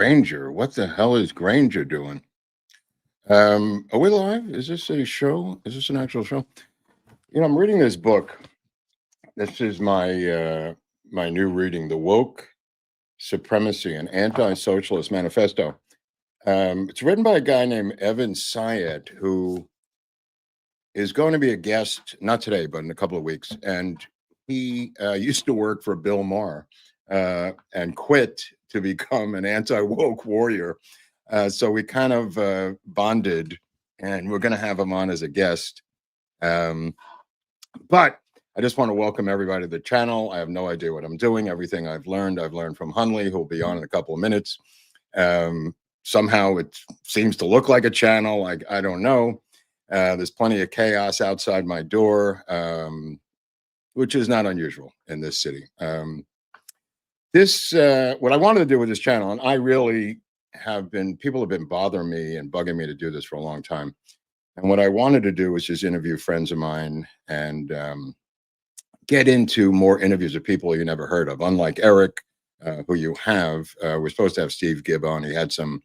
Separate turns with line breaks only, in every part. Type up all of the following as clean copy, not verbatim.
Granger. What the hell is Granger doing? Are we live? Is this a show? Is this an actual show? I'm reading this book. This is my new reading, The Woke Supremacy, an Anti-Socialist Manifesto. It's written by a guy named Evan Syed, who is going to be a guest, not today, but in a couple of weeks. And he used to work for Bill Maher and quit to become an anti-woke warrior. So we kind of bonded, and we're going to have him on as a guest. But I just want to welcome everybody to the channel. I have no idea what I'm doing. Everything I've learned from Hunley, who'll be on in a couple of minutes. Somehow it seems to look like a channel. I don't know. There's plenty of chaos outside my door, which is not unusual in this city. What I wanted to do with this channel, and I really people have been bothering me and bugging me to do this for a long time. And what I wanted to do was just interview friends of mine and get into more interviews of people you never heard of. Unlike Eric, who you have, we're supposed to have Steve Gibb on. He had some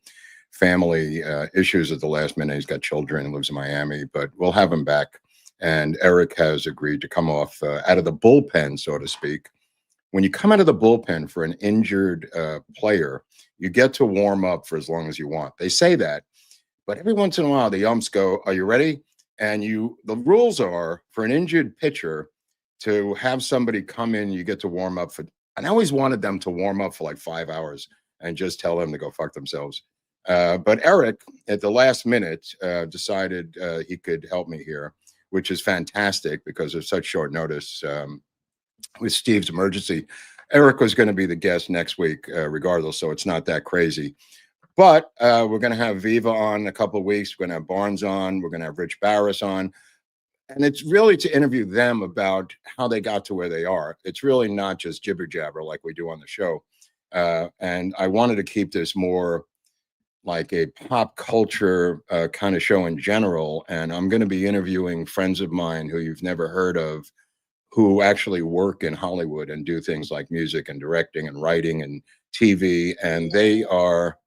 family issues at the last minute. He's got children, lives in Miami, but we'll have him back. And Eric has agreed to come off out of the bullpen, so to speak. When you come out of the bullpen for an injured player, you get to warm up for as long as you want. They say that, but every once in a while, the umps go, "Are you ready?" And the rules are for an injured pitcher to have somebody come in, you get to warm up for, and I always wanted them to warm up for like 5 hours and just tell them to go fuck themselves. But Eric, at the last minute, decided he could help me here, which is fantastic because of such short notice. With Steve's emergency, Eric was going to be the guest next week, regardless, so it's not that crazy. But we're going to have Viva on in a couple of weeks. We're going to have Barnes on. We're going to have Rich Barris on. And it's really to interview them about how they got to where they are. It's really not just jibber jabber like we do on the show. And I wanted to keep this more like a pop culture kind of show in general. And I'm going to be interviewing friends of mine who you've never heard of, who actually work in Hollywood and do things like music and directing and writing and TV. And they are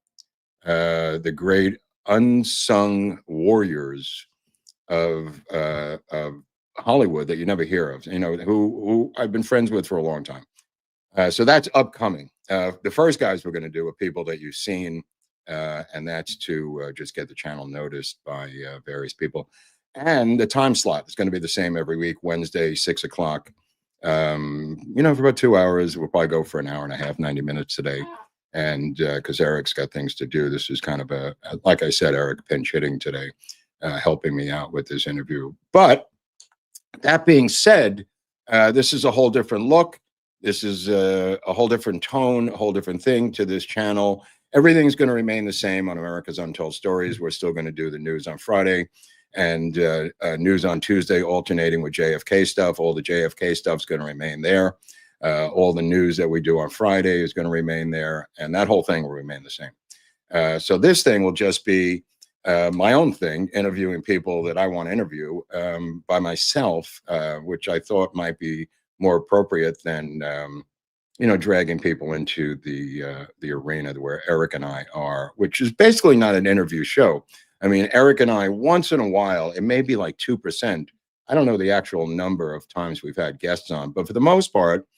the great unsung warriors of Hollywood that you never hear of, who I've been friends with for a long time. So that's upcoming. The first guys we're going to do are people that you've seen, and that's to just get the channel noticed by various people. And the time slot is going to be the same every week, Wednesday, 6 o'clock. For about 2 hours. We'll probably go for an hour and a half, 90 minutes today. And because Eric's got things to do, this is kind of like I said, Eric pinch hitting today, helping me out with this interview. But that being said, this is a whole different look. This is a whole different tone, a whole different thing to this channel. Everything's going to remain the same on America's Untold Stories. We're still going to do the news on Friday and news on Tuesday, alternating with JFK stuff. All the JFK stuff's going to remain there. All the news that we do on Friday is going to remain there, and that whole thing will remain the same. So this thing will just be my own thing, interviewing people that I want to interview by myself, which I thought might be more appropriate than dragging people into the arena where Eric and I are, which is basically not an interview show. I mean, Eric and I, once in a while, it may be like 2%. I don't know the actual number of times we've had guests on, but for the most part,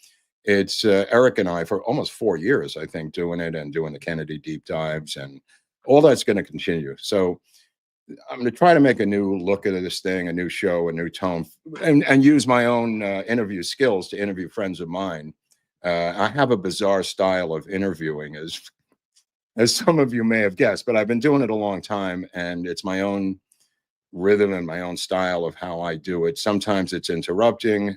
it's Eric and I for almost 4 years, I think, doing it and doing the Kennedy deep dives, and all that's going to continue. So I'm going to try to make a new look at this thing, a new show, a new tone, and use my own interview skills to interview friends of mine. I have a bizarre style of interviewing, as some of you may have guessed, but I've been doing it a long time, and it's my own rhythm and my own style of how I do it. Sometimes it's interrupting.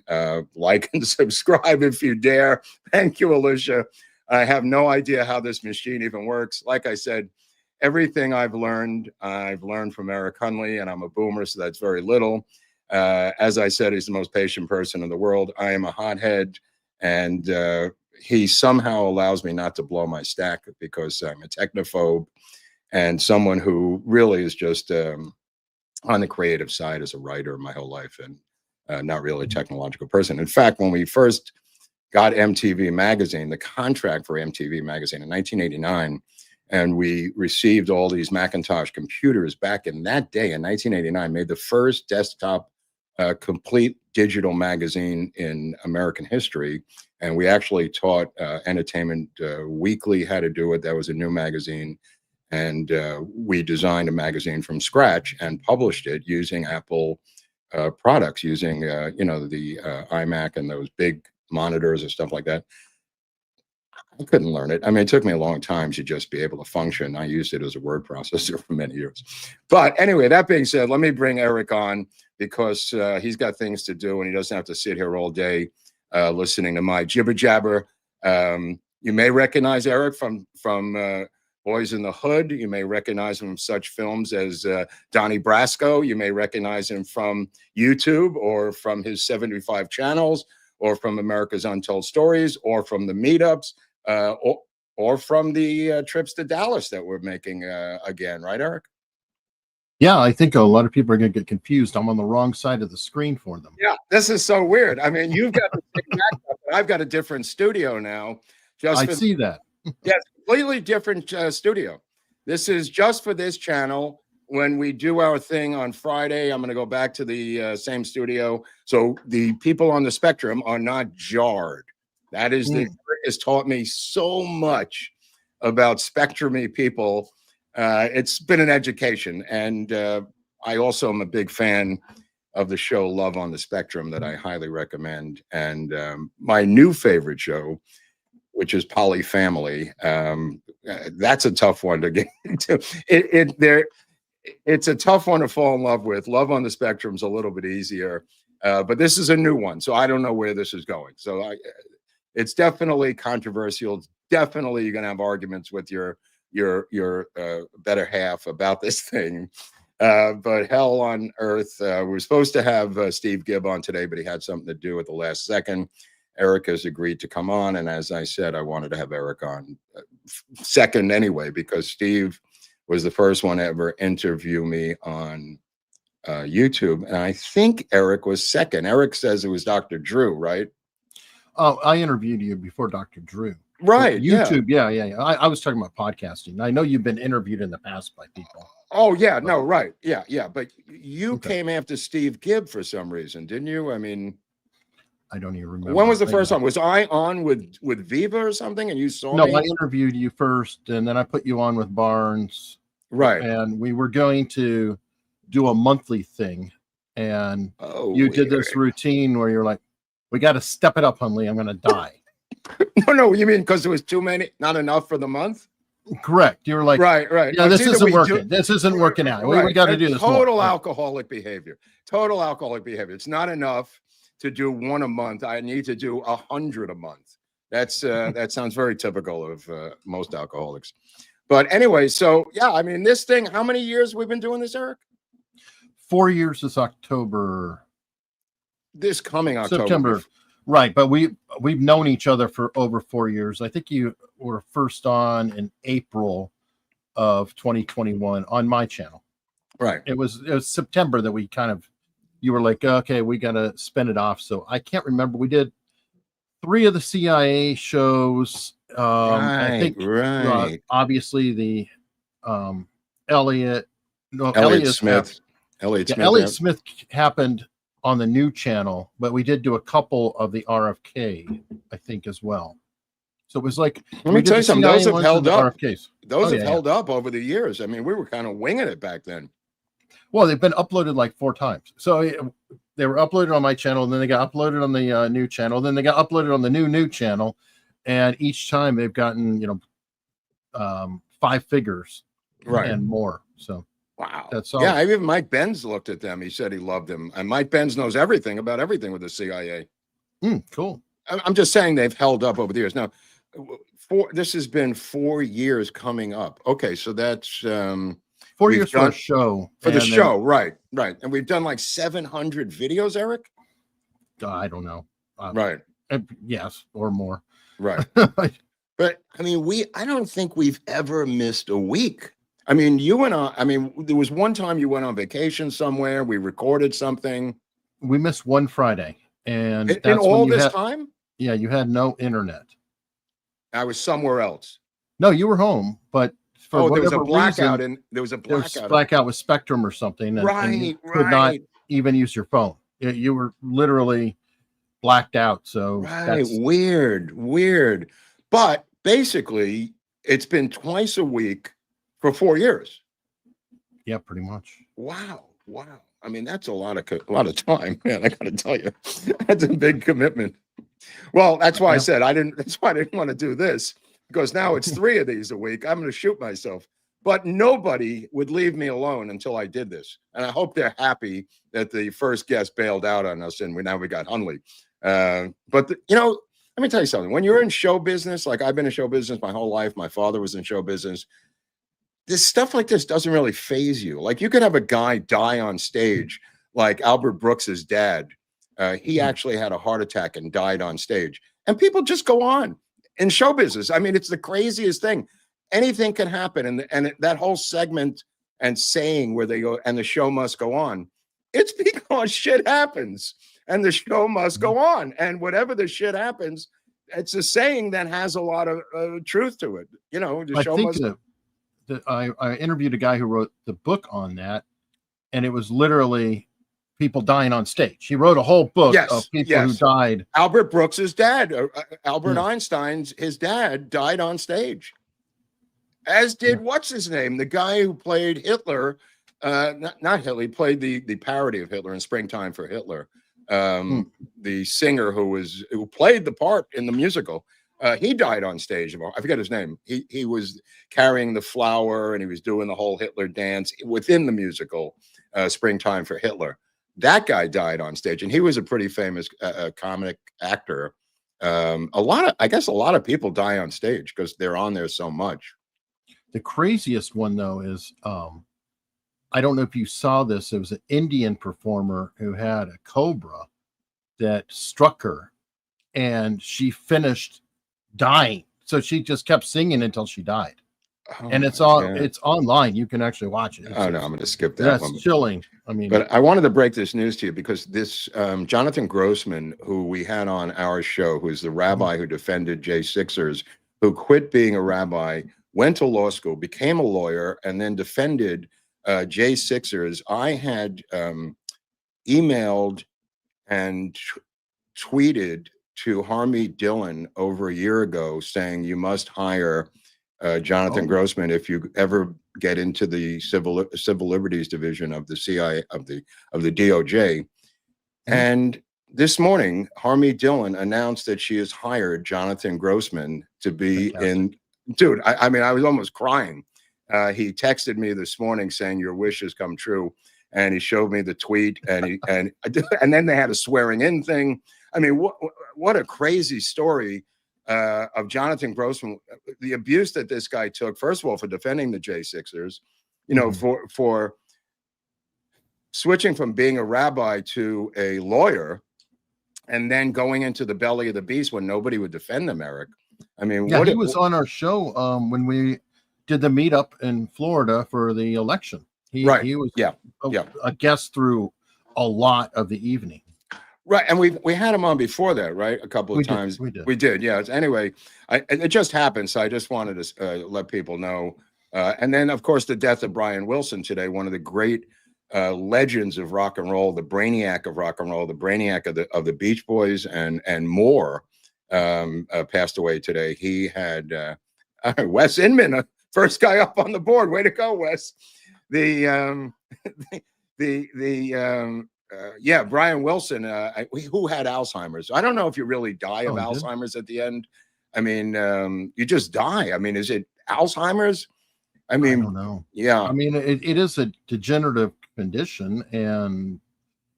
Like and subscribe if you dare. Thank you, Alicia. I have no idea how this machine even works. Like I said, everything I've learned from Eric Hunley, and I'm a boomer, so that's very little. As I said, he's the most patient person in the world. I am a hothead, and he somehow allows me not to blow my stack because I'm a technophobe and someone who really is just on the creative side as a writer my whole life, and not really a technological person. In fact, when we first got MTV Magazine, the contract for MTV Magazine in 1989, And we received all these Macintosh computers back in that day in 1989, made the first desktop complete digital magazine in American history. And we actually taught Entertainment Weekly how to do it. That was a new magazine. And we designed a magazine from scratch and published it using Apple products, using, the iMac and those big monitors and stuff like that. I couldn't learn it. I mean, it took me a long time to just be able to function. I used it as a word processor for many years. But anyway, that being said, let me bring Eric on because he's got things to do and he doesn't have to sit here all day listening to my jibber jabber. You may recognize Eric from Boys in the Hood. You may recognize him from such films as Donnie Brasco. You may recognize him from YouTube or from his 75 channels or from America's Untold Stories or from the meetups. Or from the trips to Dallas that we're making again, right, Eric?
Yeah, I think a lot of people are going to get confused. I'm on the wrong side of the screen for them.
Yeah, this is so weird. I mean, you've got the same backup, but I've got a different studio now.
I see that.
Yeah, completely different studio. This is just for this channel. When we do our thing on Friday, I'm going to go back to the same studio. So the people on the spectrum are not jarred. That is has taught me so much about spectrumy people. It's been an education. And I also am a big fan of the show Love on the Spectrum that I highly recommend. And my new favorite show, which is Poly Family, that's a tough one to get into. It's a tough one to fall in love with. Love on the Spectrum is a little bit easier. But this is a new one. So I don't know where this is going. So it's definitely controversial. Definitely you're going to have arguments with your better half about this thing. But hell on earth. We were supposed to have Steve Gibb on today, but he had something to do at the last second. Eric has agreed to come on. And as I said, I wanted to have Eric on second anyway, because Steve was the first one to ever interview me on YouTube. And I think Eric was second. Eric says it was Dr. Drew, right?
Oh, I interviewed you before Dr. Drew.
Right.
YouTube. Yeah. I was talking about podcasting. I know you've been interviewed in the past by people.
Oh, yeah. No, right. Yeah. But you came after Steve Gibb for some reason, didn't you? I mean,
I don't even remember.
When was the first time? Was I on with Viva or something and you saw me?
No, I interviewed you first and then I put you on with Barnes.
Right.
And we were going to do a monthly thing. And you did this routine where you're like, we got to step it up, Hunley. I'm going to die.
No, you mean because there was too many, not enough for the month?
Correct. You were like,
right.
Yeah, this isn't working. This isn't working out.
Right.
We got to do this.
Total alcoholic behavior. Total alcoholic behavior. It's not enough to do one a month. I need to do 100 a month. That's that sounds very typical of most alcoholics. But anyway, so yeah, I mean, this thing, how many years we've been doing this, Eric?
4 years this October.
This coming October.
September. Right, but we've known each other for over 4 years. I think you were first on in April of 2021 on my channel.
Right.
It was September that we you were like, okay, we got to spin it off. So I can't remember. We did 3 of the CIA shows. I think obviously the Elliot
Smith.
Elliot Smith happened on the new channel, but we did do a couple of the RFK, I think, as well. So it was like,
let me tell you something. Those have held up.
RFKs.
Those have held up over the years. I mean, we were kind of winging it back then.
Well, they've been uploaded like 4 times. So they were uploaded on my channel, and then they got uploaded on the new channel. Then they got uploaded on the new channel, and each time they've gotten 5 figures,
right,
and more. So.
Wow.
That's all.
Yeah, even Mike Benz looked at them. He said he loved them. And Mike Benz knows everything about everything with the CIA.
Cool.
I'm just saying they've held up over the years. Now, this has been 4 years coming up. Okay, so that's
4 years for a show.
For the show, right. And we've done like 700 videos, Eric?
I don't know.
Right.
Yes, or more.
Right. But I mean, I don't think we've ever missed a week. I mean, there was one time you went on vacation somewhere. We recorded something.
We missed one Friday. And
in all this time?
Yeah, you had no internet.
I was somewhere else.
No, you were home, but
Oh, there was a
whatever
blackout,
reason,
and there was a
there was
blackout.
blackout with Spectrum or something, and you could not even use your phone. You were literally blacked out. So
Right. Weird. But basically, it's been twice a week for 4 years.
Yeah, pretty much.
Wow. I mean, that's a lot of time, man. I got to tell you, that's a big commitment. Well, that's why I said that's why I didn't want to do this, because now it's 3 of these a week. I'm going to shoot myself. But nobody would leave me alone until I did this. And I hope they're happy that the first guest bailed out on us, and now we got Hunley. But let me tell you something. When you're in show business, like I've been in show business my whole life, my father was in show business. This stuff like this doesn't really faze you. Like, you could have a guy die on stage, like Albert Brooks's dad. He actually had a heart attack and died on stage, and people just go on in show business. I mean, it's the craziest thing. Anything can happen, and that whole segment and saying where they go and the show must go on, it's because shit happens and the show must go on, and whatever the shit happens, it's a saying that has a lot of truth to it. The show must.
I interviewed a guy who wrote the book on that, and it was literally people dying on stage. He wrote a whole book of people who died.
Albert Brooks's dad, Albert Einstein's, his dad died on stage. As did what's his name, the guy who played Hitler, not Hitler. He played the parody of Hitler in Springtime for Hitler. The singer who played the part in the musical, he died on stage. I forget his name. He was carrying the flower, and he was doing the whole Hitler dance within the musical Springtime for Hitler. That guy died on stage, and he was a pretty famous comic actor. I guess a lot of people die on stage because they're on there so much.
The craziest one, though, is I don't know if you saw this. It was an Indian performer who had a cobra that struck her, and she finished dying. So she just kept singing until she died. And it's online. You can actually watch it.
I'm going to skip that one.
That's chilling. I mean,
but I wanted to break this news to you because this Jonathan Grossman, who we had on our show, who's the rabbi who defended Jay Sixers, who quit being a rabbi, went to law school, became a lawyer, and then defended Jay Sixers. I had emailed and tweeted to Harmeet Dillon over a year ago saying, you must hire Jonathan Grossman if you ever get into the civil liberties division of the CIA, of the DOJ. And this morning, Harmeet Dillon announced that she has hired Jonathan Grossman to be in. Dude, I mean, I was almost crying. He texted me this morning saying, your wish has come true. And he showed me the tweet, and then they had a swearing in thing. I mean, what a crazy story of Jonathan Grossman, the abuse that this guy took, first of all, for defending the J6ers, for switching from being a rabbi to a lawyer, and then going into the belly of the beast when nobody would defend them, Eric. I mean,
he was on our show when we did the meetup in Florida for the election. He was a guest through a lot of the evening.
Right, and we had him on before that, right? A couple of times. We did, yeah. Anyway, it just happened, so I just wanted to let people know. And then, of course, the death of Brian Wilson today, one of the great legends of rock and roll, the brainiac of rock and roll, the brainiac of the Beach Boys and more, passed away today. He had Wes Inman, first guy up on the board. Way to go, Wes. Brian Wilson, who had Alzheimer's. I don't know if you really die of Alzheimer's at the end. I mean, you just die. I mean, is it Alzheimer's? I mean, I don't know. Yeah.
I mean, it is a degenerative condition, and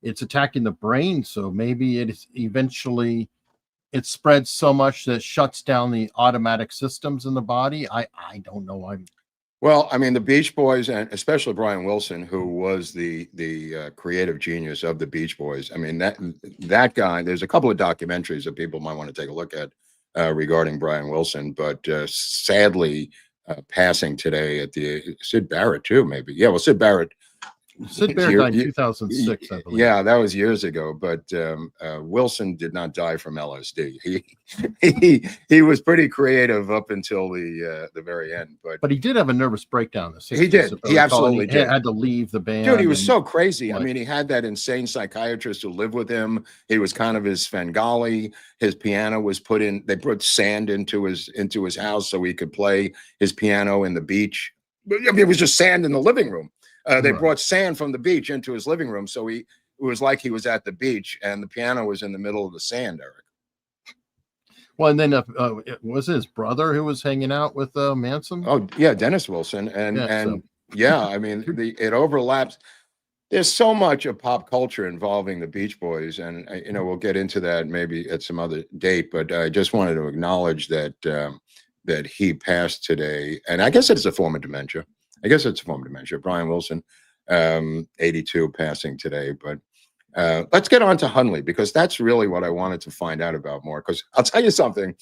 it's attacking the brain. So maybe it spreads so much that it shuts down the automatic systems in the body. I don't know.
Well, I mean, the Beach Boys, and especially Brian Wilson, who was the creative genius of the Beach Boys. I mean, that guy. There's a couple of documentaries that people might want to take a look at regarding Brian Wilson, but sadly passing today at the Sid Barrett too. Maybe, yeah. Well, Sid Barrett
Sid Bear died in 2006, I believe.
Yeah, that was years ago. But Wilson did not die from LSD. He was pretty creative up until the very end. But
he did have a nervous breakdown in the 60s.
He did. He absolutely did.
Had to leave the band.
Dude, he was so crazy. I mean, he had that insane psychiatrist who lived with him. He was kind of his Svengali. His piano was put in. They put sand into his house so he could play his piano in the beach. I mean, it was just sand in the living room. They brought sand from the beach into his living room, so it was like he was at the beach, and the piano was in the middle of the sand, Eric.
Well, and then was it his brother who was hanging out with Manson?
Oh, yeah, Dennis Wilson. Yeah, I mean, it overlaps. There's so much of pop culture involving the Beach Boys, and we'll get into that maybe at some other date, but I just wanted to acknowledge that that he passed today, and I guess it's a form of dementia. Brian Wilson, 82, passing today. But let's get on to Hunley, because that's really what I wanted to find out about more. Because I'll tell you something.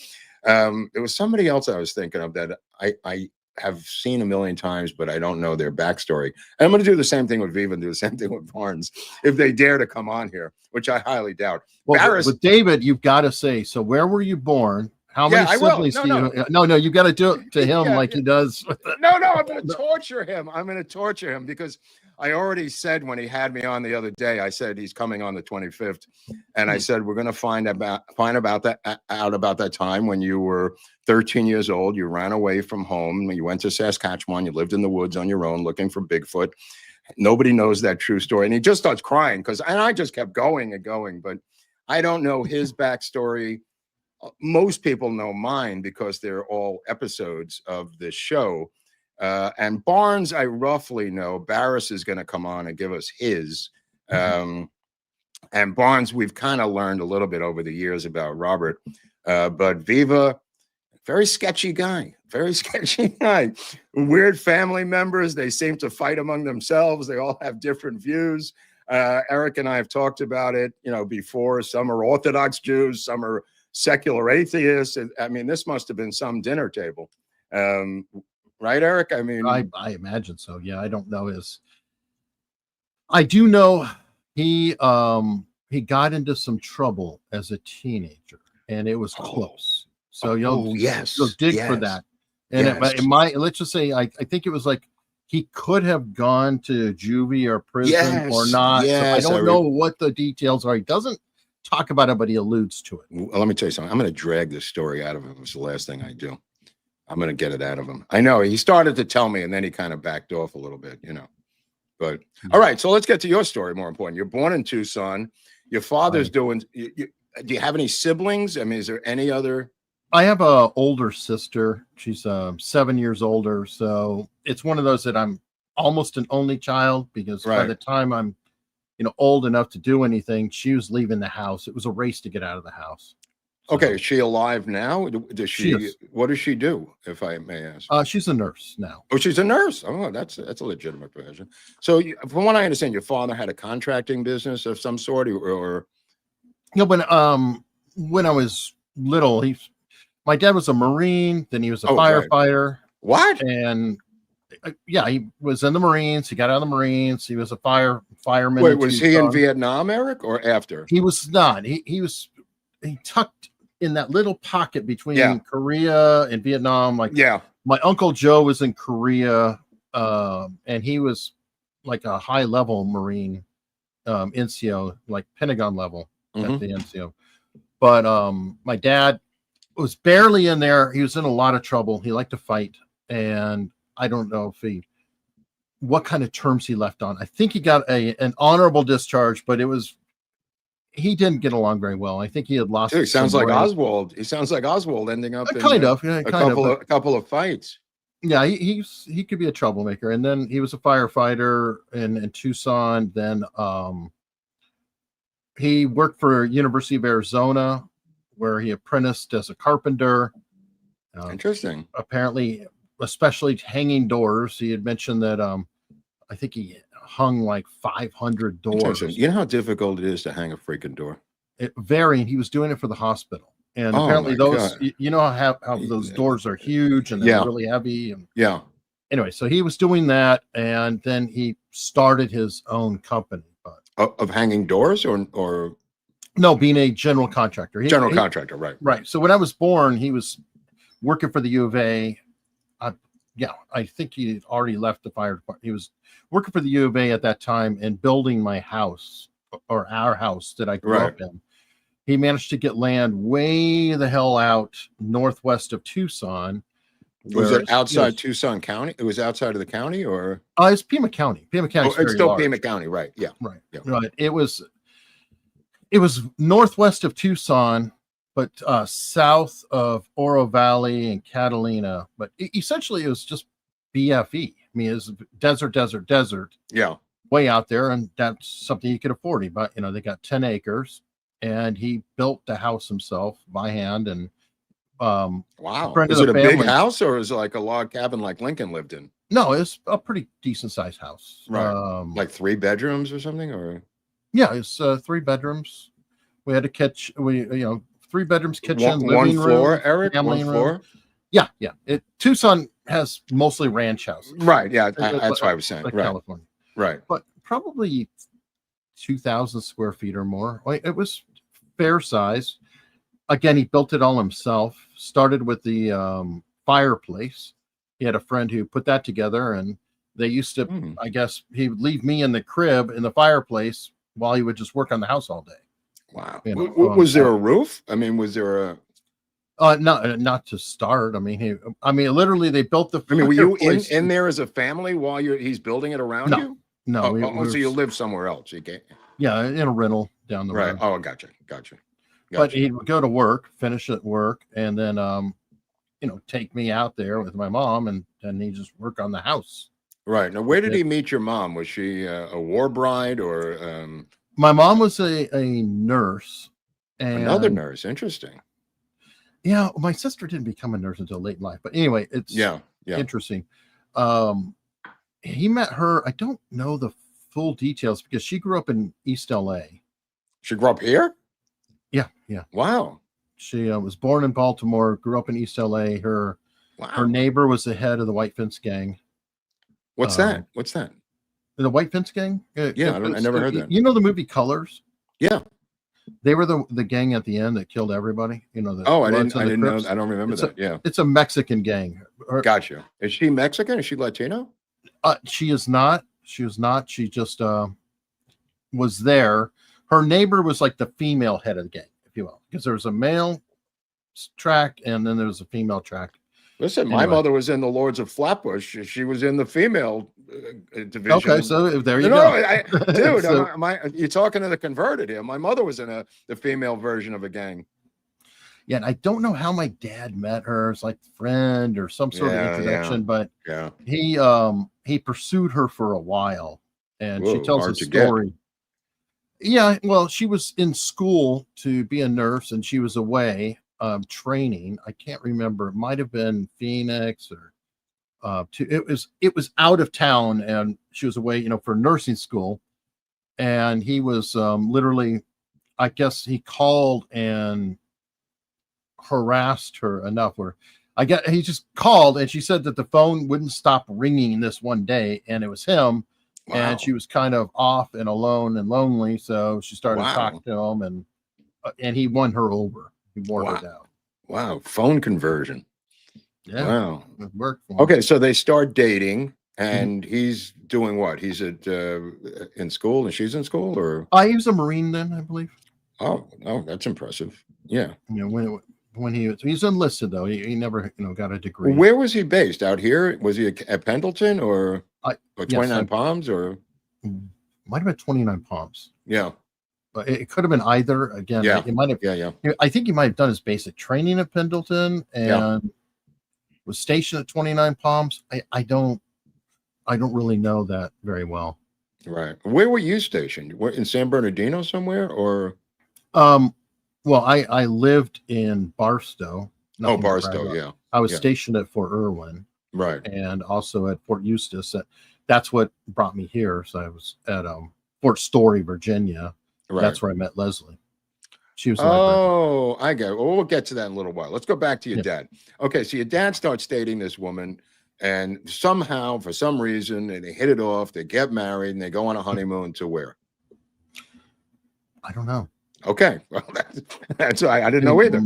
There was somebody else I was thinking of that I have seen a million times, but I don't know their backstory. And I'm going to do the same thing with Viva and do the same thing with Barnes if they dare to come on here, which I highly doubt.
Well, with David, you've got to say, so where were you born? How many siblings do you? No, you got to do it to him like he does.
No, I'm going to torture him. I'm going to torture him because I already said when he had me on the other day, I said he's coming on the 25th, and I said we're going to find out about that time when you were 13 years old. You ran away from home. You went to Saskatchewan. You lived in the woods on your own looking for Bigfoot. Nobody knows that true story, and he just starts crying and I just kept going and going, but I don't know his backstory. Most people know mine because they're all episodes of this show. And Barnes, I roughly know. Barris is going to come on and give us his. And Barnes, we've kind of learned a little bit over the years about Robert. But Viva, very sketchy guy. Weird family members. They seem to fight among themselves. They all have different views. Eric and I have talked about it, before. Some are Orthodox Jews. Some are secular atheists. I mean, this must have been some dinner table. Right, Eric? I mean,
I imagine so. Yeah, I don't know I do know he got into some trouble as a teenager, and it was close. So you'll dig for that. And let's just say, I think it was like he could have gone to juvie or prison or not.
Yes,
so I don't know what the details are. He doesn't talk about it, but he alludes to it.
Well, let me tell you something. I'm going to drag this story out of him. It's the last thing I do. I'm going to get it out of him. I know he started to tell me, and then he kind of backed off a little bit, But all right, so let's get to your story. More important, you're born in Tucson. Your father's doing. Do you have any siblings? I mean, is there any other?
I have a older sister. She's 7 years older, so it's one of those that I'm almost an only child because by the time I'm old enough to do anything, she was leaving the house. It was a race to get out of the house. So,
okay, is she alive now? Does she what does she do, if I may ask?
She's a nurse now.
Oh, she's a nurse. Oh, that's a legitimate profession. So, from what I understand, your father had a contracting business of some sort, or
when I was little, my dad was a Marine, then he was a firefighter.
Right. What?
And he was in the Marines. He got out of the Marines. He was a fireman.
Wait, was he in Vietnam, Eric, or after?
He was not. He tucked in that little pocket between Korea and Vietnam. My Uncle Joe was in Korea, and he was like a high level Marine, NCO, like Pentagon level at the NCO. But my dad was barely in there. He was in a lot of trouble. He liked to fight, and I don't know what kind of terms he left on. I think he got an honorable discharge, but he didn't get along very well. I think he had lost.
He sounds like Oswald. He sounds like Oswald ending up in a couple of fights.
Yeah, he could be a troublemaker. And then he was a firefighter in Tucson. Then he worked for University of Arizona, where he apprenticed as a carpenter.
Interesting.
Apparently, especially hanging doors. He had mentioned that I think he hung like 500 doors.
You know how difficult it is to hang a freaking door?
It varied. He was doing it for the hospital. And apparently those, how those doors are huge and they're really heavy. And anyway, so he was doing that, and then he started his own company. But
Of hanging doors or
no, being a general contractor.
General contractor, right?
Right. So when I was born, he was working for the U of A. Yeah, I think he had already left the fire department. He was working for the U of A at that time and building my house, or our house that I grew up in. He managed to get land way the hell out northwest of Tucson.
Was it outside Tucson County? It was outside of the county, or
it's Pima County. Pima County.
It's still large. Pima County, right? Yeah,
right. Yeah. Right. It was northwest of Tucson, but south of Oro Valley and Catalina. But essentially, it was just BFE. I mean, it was desert.
Yeah,
way out there, and that's something he could afford. But they got 10 acres, and he built the house himself by hand. And
wow, is it a big house, or is it like a log cabin like Lincoln lived in?
No, it's a pretty decent sized house.
Right, like 3 bedrooms or something, or
yeah, it's 3 bedrooms. We had a kitchen. 3 bedrooms, kitchen, living
one floor,
room,
Eric,
family
one floor.
Room. Yeah. Tucson has mostly ranch houses.
Right. Yeah, that's why I was saying.
Like
right.
California.
Right.
But probably 2,000 square feet or more. It was fair size. Again, he built it all himself. Started with the fireplace. He had a friend who put that together, and they used to, I guess, he would leave me in the crib in the fireplace while he would just work on the house all day.
Wow. Was there a roof? I mean, was there a...
not to start. I mean, literally they built the...
I mean, were you in there as a family while he's building it around you?
No.
So you live somewhere else?
Yeah, in a rental down the road.
Oh, gotcha.
But he would go to work, finish at work, and then, take me out there with my mom, and he just work on the house.
Right. Now, where did he meet your mom? Was she a war bride, or...
My mom was a nurse. And
another nurse. Interesting.
Yeah, my sister didn't become a nurse until late in life. But anyway, it's interesting. He met her. I don't know the full details because she grew up in East LA.
She grew up here?
Yeah.
Wow.
She was born in Baltimore, grew up in East LA. Her neighbor was the head of the White Fence Gang.
What's that? What's that?
The White Fence Gang?
I never heard that.
You know the movie Colors?
Yeah.
They were the gang at the end that killed everybody. I didn't
know. I don't remember that. Yeah.
It's a Mexican gang.
Gotcha. Is she Mexican? Is she Latino?
She is not. She was not. She just was there. Her neighbor was like the female head of the gang, if you will, because there was a male track and then there was a female track.
Listen, my mother was in the Lords of Flatbush. She was in the female division.
Okay, so there you go.
Dude, so, you're talking to the converted here. My mother was in the female version of a gang.
Yeah, and I don't know how my dad met her. It's like friend or some sort of introduction, but he pursued her for a while, and she tells a story. Yeah, well, she was in school to be a nurse, and she was away training. I can't remember. It might have been Phoenix or it was out of town, and she was away, for nursing school. And he was literally, I guess he called and harassed her enough where he just called, and she said that the phone wouldn't stop ringing this one day, and it was him. Wow. And she was kind of off and alone and lonely, so she started talking to him, and he won her over. He wore her down.
Wow, phone conversion.
Yeah.
Wow.
It worked for him.
Okay, so they start dating, and he's doing what? He's in school, and she's in school, or?
He was a Marine then, I believe.
Oh, that's impressive. Yeah.
When he's enlisted though, he never got a degree.
Where was he based? Out here? Was he at Pendleton or 29 Palms, or?
Might have been 29 Palms.
Yeah.
But it could have been either. Again, he might have.
Yeah.
I think he might have done his basic training at Pendleton and was stationed at 29 Palms. I don't really know that very well.
Right. Where were you stationed? In San Bernardino somewhere, or?
Well, I lived in Barstow.
Barstow, yeah.
I was stationed at Fort Irwin.
Right.
And also at Fort Eustis. That's what brought me here. So I was at Fort Story, Virginia. Right. That's where I met Leslie. She was.
I get it. Well, we'll get to that in a little while. Let's go back to your dad. Okay, so your dad starts dating this woman. And somehow, for some reason, they hit it off. They get married and they go on a honeymoon to where?
I don't know.
Okay, well, that's I didn't know either.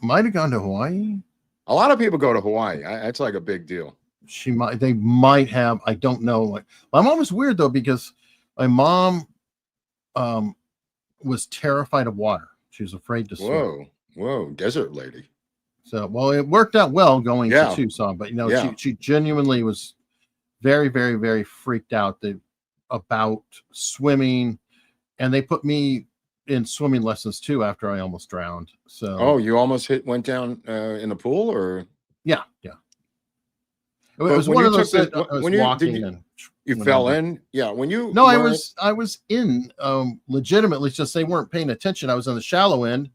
Might have gone to Hawaii.
A lot of people go to Hawaii. That's like a big deal.
They might have. I don't know. Like, my mom was weird though, because my mom was terrified of water. She was afraid to swim.
Whoa, desert lady.
So, well, it worked out well going to Tucson, but she genuinely was very, very, very freaked out about swimming, and they put me in swimming lessons too after I almost drowned. So,
you almost went down in the pool, or
yeah. It was one of those that I was walking and
you fell in. Yeah, when you
I was in legitimately, just they weren't paying attention. I was on the shallow end,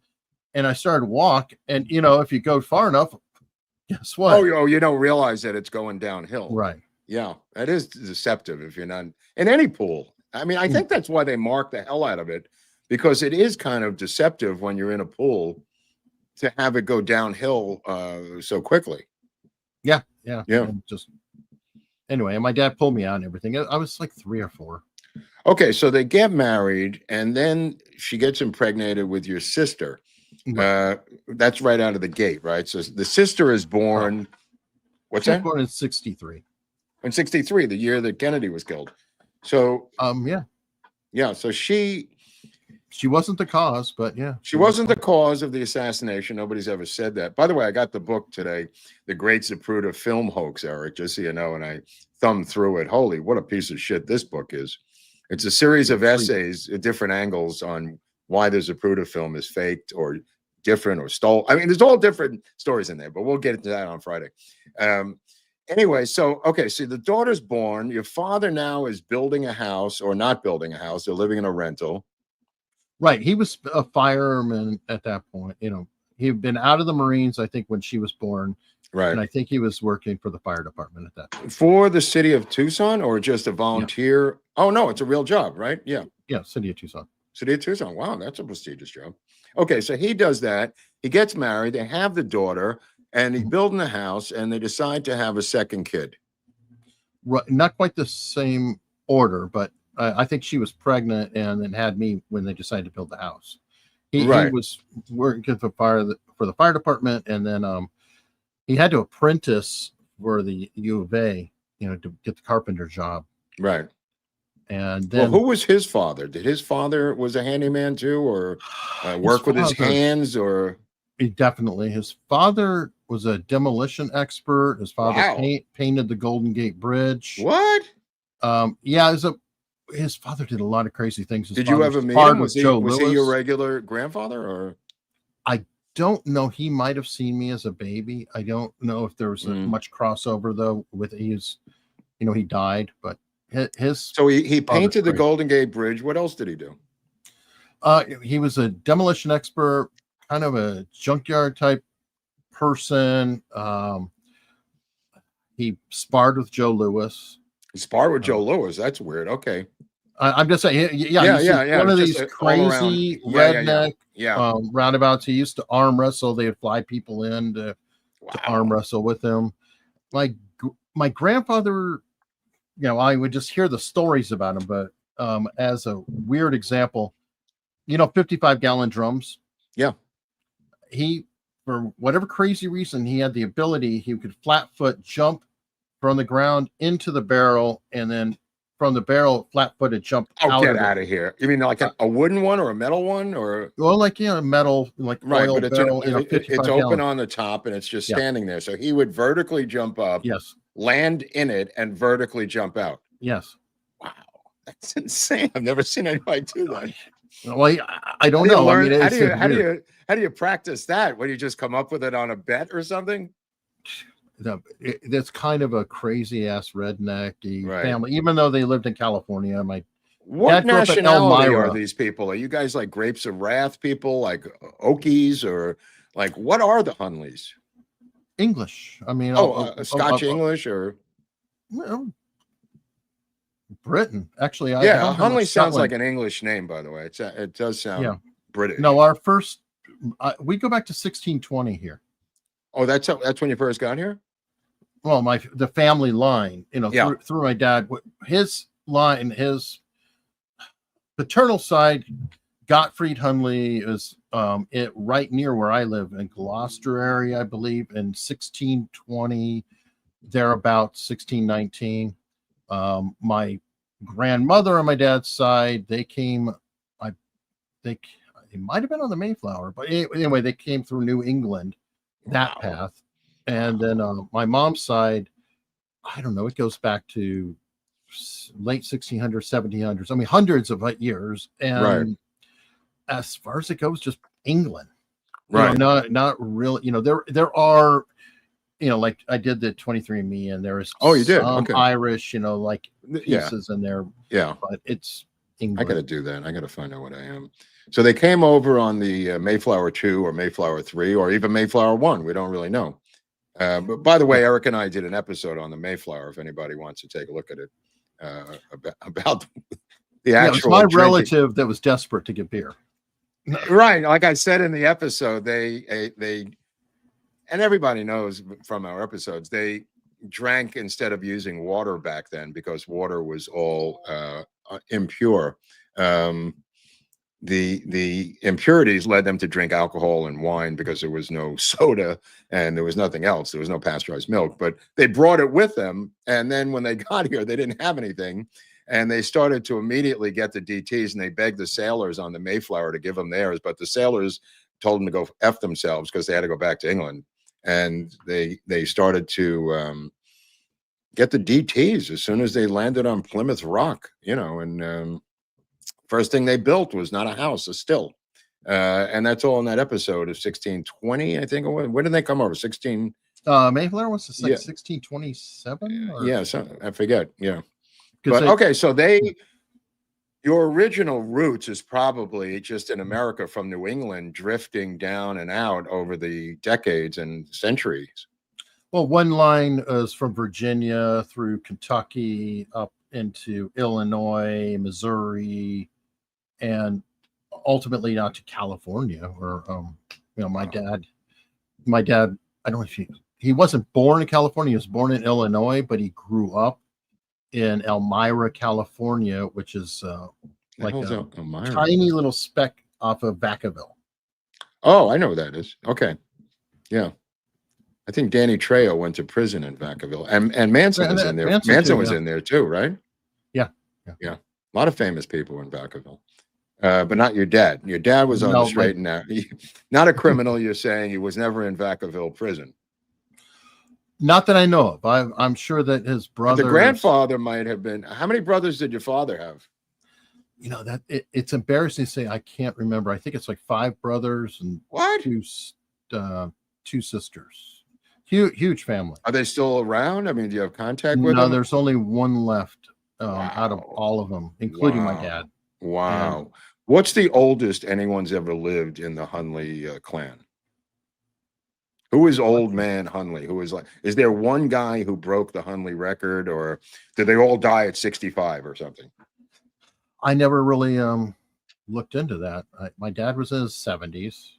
and I started to walk, and if you go far enough, guess what?
Oh, you don't realize that it's going downhill,
right?
Yeah, that is deceptive if you're not in any pool. I mean, I think that's why they mark the hell out of it, because it is kind of deceptive when you're in a pool to have it go downhill so quickly.
Yeah.
And
just anyway, and my dad pulled me out and everything. I was like 3 or 4.
Okay, so they get married, and then she gets impregnated with your sister. Right. That's right out of the gate, right? So the sister is born. What's that?
Born in 63.
In 63, the year that Kennedy was killed. So
yeah.
So she
wasn't the cause, but yeah,
she wasn't the cause of the assassination. Nobody's ever said that. By the way, I got the book today, The Great Zapruder Film Hoax, Eric, just so you know, and I thumbed through it. Holy, what a piece of shit this book is. It's a series of essays at different angles on why the Zapruder film is faked or different or stole. I mean, there's all different stories in there, but we'll get into that on Friday. Anyway, so the daughter's born. Your father now is building a house, or not building a house. They're living in a rental.
Right. He was a fireman at that point. He'd been out of the Marines, I think, when she was born.
Right.
And I think he was working for the fire department at that point.
For the city of Tucson, or just a volunteer? Yeah. Oh, no, it's a real job, right? Yeah.
Yeah, city of Tucson.
City of Tucson. Wow, that's a prestigious job. Okay, so he does that. He gets married. They have the daughter, and he's building a house, and they decide to have a second kid.
Right. Not quite the same order, but I think she was pregnant and then had me when they decided to build the house. He was working for the fire department, and then he had to apprentice for the U of A, to get the carpenter job.
Right.
And then,
who was his father? Did his father was a handyman too, or work with his hands, or?
Definitely. His father was a demolition expert. His father painted the Golden Gate Bridge.
What?
Yeah, his father did a lot of crazy things.
Did you ever meet him? Was he your regular grandfather, or? I
don't know. He might have seen me as a baby. I don't know if there was much crossover though with his, he died, but
so he painted the Golden Gate Bridge. What else did he do?
He was a demolition expert, kind of a junkyard type person. He sparred with Joe Louis.
He sparred with Joe Louis. That's weird. Okay.
I'm just saying, yeah. One of these crazy redneck roundabouts. He used to arm wrestle. They would fly people in to arm wrestle with him. My grandfather, I would just hear the stories about him, but as a weird example, 55-gallon drums.
Yeah.
He, for whatever crazy reason, he had the ability, he could flat foot jump from the ground into the barrel, and then from the barrel, flat-footed jump out.
Get out of here. You mean like a wooden one or a metal one, or?
Well, metal, like
right,
oil
but
barrel.
It's open on the top, and it's just standing there. So he would vertically jump up.
Yes.
Land in it and vertically jump out.
Yes.
Wow, that's insane. I've never seen anybody do that.
Well, I don't know. I mean,
how do you practice that? When you just come up with it on a bet or something?
That's kind of a crazy ass redneck family, even though they lived in California.
What nationality are these people? Are you guys like Grapes of Wrath people, like Okies, or like what are the Hunleys?
English. I mean,
Scotch English, or
Britain. Actually,
Hunley sounds like an English name, by the way. It does sound British.
No, our first we go back to 1620 here.
Oh, that's when you first got here?
well, the family line,
Yeah.
through my dad, his line, his paternal side, Gottfried Hunley is it right near where I live in Gloucester area, I believe, in 1620, thereabout 1619. My grandmother on my dad's side, they came, I think it might have been on the Mayflower, but anyway, they came through New England, that path. And then my mom's side, I don't know, it goes back to late 1600s, 1700s. I mean, hundreds of years. And as far as it goes, just England.
Right.
Not really, there are, like I did the 23andMe, and there is
you did?
some
Okay.
Irish, like pieces in there.
Yeah.
But it's England.
I got to do that. I got to find out what I am. So they came over on the Mayflower 2 or Mayflower 3 or even Mayflower 1. We don't really know. But by the way, Eric and I did an episode on the Mayflower, if anybody wants to take a look at it, about the actual.
It was my relative that was desperate to get beer.
Right. Like I said in the episode, they, and everybody knows from our episodes, they drank instead of using water back then because water was all impure. The impurities led them to drink alcohol and wine because there was no soda and there was nothing else. There was no pasteurized milk, but they brought it with them. And then when they got here, they didn't have anything. And they started to immediately get the DTs, and they begged the sailors on the Mayflower to give them theirs. But the sailors told them to go F themselves because they had to go back to England. And they started to get the DTs as soon as they landed on Plymouth Rock, and first thing they built was not a house, a still. And that's all in that episode of 1620, I think. When did they come over?
Mayflower was like 1627?
Yeah, I forget. Yeah. But okay, so your original roots is probably just in America from New England, drifting down and out over the decades and centuries.
Well, one line is from Virginia through Kentucky up into Illinois, Missouri, and ultimately out to California, where my dad, I don't know if he wasn't born in California, he was born in Illinois, but he grew up in Elmira, California, which is like a tiny little speck off of Vacaville.
Oh, I know what that is. Okay. Yeah. I think Danny Trejo went to prison in Vacaville, and Manson was in there. Manson was in there too, right?
Yeah.
A lot of famous people were in Vacaville, but not your dad. Your dad was on the straight and narrow. Not a criminal. You're saying he was never in Vacaville prison.
Not that I know of. I'm sure that his brother,
the grandfather, might have been. How many brothers did your father have?
That it's embarrassing to say. I can't remember. I think it's like 5 brothers and two sisters. Huge family.
Are they still around? I mean, do you have contact with them?
No, there's only one left out of all of them, including my dad.
Wow. And what's the oldest anyone's ever lived in the Hunley clan? Who is Old Man Hunley? Who is is there one guy who broke the Hunley record, or did they all die at 65 or something?
I never really looked into that. My dad was in his 70s.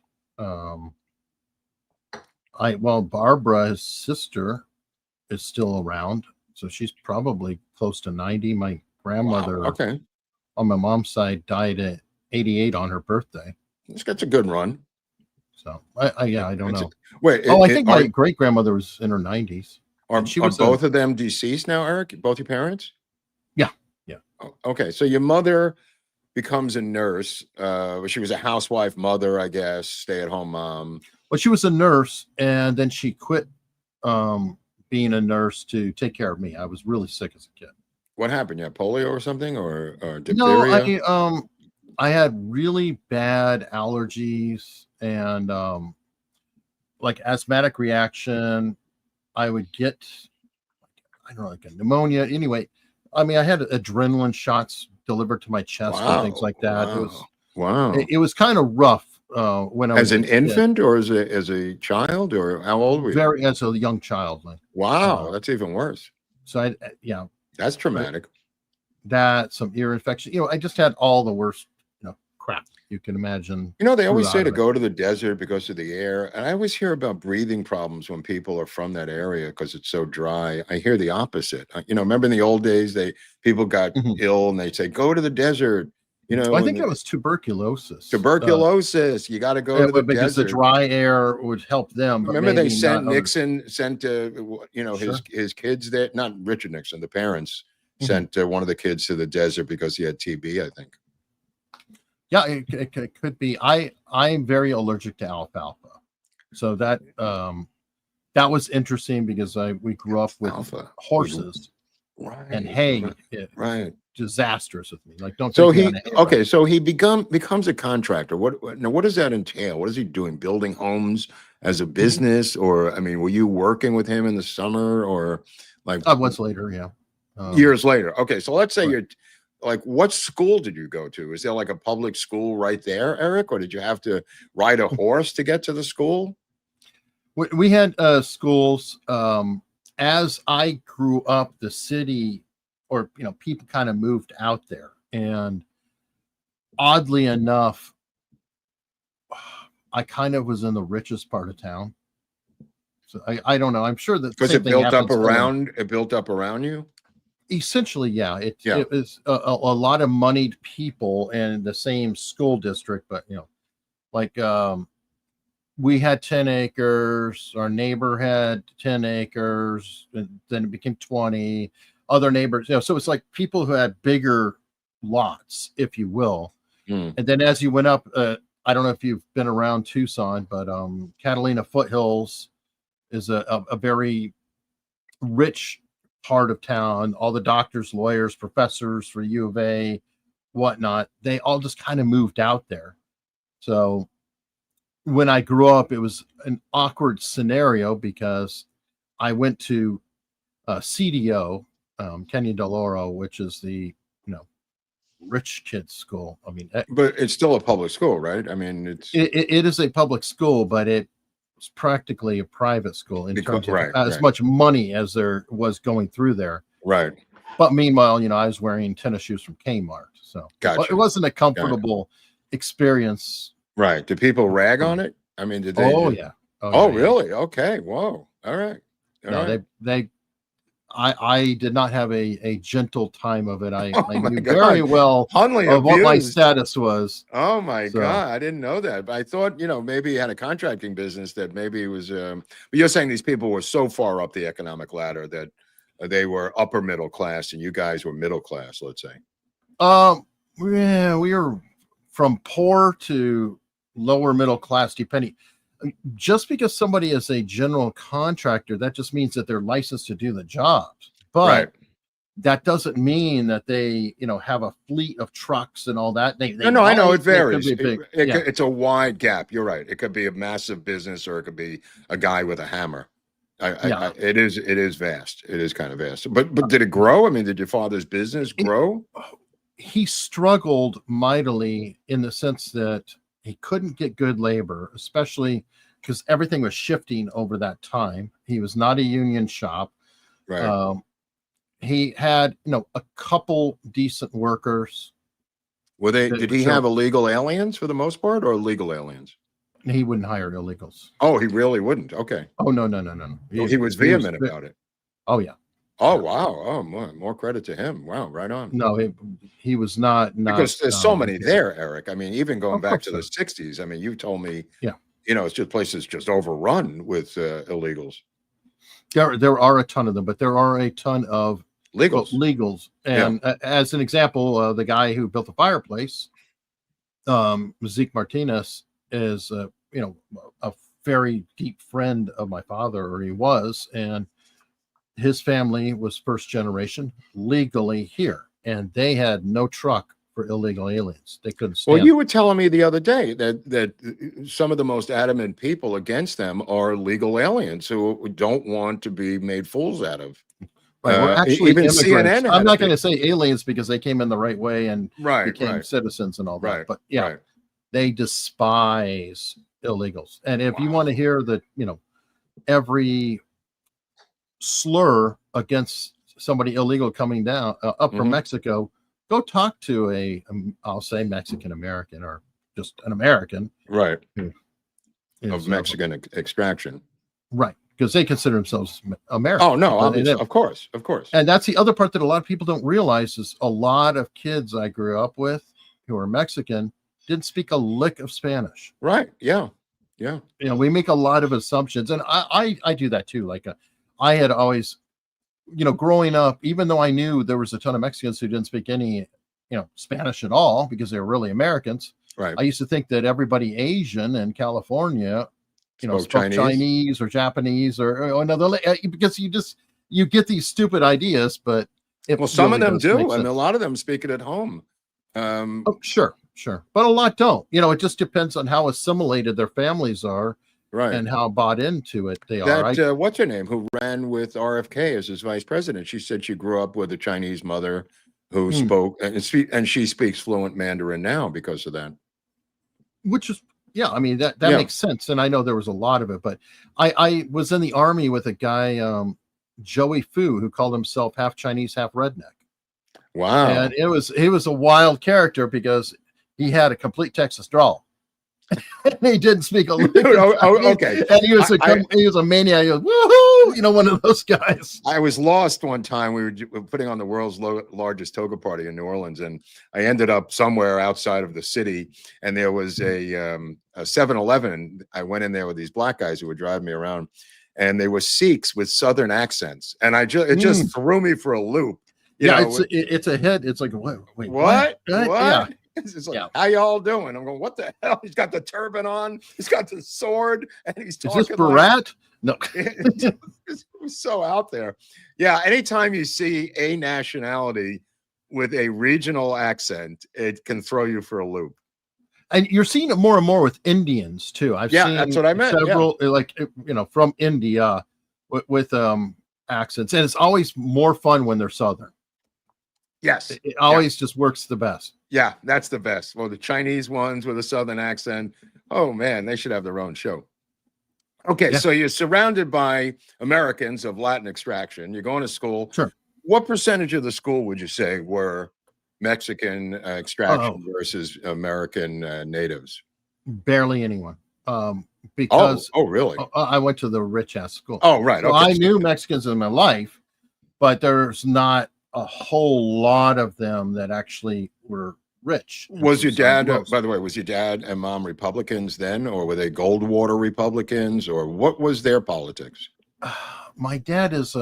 Barbara, his sister, is still around, so she's probably close to 90. My grandmother, on my mom's side, died at 88 on her birthday.
That's a good run.
So I don't know.
I
think my great grandmother was in her 90s.
Are both of them deceased now, Eric? Both your parents?
Yeah.
Oh, okay, so your mother becomes a nurse. She was a housewife, mother, I guess, stay-at-home mom.
Well, she was a nurse, and then she quit being a nurse to take care of me. I was really sick as a kid.
What happened? You had polio or something, or diphtheria?
No, I had really bad allergies and like asthmatic reaction. I would get, I don't know, like a pneumonia. Anyway, I mean, I had adrenaline shots delivered to my chest and things like that. It was kind of rough when I was
an infant, or as a child, or how old were you?
As a young child.
Wow, that's even worse.
So
that's traumatic.
That, some ear infection. I just had all the worst crap. you can imagine.
You know, they always
grew
say
out
to
of it.
go to the desert because of the air. And I always hear about breathing problems when people are from that area because it's so dry. I hear the opposite. You know, remember in the old days, people got
Mhm.
ill and they say, go to the desert, you
I
know,
think
and
that was tuberculosis.
tuberculosis, you got to go to the
Because the
desert.
dry air would help them, but
Remember they
maybe not
sent
others.
Nixon sent you know
Sure.
his kids there, not Richard Nixon, the parents
Mhm.
sent one of the kids to the desert because he had TB, I think.
Yeah, it could be. I'm very allergic to alfalfa, so that was interesting because we grew up with
Alpha.
horses and
Right,
hay.
right,
It was
right.
disastrous with me. Like, don't
So
take me on
he
a hayride.
okay, so he becomes a contractor. Now what does that entail? What is he doing? Building homes as a
Mhm.
business? Or I mean, were you working with him in the summer or like
I was later, yeah.
years later? Okay, so let's say
Right.
you're like, what school did you go to? Is there like a public school right there, Eric? Or did you have to ride a horse to get to the school?
We had schools. As I grew up, the city, or people kind of moved out there, and oddly enough, I kind of was in the richest part of town. So I don't know. I'm sure that
Because
same thing happens still in.
it built up around you?
Essentially, yeah,
Yeah.
it was a lot of moneyed people in the same school district, but like we had 10 acres, our neighbor had 10 acres, and then it became 20, other neighbors, so it's like people who had bigger lots, if you will.
Hmm.
And then as you went up, I don't know if you've been around Tucson, but Catalina Foothills is a very rich part of town. All the doctors, lawyers, professors for U of A, whatnot, they all just kind of moved out there. So when I grew up, it was an awkward scenario because I went to CDO, Kenyon Del Oro, which is the rich kids school. I mean,
But it's still a public school, right? I mean, it's
it is a public school, but it's practically a private school in
because
terms of
right,
as
right,
much money as there was going through there.
right.
But meanwhile, I was wearing tennis shoes from Kmart, so it
Gotcha.
wasn't a
Got it.
comfortable experience.
Right. Do people rag
For me.
on it? I mean, did they
Oh
just
yeah, oh
oh,
yeah, yeah.
really? Okay. Whoa. All right. All
No,
right.
they I did not have a gentle time of it. I
Oh my
knew very
God.
well
Hunley
of what my
abused.
status was.
Oh my
So
God. I didn't know that. But I thought, maybe he had a contracting business that maybe it was but you're saying these people were so far up the economic ladder that they were upper middle class and you guys were middle class, let's say.
yeah, we were from poor to lower middle class, depending. Just because somebody is a general contractor, that just means that they're licensed to do the jobs.
Right.
But that doesn't mean that they, have a fleet of trucks and all that. They
No, I know
might.
it
They could
varies.
be big. Yeah.
It's a wide gap. You're right. It could be a massive business, or it could be a guy with a hammer.
Yeah.
It is vast. It is kind of vast. But did it grow? I mean, did your father's business
It-
grow?
he struggled mightily in the sense that he couldn't get good labor, especially because everything was shifting over that time. He was not a union shop.
Right.
Um, he had, a couple decent workers.
Did he have illegal aliens for the most part, or legal aliens?
He wouldn't hire illegals.
Oh, he really wouldn't. Okay.
Oh no, no, no, no, no.
He was vehement about it.
Oh yeah.
Oh,
Yeah.
wow. Oh, more credit to him. Wow, right on.
No, he was not.
Because there's so many there, Eric. I mean, even going
Of
back
course,
to the 60s, I mean, you told me,
yeah.
It's just places just overrun with illegals.
There are a ton of them, but there are a ton of legals. And as an example, the guy who built the fireplace, Zeke Martinez, is a very deep friend of my father, or he was, and his family was first generation legally here, and they had no truck for illegal aliens. They couldn't stand.
Well, you were telling me the other day that some of the most adamant people against them are legal aliens who don't want to be made fools out of.
Right, we're actually
even
immigrants.
CNN
I'm not going to say aliens because they came in the right way and
right,
became citizens and all that.
Right,
but yeah,
right.
They despise illegals. And if you want to hear that, every slur against somebody illegal coming down up from Mexico, go talk to I'll say Mexican American or just an American,
right,
who
of
is
Mexican extraction.
right, because they consider themselves American.
Oh no, obviously, of course.
And that's the other part that a lot of people don't realize is a lot of kids I grew up with who are Mexican didn't speak a lick of Spanish.
Right. Yeah. Yeah.
You know, we make a lot of assumptions, and I do that too. Like I had always, you know, growing up, even though I knew there was a ton of Mexicans who didn't speak any, Spanish at all because they were really Americans.
Right.
I used to think that everybody Asian in California, spoke Chinese or Japanese or another, because you get these stupid ideas, but
some of them do. I mean, a lot of them speak it at home.
Sure, but a lot don't. It just depends on how assimilated their families are,
right,
and how bought into it they are.
What's her name? Who ran with RFK as his vice president? She said she grew up with a Chinese mother who spoke and she speaks fluent Mandarin now because of that.
Which is, yeah, I mean that makes sense, and I know there was a lot of it. But I was in the Army with a guy, Joey Fu, who called himself half Chinese, half redneck.
Wow.
And he was a wild character because he had a complete Texas drawl. And he didn't speak a lick.
Okay.
And he was a maniac. He was, woohoo! One of those guys.
I was lost one time. We were putting on the world's largest toga party in New Orleans, and I ended up somewhere outside of the city, and there was a 7-Eleven. I went in there with these black guys who were driving me around, and they were Sikhs with Southern accents, and it just threw me for a loop.
It's a hit. It's like, wait, what?
Yeah. It's like, how y'all doing? I'm going, what the hell? He's got the turban on. He's got the sword, and he's talking.
Is this Barat? No.
It was so out there. Yeah. Anytime you see a nationality with a regional accent, it can throw you for a loop.
And you're seeing it more and more with Indians too. I've seen
that's what I meant.
Several, from India with accents, and it's always more fun when they're Southern.
Yes.
It always just works the best.
Yeah, that's the best. Well, the Chinese ones with a Southern accent, oh man, they should have their own show. Okay, so you're surrounded by Americans of Latin extraction. You're going to school.
Sure.
What percentage of the school would you say were Mexican extraction versus American natives?
Barely anyone. Because
really?
I went to the rich ass school.
Oh, right.
So I knew Mexicans in my life, but there's not a whole lot of them that actually were rich.
Was your dad, by the way, was your dad and mom Republicans then, or were they Goldwater Republicans, or what was their politics?
My dad is, he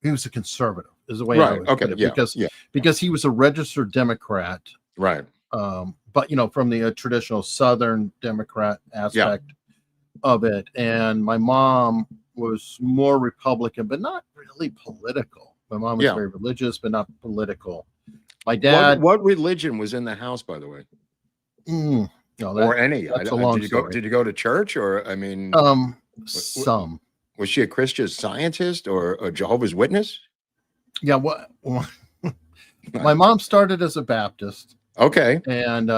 was a conservative, is the way I would put it, because he was a registered Democrat,
right?
But from the traditional Southern Democrat aspect of it, and my mom was more Republican, but not really political. My mom was very religious, but not political. My dad.
What religion was in the house, by the way?
No,
or any?
That's a long story.
Did you go to church, or I mean,
some?
Was she a Christian Scientist or a Jehovah's Witness?
Yeah. My mom started as a Baptist.
Okay.
And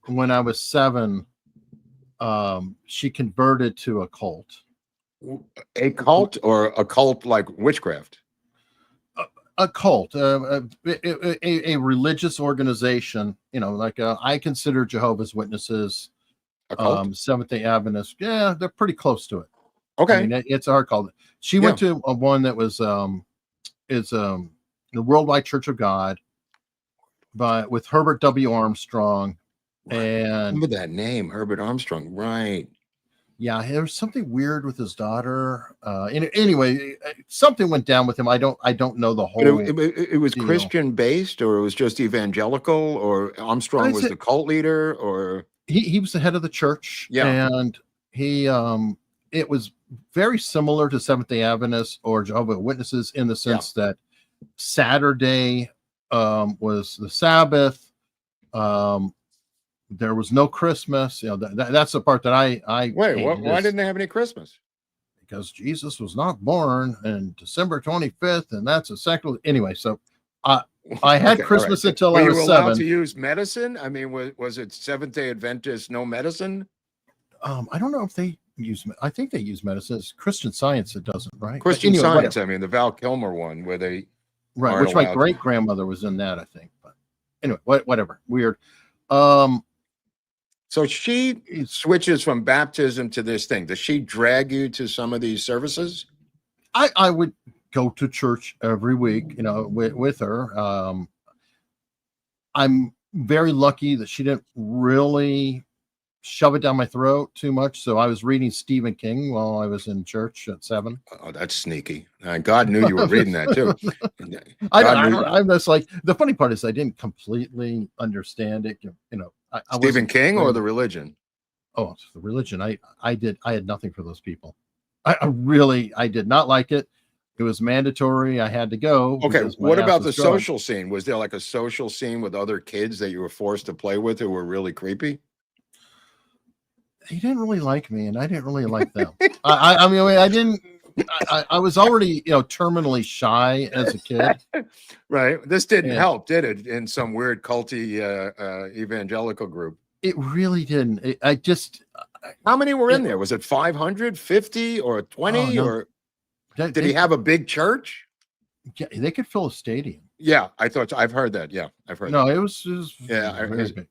when I was 7, she converted to a cult.
A cult, or a cult like witchcraft?
A cult, a religious organization. I consider Jehovah's Witnesses,
a cult?
Seventh-day Adventists. Yeah, they're pretty close to it.
Okay,
I mean, it's our cult. She went to one that was the Worldwide Church of God, but with Herbert W. Armstrong.
Right.
And
remember that name, Herbert Armstrong, right?
Yeah, there was something weird with his daughter. Anyway, something went down with him. I don't know the whole.
It was Christian based, or it was just evangelical, or Armstrong was the cult leader, or
he was the head of the church. Yeah, and he it was very similar to Seventh-day Adventists or Jehovah's Witnesses in the sense that Saturday was the Sabbath. There was no Christmas. That's the part that I
wait. Why didn't they have any Christmas?
Because Jesus was not born on December 25th, and that's a secular. Anyway, so I had Christmas until I was 7. Were you allowed
to use medicine? I mean, was it Seventh-day Adventist no medicine?
I don't know if they use. I think they use medicine. It's Christian Science. It doesn't, right?
Christian Science. Whatever. I mean, the Val Kilmer one where they
which my great grandmother was in that, I think. But anyway, whatever. Weird.
So she switches from baptism to this thing. Does she drag you to some of these services?
I would go to church every week, with her. I'm very lucky that she didn't really shove it down my throat too much. So I was reading Stephen King while I was in church at 7.
Oh, that's sneaky. God knew you were reading that too.
I'm just like, the funny part is I didn't completely understand it. I
Stephen King or the religion?
Oh, the religion. I had nothing for those people. I did not like it. It was mandatory. I had to go.
Okay. What about the social scene? Was there like a social scene with other kids that you were forced to play with who were really creepy?
They didn't really like me, and I didn't really like them. I mean, I didn't. I was already, terminally shy as a kid.
Right. This didn't help, did it? In some weird culty evangelical group.
It really didn't.
How many were in there? Was it 500, 50, or 20? Or did he have a big church?
Yeah, they could fill a stadium.
Yeah, I've heard that. Yeah, I've heard.
No,
that.
it was very big.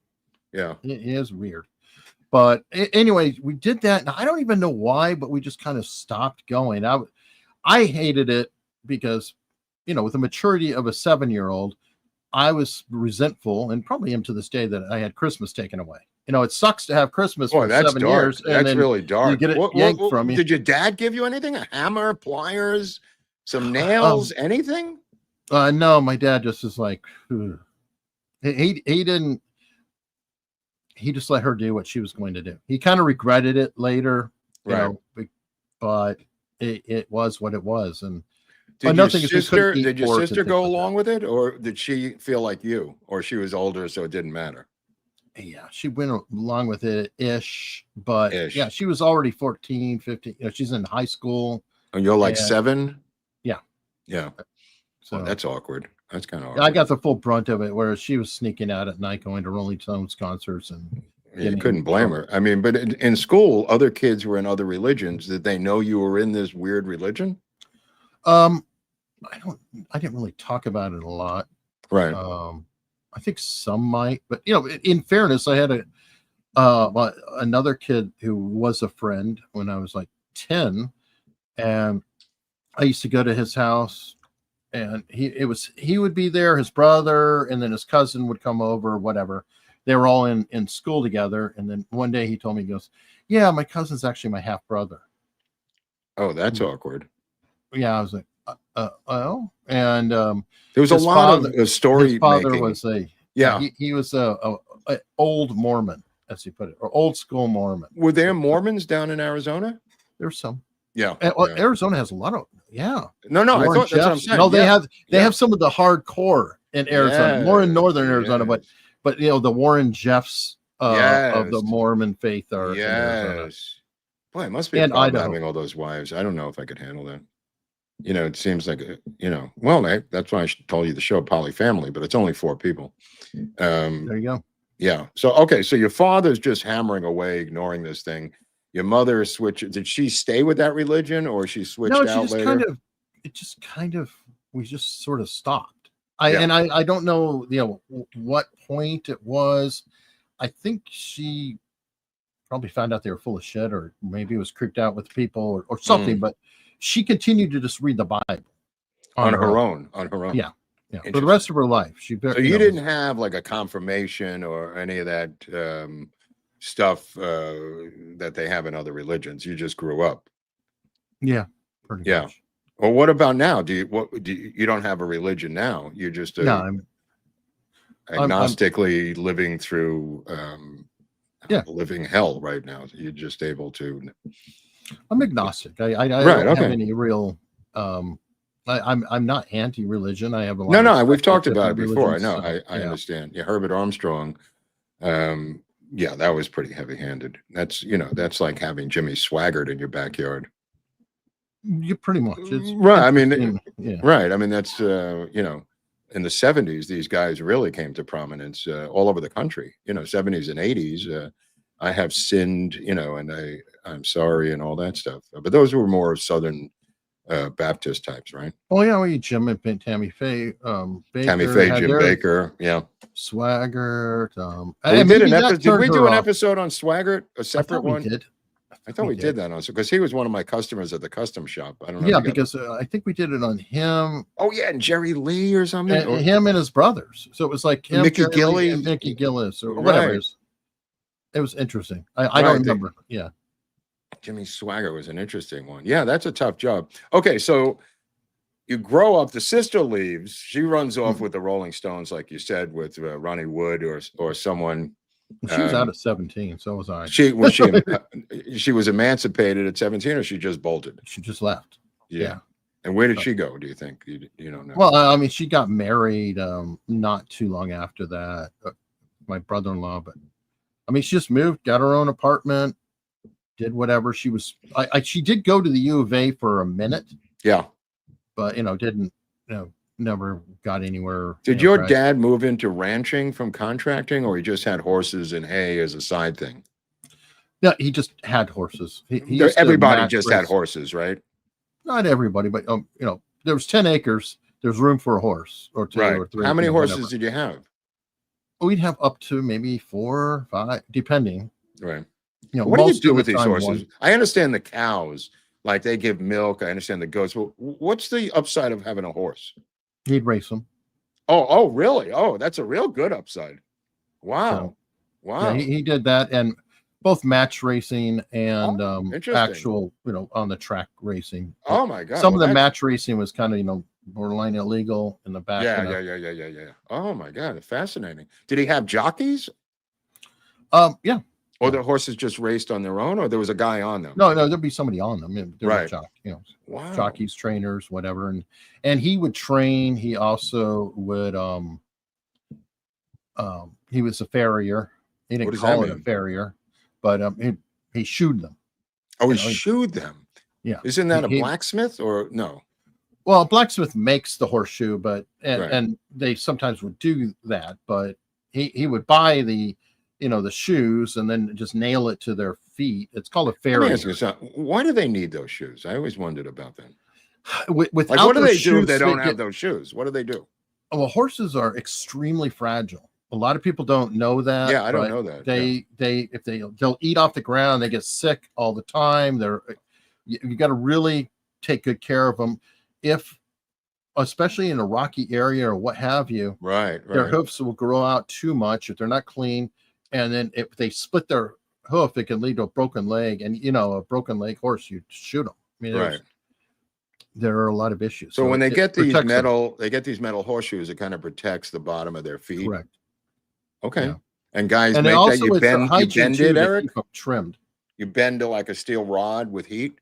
Yeah,
it is weird. But anyway, we did that, and I don't even know why, but we just kind of stopped going. I hated it because, with the maturity of a 7-year-old, I was resentful, and probably am to this day, that I had Christmas taken away. It sucks to have Christmas for 7 years.
And that's really dark.
You get it yanked from you.
Did your dad give you anything? A hammer, pliers, some nails, anything?
No, my dad just is like, he didn't. He just let her do what she was going to do. He kind of regretted it later, but it was what it was. And
did your sister go along with it, or did she feel like you, or she was older, so it didn't matter?
Yeah, she went along with it ish, but yeah, she was already 14, 15. She's in high school.
And you're like 7?
Yeah.
Yeah. So that's awkward. That's kind of awkward.
I got the full brunt of it, whereas she was sneaking out at night going to Rolling Stones concerts. And
you couldn't blame her. I mean, but in school, other kids were in other religions. Did they know you were in this weird religion?
I didn't really talk about it a lot.
Right.
I think some might, but in fairness, I had another kid who was a friend when I was like 10, and I used to go to his house. And he would be there, his brother, and then his cousin would come over, whatever. They were all in school together. And then one day he told me, he goes, "Yeah, my cousin's actually my half brother."
Oh, that's awkward.
Yeah, I was like, oh. And
there was a lot of story.
His father was he was a old Mormon, as he put it, or old school Mormon.
Were there Mormons down in Arizona?
There's some.
Yeah.
Arizona has a lot of, No,
I thought that's what I'm saying.
No, they have some of the hardcore in Arizona, more in northern Arizona, but the Warren Jeffs of the Mormon faith are in Arizona.
Boy, it must be a problem having all those wives. I don't know if I could handle that. It seems like that's why I told you the show Polyfamily, but it's only 4 people.
There you go.
Yeah. So your father's just hammering away, ignoring this thing. Your mother switched. Did she stay with that religion, or she switched out later?
We just sort of stopped. I don't know, what point it was. I think she probably found out they were full of shit, or maybe was creeped out with people or something. But she continued to just read the Bible
on her own.
Yeah. For the rest of her life.
So you didn't have like a confirmation or any of that stuff that they have in other religions. You just grew up.
Yeah. Pretty much.
Well, what about now? You don't have a religion now? You're just
I'm
agnostically living through living hell right now. You're just able to.
I'm agnostic. I don't have any real. I'm not anti-religion. I have a lot.
No. We've talked about it before. I know. I understand. Yeah, Herbert Armstrong. That was pretty heavy-handed. That's that's like having Jimmy Swaggart in your backyard.
You pretty much. It's
right. I mean, right. I mean, that's in the 70s, these guys really came to prominence all over the country. 70s and 80s. I have sinned, and I'm sorry, and all that stuff. But those were more Southern Baptist types, right?
Oh yeah, we Jim and Tammy Faye, Baker,
Tammy Faye,
had
Jim
their
Baker, yeah.
Swaggart.
We
And
did an
maybe that
episode. Did
turned
we
her
do an
off.
episode on Swaggart? A
I
separate
thought we
one?
did.
I thought we did that on, because he was one of my customers at the custom shop. I don't know.
Yeah, because I think we did it on him.
Oh yeah, and Jerry Lee or something,
And
or
him and his brothers. So it was like him,
Mickey
Jerry Lee,
Gilly,
and Mickey Gillis, or whatever.
right.
It was interesting. I don't remember. Yeah,
Jimmy Swaggart was an interesting one. Yeah, that's a tough job. Okay, so you grow up. The sister leaves. She runs off with the Rolling Stones, like you said, with Ronnie Wood or someone.
she was out at 17. So was I.
She was emancipated at 17, or she just bolted.
She just left. Yeah.
And where did she go? Do you think? You don't know.
Well, I mean, she got married not too long after that. My brother-in-law, but I mean, she just moved, got her own apartment, did whatever. She was. She did go to the U of A for a minute.
Yeah.
But didn't never got anywhere.
Did your dad move into ranching from contracting, or he just had horses and hay as a side thing?
No, he just had horses.
Everybody just had horses, right?
Not everybody, but there was 10 acres. There's room for a horse or two or three.
How many horses did you have?
We'd have up to maybe 4 or 5, depending.
Right. What do you do with these horses? I understand the cows. Like they give milk. I understand the goats. Well, what's the upside of having a horse?
He'd race them.
Oh, really? Oh, that's a real good upside. Wow. Wow.
Yeah, he did that, and both match racing and actual, on the track racing.
Oh my God.
Some of the match racing was kind of, borderline illegal in the back.
Yeah. Oh my God. Fascinating. Did he have jockeys?
Yeah.
Or the horses just raced on their own, or there was a guy on them?
No, there'd be somebody on them. There
right.
Wow. Jockeys, trainers, whatever. And he would train. He also would, he was a farrier. He didn't call it a farrier, but he shoed them.
Oh, he shoed them.
Yeah.
Isn't that a blacksmith or no?
Well, a blacksmith makes the horseshoe, but and they sometimes would do that, but he would buy the the shoes and then just nail it to their feet. It's called a farrier.
Why do they need those shoes? I always wondered about that.
What
do they do if they don't have those shoes? What do they do?
Well, horses are extremely fragile. A lot of people don't know that.
Yeah, I don't know that.
They'll eat off the ground. They get sick all the time. You got to really take good care of them. Especially in a rocky area or what have you,
right.
Their hoofs will grow out too much if they're not clean. And then if they split their hoof, it can lead to a broken leg. And a broken leg horse, you shoot them. I mean, there are a lot of issues.
So when they get these metal horseshoes, it kind of protects the bottom of their feet.
Correct.
Okay. Yeah. And guys, make that you bend it, Eric.
Trimmed.
You bend to like a steel rod with heat.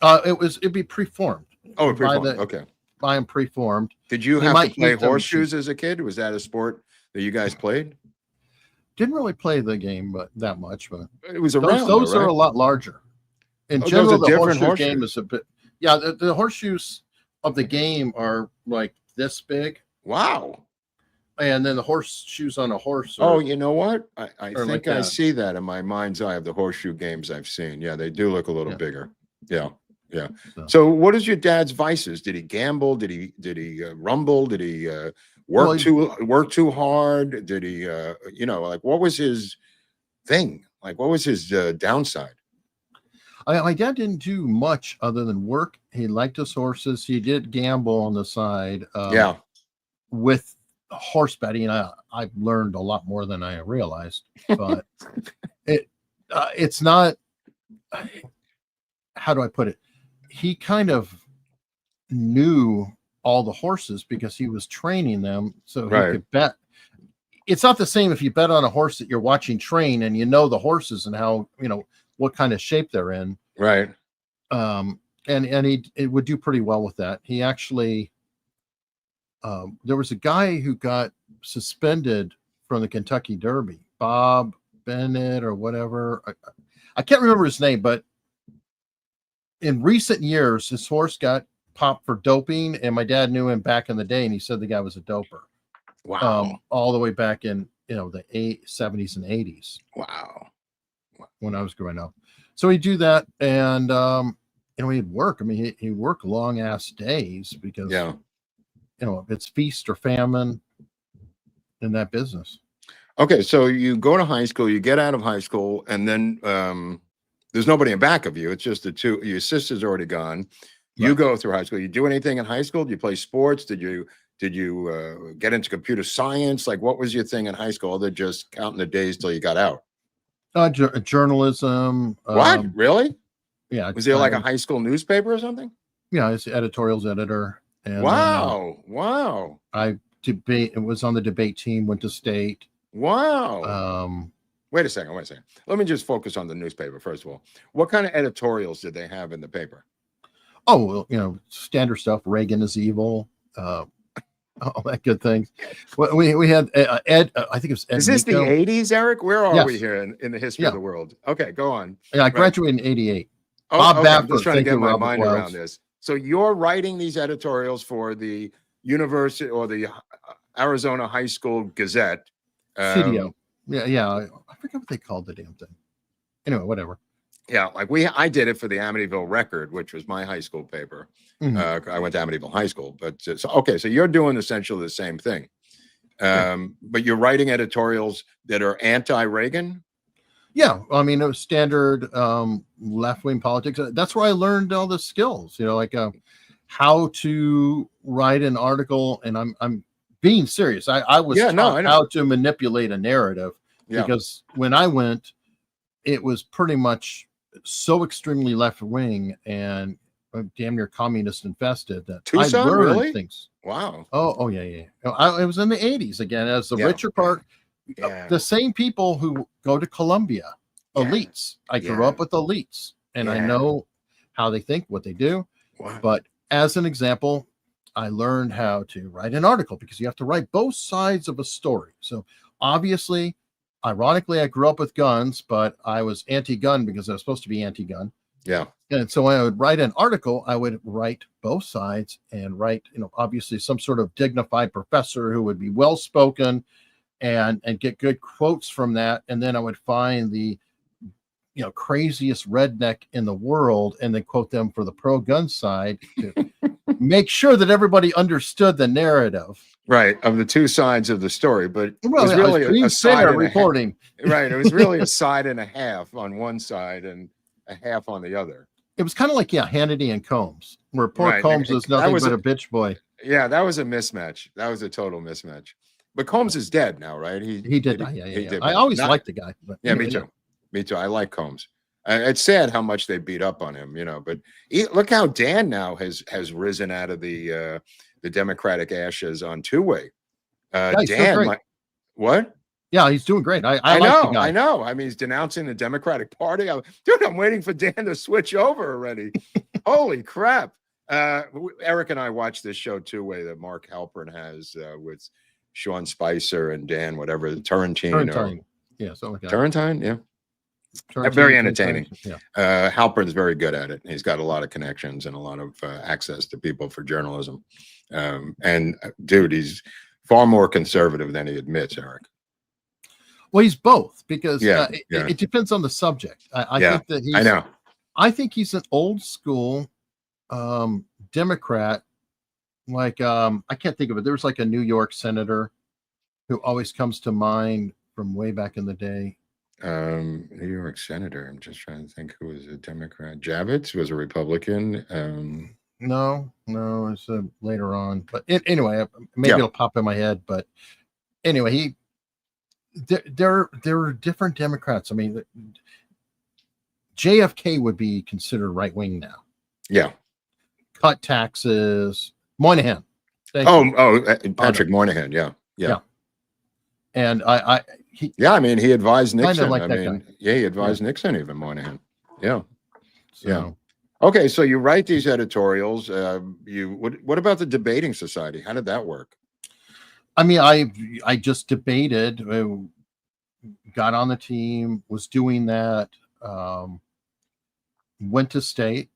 It'd be preformed.
Oh, preformed. Okay.
Buy them preformed.
Did you have to play horseshoes as a kid? Was that a sport that you guys played?
Didn't really play the game, but that much. But
it was around.
Those are a lot larger. In general, the horseshoe game is a bit. Yeah, the horseshoes of the game are like this big.
Wow.
And then the horseshoes on a horse.
You know what? I think like I see that in my mind's eye of the horseshoe games I've seen. Yeah, they do look a little bigger. Yeah. Yeah. So what is your dad's vices? Did he gamble? Did he rumble? Did he work too hard? Did he what was his thing? Like what was his downside?
My dad didn't do much other than work. He liked his horses. He did gamble on the side. With horse betting, I've learned a lot more than I realized. But it's not. How do I put it? He kind of knew all the horses because he was training them, so he could bet. It's not the same if you bet on a horse that you're watching train and the horses and how what kind of shape they're in.
Right.
And it would do pretty well with that. He actually, there was a guy who got suspended from the Kentucky Derby, Bob Bennett or whatever. I can't remember his name, but in recent years, his horse got popped for doping, and my dad knew him back in the day, and he said the guy was a doper.
Wow.
All the way back in the 70s and 80s.
Wow.
When I was growing up. So he'd do that, and he'd work. I mean, he'd work long ass days because, it's feast or famine in that business.
Okay. So you go to high school, you get out of high school, and then there's nobody in back of you. It's just the two, your sister's already gone. You go through high school. You do anything in high school? Do you play sports? Did you get into computer science? Like, what was your thing in high school other than just counting the days till you got out?
Journalism.
What? Really?
Yeah.
Was there like a high school newspaper or something?
Yeah, I was editorials editor. And
wow. Wow.
It was on the debate team, went to state.
Wow. Wait a second. Let me just focus on the newspaper first of all. What kind of editorials did they have in the paper?
Oh, well, standard stuff. Reagan is evil. All that good things. We had Ed. I think it was Ed.
Is this
Nico.
The 80s, Eric? Where are we here in the history of the world? Okay, go on.
Yeah, I graduated in 88.
Bob Baffert. I'm just trying to get my mind around this. So you're writing these editorials for the university or the Arizona High School Gazette.
CDO. Yeah. I forget what they called the damn thing. Anyway, whatever.
Yeah, like I did it for the Amityville Record, which was my high school paper. I went to Amityville High School, but so you're doing essentially the same thing, but you're writing editorials that are anti-Reagan.
Yeah, I mean, it was standard left-wing politics. That's where I learned all the skills. Like how to write an article, and I'm being serious. I was taught how to manipulate a narrative because when I went, it was pretty much so extremely left-wing and damn near communist infested that
Tucson,
I learned
really?
things.
Wow.
Oh yeah. It was in the 80s again, as the richer part. The same people who go to Columbia, elites. I grew up with elites, and I know how they think, what they do.
Wow.
But as an example, I learned how to write an article because you have to write both sides of a story. So obviously, ironically, I grew up with guns, but I was anti-gun because I was supposed to be anti-gun.
Yeah.
And so when I would write an article, I would write both sides and write, obviously some sort of dignified professor who would be well-spoken and get good quotes from that. And then I would find the, craziest redneck in the world and then quote them for the pro-gun side to make sure that everybody understood the narrative.
Right, of the two sides of the story, but it was really a side
reporting.
Right, it was really a side and a half on one side and a half on the other.
It was kind of like Hannity and Combs, where poor Combs is nothing but a bitch boy.
Yeah, that was a mismatch. That was a total mismatch. But Combs is dead now, right?
He did. Yeah. I always liked the guy. But
me too. Me too. I like Combs. It's sad how much they beat up on him, But look how Dan now has risen out of the Democratic ashes on two-way. Dan, what?
Yeah, he's doing great. I
know.
like the guy.
I know. I mean, he's denouncing the Democratic Party. Dude, I'm waiting for Dan to switch over already. Holy crap! Eric and I watched this show two-way that Mark Halpern has with Sean Spicer and Dan, whatever, Turrentine.
Yeah, something like that.
Turrentine, yeah. Very entertaining. Yeah. Halpern's very good at it. He's got a lot of connections and a lot of access to people for journalism. And dude, he's far more conservative than he admits, Eric.
Well, he's both because it depends on the subject. I think that I think he's an old school Democrat. Like I can't think of it. There was like a New York senator who always comes to mind from way back in the day.
New York senator. I'm just trying to think who was a Democrat. Javits was a Republican.
No, it's later on. But anyway, maybe it'll pop in my head. But anyway, there are different Democrats. I mean, JFK would be considered right wing now.
Yeah.
Cut taxes. Moynihan.
Patrick Moynihan. Yeah.
And he
advised Nixon.
Like
he advised Nixon even, Moynihan. Yeah. Yeah. Okay, so you write these editorials. What about the debating society? How did that work?
I mean, I just debated, got on the team, was doing that, went to state,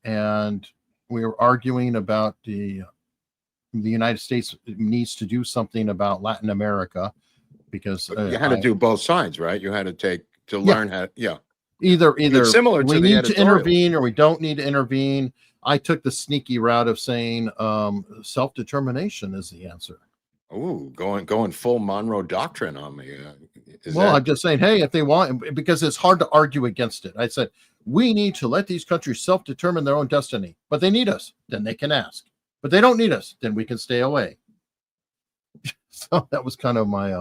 and we were arguing about the United States needs to do something about Latin America because
you had to do both sides, right? You had to learn how. Yeah.
Either
It's similar
we
to the
need to
editorial.
intervene or we don't need to intervene. I took the sneaky route of saying self-determination is the answer.
Oh, going full Monroe Doctrine on me.
I'm just saying, hey, if they want, because it's hard to argue against it. I said, we need to let these countries self-determine their own destiny, but they need us. Then they can ask. But they don't need us. Then we can stay away. So that was kind of my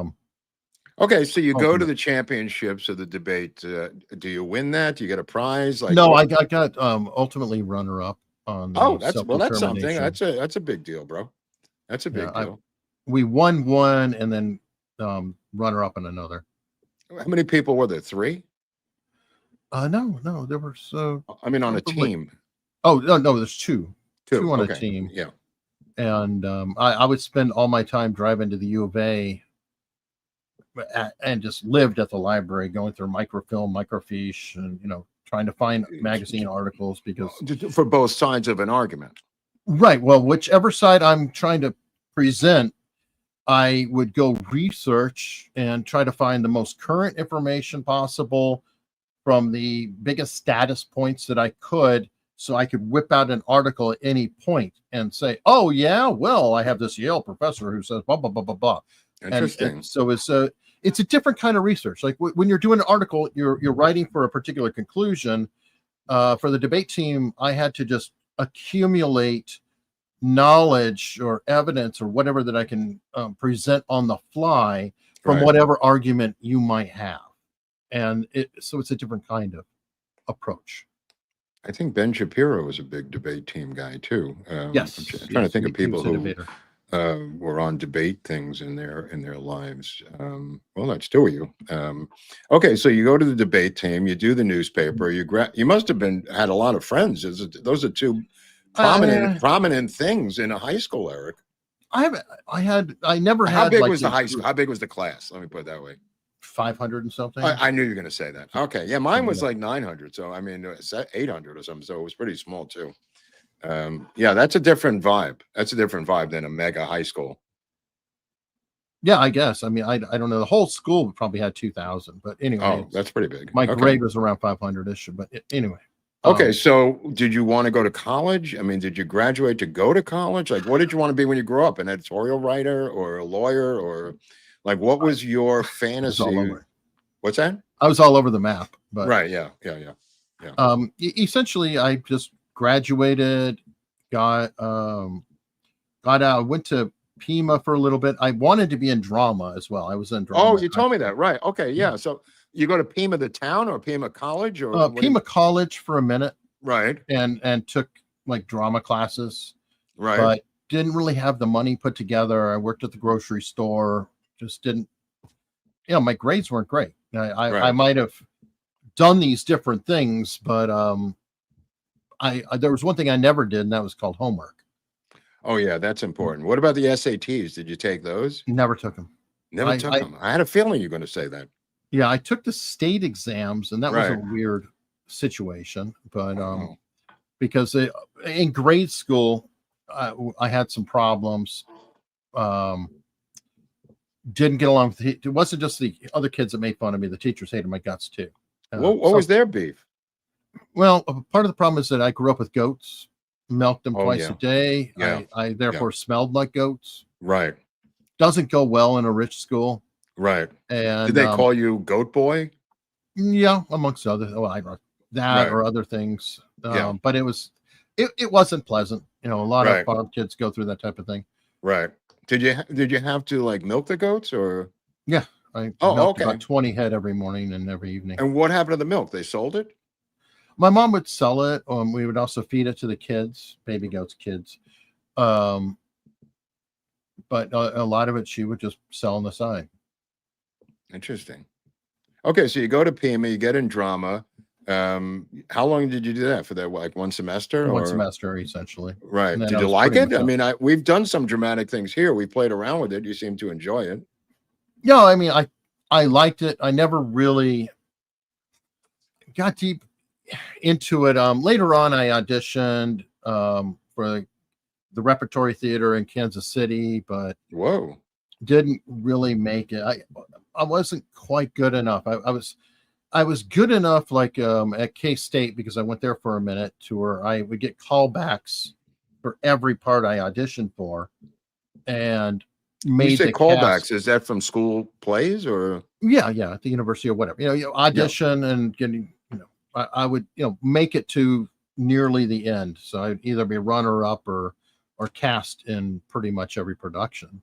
Okay, so you go to the championships of the debate. Do you win that? Do you get a prize? Like,
no, I got ultimately runner-up on the
that's something. That's a big deal, bro. That's a big deal.
We won one and then runner-up in another.
How many people were there? 3?
No, there were
I mean, on a team.
Oh no, there's two on
okay.
a team.
Yeah.
And I would spend all my time driving to the U of A and just lived at the library, going through microfilm, microfiche, and trying to find magazine articles because
for both sides of an argument.
Right. Well, whichever side I'm trying to present, I would go research and try to find the most current information possible from the biggest status points that I could, so I could whip out an article at any point and say, oh yeah, well, I have this Yale professor who says blah blah blah blah blah.
Interesting.
And so it's a different kind of research. Like when you're doing an article, you're writing for a particular conclusion. For the debate team, I had to just accumulate knowledge or evidence or whatever that I can present on the fly from whatever argument you might have. And so it's a different kind of approach.
I think Ben Shapiro was a big debate team guy too.
Yes,
I'm trying to think of people who were on debate things in their lives. Well, that's two of you. Okay, so you go to the debate team, you do the newspaper, you must have had a lot of friends. Those are two prominent things in a high school, Eric.
I never had.
How big was the high school? How big was the class? Let me put it that way.
500 and something.
I knew you were going to say that. Okay, yeah, mine was like 900. So I mean, it's 800 or something. So it was pretty small too. Yeah, that's a different vibe. That's a different vibe than a mega high school.
Yeah, I guess. I mean, I don't know. The whole school probably had 2,000, but anyway.
Oh, that's pretty big.
My grade was around 500-ish, but anyway.
Okay, so did you want to go to college? I mean, did you graduate to go to college? Like, what did you want to be when you grew up? An editorial writer or a lawyer, or like, what was your fantasy? What's that?
I was all over the map. But
right, yeah.
Essentially, I just graduated, got out, went to Pima for a little bit. I wanted to be in drama as well. I was in drama.
Oh, you told me that, right? Okay, yeah. So you go to Pima the town or Pima College or
Pima College for a minute,
right?
And took like drama classes,
right?
But didn't really have the money put together. I worked at the grocery store. Just didn't. My grades weren't great. I might have done these different things, but there was one thing I never did, and that was called homework.
Oh yeah, that's important. What about the SATs? Did you take those?
Never took them.
Never took them. I had a feeling you're going to say that.
Yeah, I took the state exams, and that was a weird situation. But because in grade school, I had some problems. Didn't get along with it wasn't just the other kids that made fun of me. The teachers hated my guts too.
What was their beef?
Well, part of the problem is that I grew up with goats, milked them twice a day. Yeah. I therefore smelled like goats.
Right.
Doesn't go well in a rich school.
Right.
And
did they call you Goat Boy?
Yeah, amongst other or other things. But it wasn't pleasant. A lot of farm kids go through that type of thing.
Right. Did you have to like milk the goats or?
Yeah, I milked about 20 head every morning and every evening.
And what happened to the milk? They sold it?
My mom would sell it. We would also feed it to the kids, baby goats, kids. But a lot of it she would just sell on the side.
Interesting. Okay, so you go to Pima, you get in drama. How long did you do that for? That like one semester?
One semester, essentially.
Right. Did you like it? I mean, we've done some dramatic things here. We played around with it. You seem to enjoy it.
Yeah, I mean, I liked it. I never really got deep into it. Later on, I auditioned for the Repertory Theater in Kansas City, but
didn't
really make it. I wasn't quite good enough. I was I was good enough, like at K-State, because I went there for a minute, to where I would get callbacks for every part I auditioned for, and
When you
made
say
the cast.
callbacks, is that from school plays or?
Yeah, yeah, at the university or whatever. You
Yeah.
audition and getting, I would, make it to nearly the end. So I'd either be runner up or cast in pretty much every production.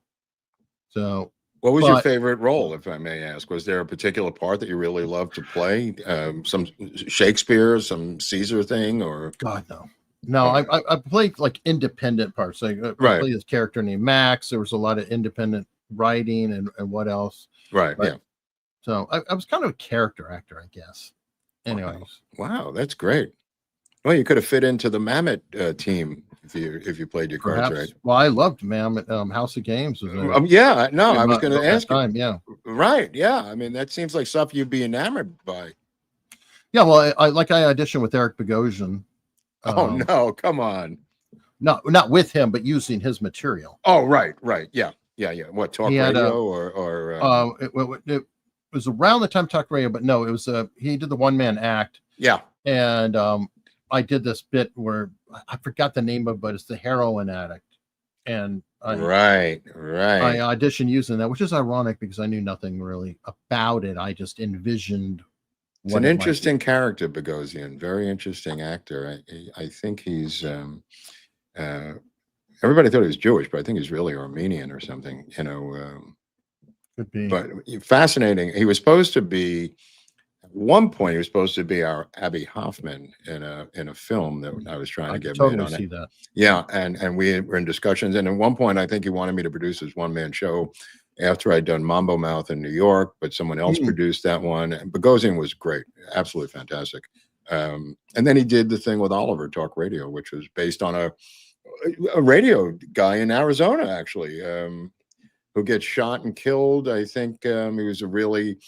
So,
What was your
but
favorite role, if I may ask? Was there a particular part that you really loved to play? Some Shakespeare, some Caesar thing, or?
God, no. No,
Oh,
I played like independent parts. I
right,
played this character named Max. There was a lot of independent writing and what else.
right,
But
yeah.
so I was kind of a character actor, I guess.
Wow,
Anyways,
wow, that's great. Well, you could have fit into the Mammoth team if you played your cards right.
perhaps. Well, I loved House of Games. Was
Yeah, no, I was
about,
going to
that
ask you.
time, yeah.
Right, yeah. I mean, that seems like stuff you'd be enamored by.
Yeah, well, I auditioned with Eric Bogosian.
Oh no, come on.
Not with him, but using his material.
Oh, right, yeah. What, talk
He had
radio or
it was around the time Talk Radio, but no, it was he did the one-man act.
yeah.
And I did this bit where I forgot the name of it, but it's the heroin addict. And
Right.
I auditioned using that, which is ironic because I knew nothing really about it. I just envisioned.
It's an interesting character, Bogosian. Very interesting actor. I think he's everybody thought he was Jewish, but I think he's really Armenian or something,
Could be.
But fascinating. He was supposed to be, at one point, he was supposed to be our Abby Hoffman in a film that I was trying to get made on it.
That.
Yeah, and we were in discussions. And at one point, I think he wanted me to produce his one-man show after I'd done Mambo Mouth in New York, but someone else produced that one. And Bogosian was great, absolutely fantastic. And then he did the thing with Oliver, Talk Radio, which was based on a radio guy in Arizona, actually, who gets shot and killed. I think he was a really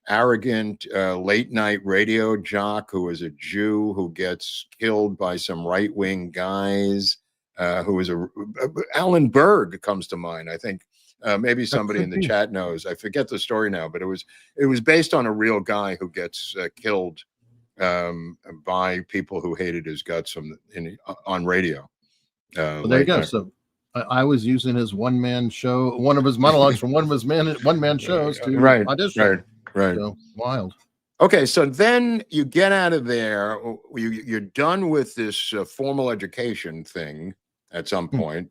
arrogant late night radio jock who was a Jew who gets killed by some right-wing guys. Who was Alan Berg comes to mind. I think maybe somebody in the chat knows. I forget the story now, but it was based on a real guy who gets killed by people who hated his guts on radio.
Well, there you go. So I was using his one-man show, one of his monologues from one of his one-man shows to audition.
Right.
So, wild.
Okay, so then you get out of there. You're done with this formal education thing at some point.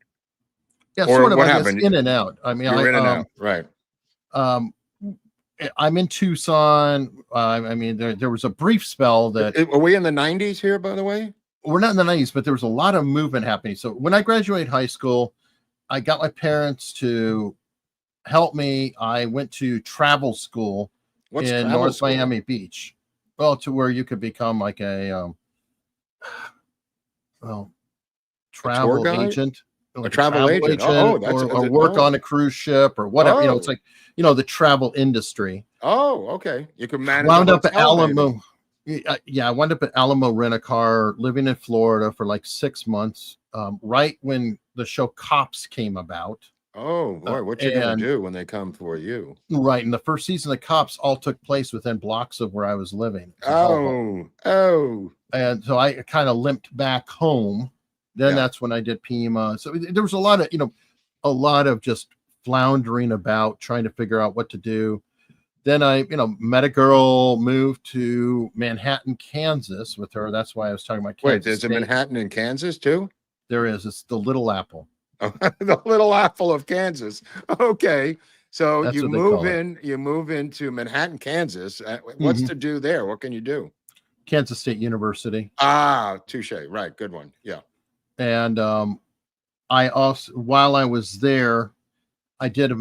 Yeah, or sort of. What happened? In and out. I mean,
you're in and out, right?
I'm in Tucson. I mean, there was a brief spell that.
Are we in the 90s here, by the way?
We're not in the 90s, but there was a lot of movement happening. So when I graduated high school, I got my parents to help me. I went to travel school in North Miami Beach. Well, to where you could become like a travel agent.
Like a travel agent.
Or work on a cruise ship or whatever. It's like, the travel industry.
Oh, okay. You could manage.
Wound up at Alamo. Yeah, I wound up at Alamo Rent-A-Car, living in Florida for like 6 months, right when the show Cops came about.
Oh, boy, what you going to do when they come for you?
Right, and the first season of Cops all took place within blocks of where I was living.
Oh.
And so I kind of limped back home. Then that's when I did Pima. So there was a lot of just floundering about, trying to figure out what to do. Then I, met a girl, moved to Manhattan, Kansas with her. That's why I was talking about Kansas.
Wait, there's a Manhattan in Kansas too?
There is. It's the Little Apple.
The Little Apple of Kansas. Okay. So you move into Manhattan, Kansas. What's to do there? What can you do?
Kansas State University.
Ah, touche. Right. Good one. Yeah.
And I also, while I was there, I did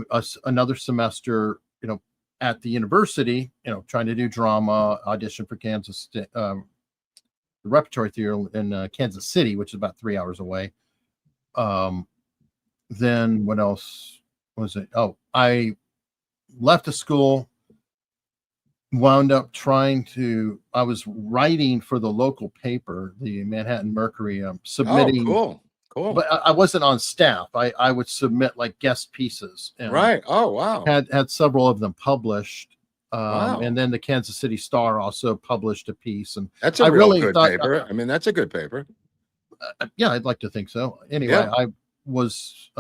another semester, at the university, trying to do drama, audition for Kansas State, the Repertory Theater in Kansas City, which is about 3 hours away. Then what else was it? Oh, I left the school, wound up I was writing for the local paper, the Manhattan Mercury, submitting.
Oh, cool.
But I wasn't on staff. I would submit like guest pieces. And
right. Oh, wow.
Had several of them published.
Wow.
And then the Kansas City Star also published a piece, and
That's a
I
real
really
good
thought,
paper. I mean, that's a good paper.
yeah, I'd like to think so. Anyway,
Yeah.
I was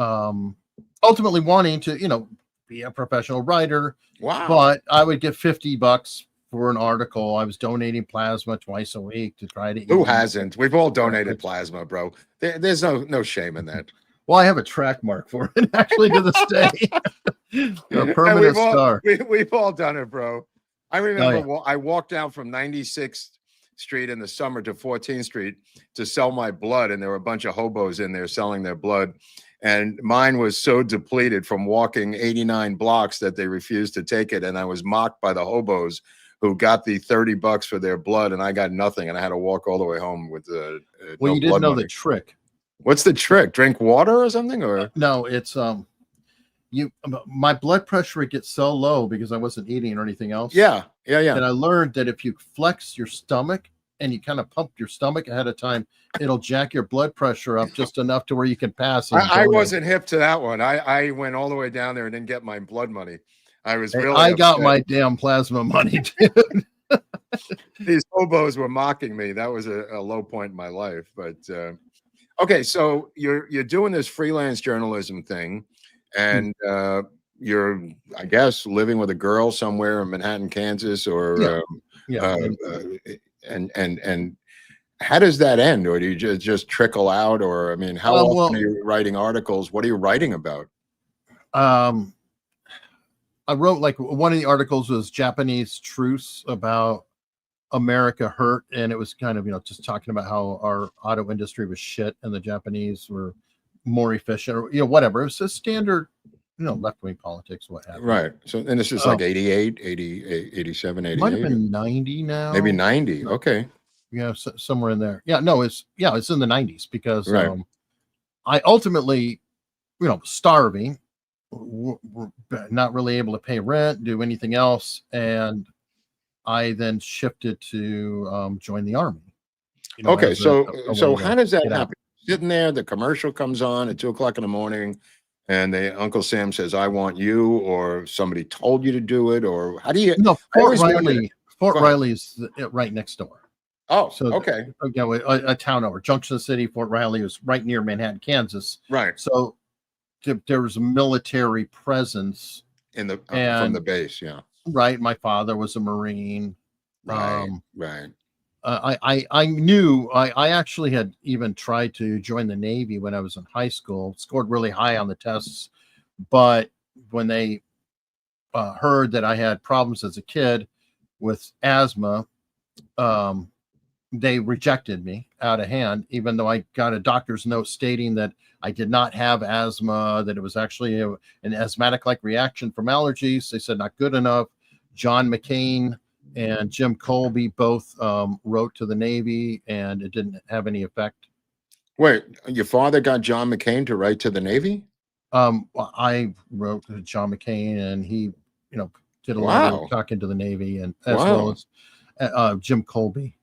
ultimately wanting to, be a professional writer,
Wow.
but I would get $50 for an article. I was donating plasma twice a week to try to
Who
eat.
hasn't? We've all donated plasma, bro. There's no shame in that.
Well, I have a track mark for it actually to this day. A permanent scar.
We've all done it, bro. I remember
Oh, yeah.
I walked down from 96th Street in the summer to 14th Street to sell my blood, and there were a bunch of hobos in there selling their blood. And mine was so depleted from walking 89 blocks that they refused to take it. And I was mocked by the hobos who got the $30 for their blood, and I got nothing. And I had to walk all the way home with
Well,
no
you didn't
blood
know
money.
the trick.
What's the trick? Drink water or something? Or
no, it's my blood pressure would get so low because I wasn't eating or anything else.
Yeah.
And I learned that if you flex your stomach and you kind of pump your stomach ahead of time, it'll jack your blood pressure up just enough to where you can pass.
I wasn't hip to that one. I went all the way down there and didn't get my blood money. I was really
I got
upset.
my damn plasma money, dude.
These hobos were mocking me. That was a low point in my life. But okay, so you're doing this freelance journalism thing, and you're, I guess, living with a girl somewhere in Manhattan, Kansas, or and how does that end? Or do you just trickle out? Or I mean, how often are you writing articles? What are you writing about?
I wrote, like, one of the articles was Japanese truce about America hurt, and it was kind of, just talking about how our auto industry was shit and the Japanese were more efficient, or whatever. It was a standard, left-wing politics, what have you.
Right. So, and this is like 88, 87, 88.
Might have been 90 now.
Maybe 90. Okay.
Yeah, somewhere in there. Yeah, no, it's in the 90s because
right.
I ultimately, starving, not really able to pay rent, do anything else, and I then shifted to join the army.
Okay, so how does that happen? Sitting there, the commercial comes on at 2 o'clock in the morning, and Uncle Sam says, "I want you," or somebody told you to do it, or how do you?
No, Fort Riley is right next door.
Oh, so okay.
A town over Junction City. Fort Riley was right near Manhattan, Kansas.
Right.
So there was a military presence
in the from the base. Yeah.
Right. My father was a Marine.
Right.
I knew I actually had even tried to join the Navy when I was in high school, scored really high on the tests. But when they heard that I had problems as a kid with asthma, they rejected me out of hand, even though I got a doctor's note stating that I did not have asthma, that it was actually an asthmatic-like reaction from allergies. They said not good enough. John McCain and Jim Colby both wrote to the Navy, and it didn't have any effect.
Wait, your father got John McCain to write to the Navy?
I wrote to John McCain, and he, did a lot of talking to the Navy, and as well as Jim Colby.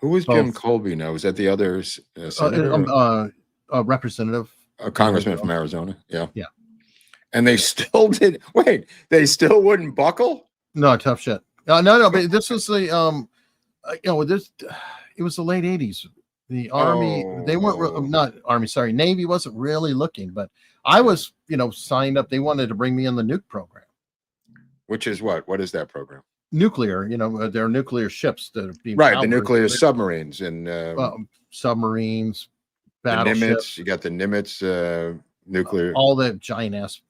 Who was Jim Colby now? Was that the other senator?
Representative.
A congressman from Arizona. Yeah.
Yeah.
And they still did. Wait, they still wouldn't buckle?
No, tough shit. No, but this was the it was the late 80s. The Army, they weren't not Army, sorry, Navy wasn't really looking, but I was, signed up. They wanted to bring me in the nuke program.
Which is what? What is that program?
Nuclear, there are nuclear ships that are being
the nuclear submarines and
submarines,
battleships. Nimitz, you got the Nimitz nuclear,
all the giant ass,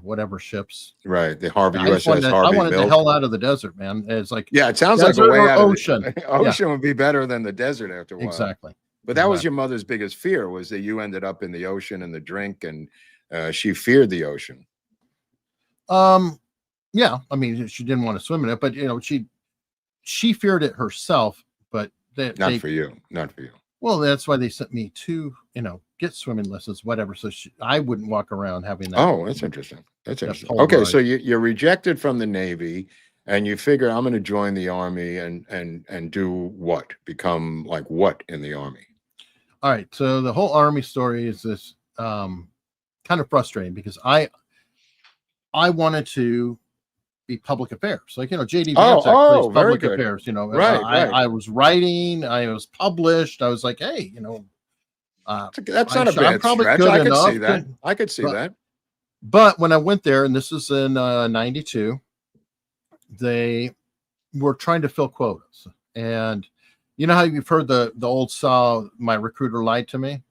whatever ships.
Right, the Harvey USS Harvey.
I wanted the hell out of the desert, man. It's like,
yeah, it sounds like a way out of
ocean.
Ocean would be better than the desert after a while.
Exactly.
But that was your mother's biggest fear, was that you ended up in the ocean and the drink, and she feared the ocean.
Yeah, I mean, she didn't want to swim in it, but she feared it herself. But
not for you.
Well, that's why they sent me to get swimming lessons, whatever. So I wouldn't walk around having that.
Oh, that's interesting. Okay, so you're rejected from the Navy, and you figure, I'm going to join the Army and do what? Become like what in the Army?
All right. So the whole Army story is this kind of frustrating, because I wanted to be public affairs. Like, JD
Oh,
Vance actually is
very
public
good.
affairs,
Right, right.
I was writing, I was published. I was like, hey,
That's not a
I'm
bad
probably
stretch.
good
I could see
enough
that. I could see that.
but when I went there, and this is in 92, they were trying to fill quotas. And you know how you've heard the old saw, my recruiter lied to me?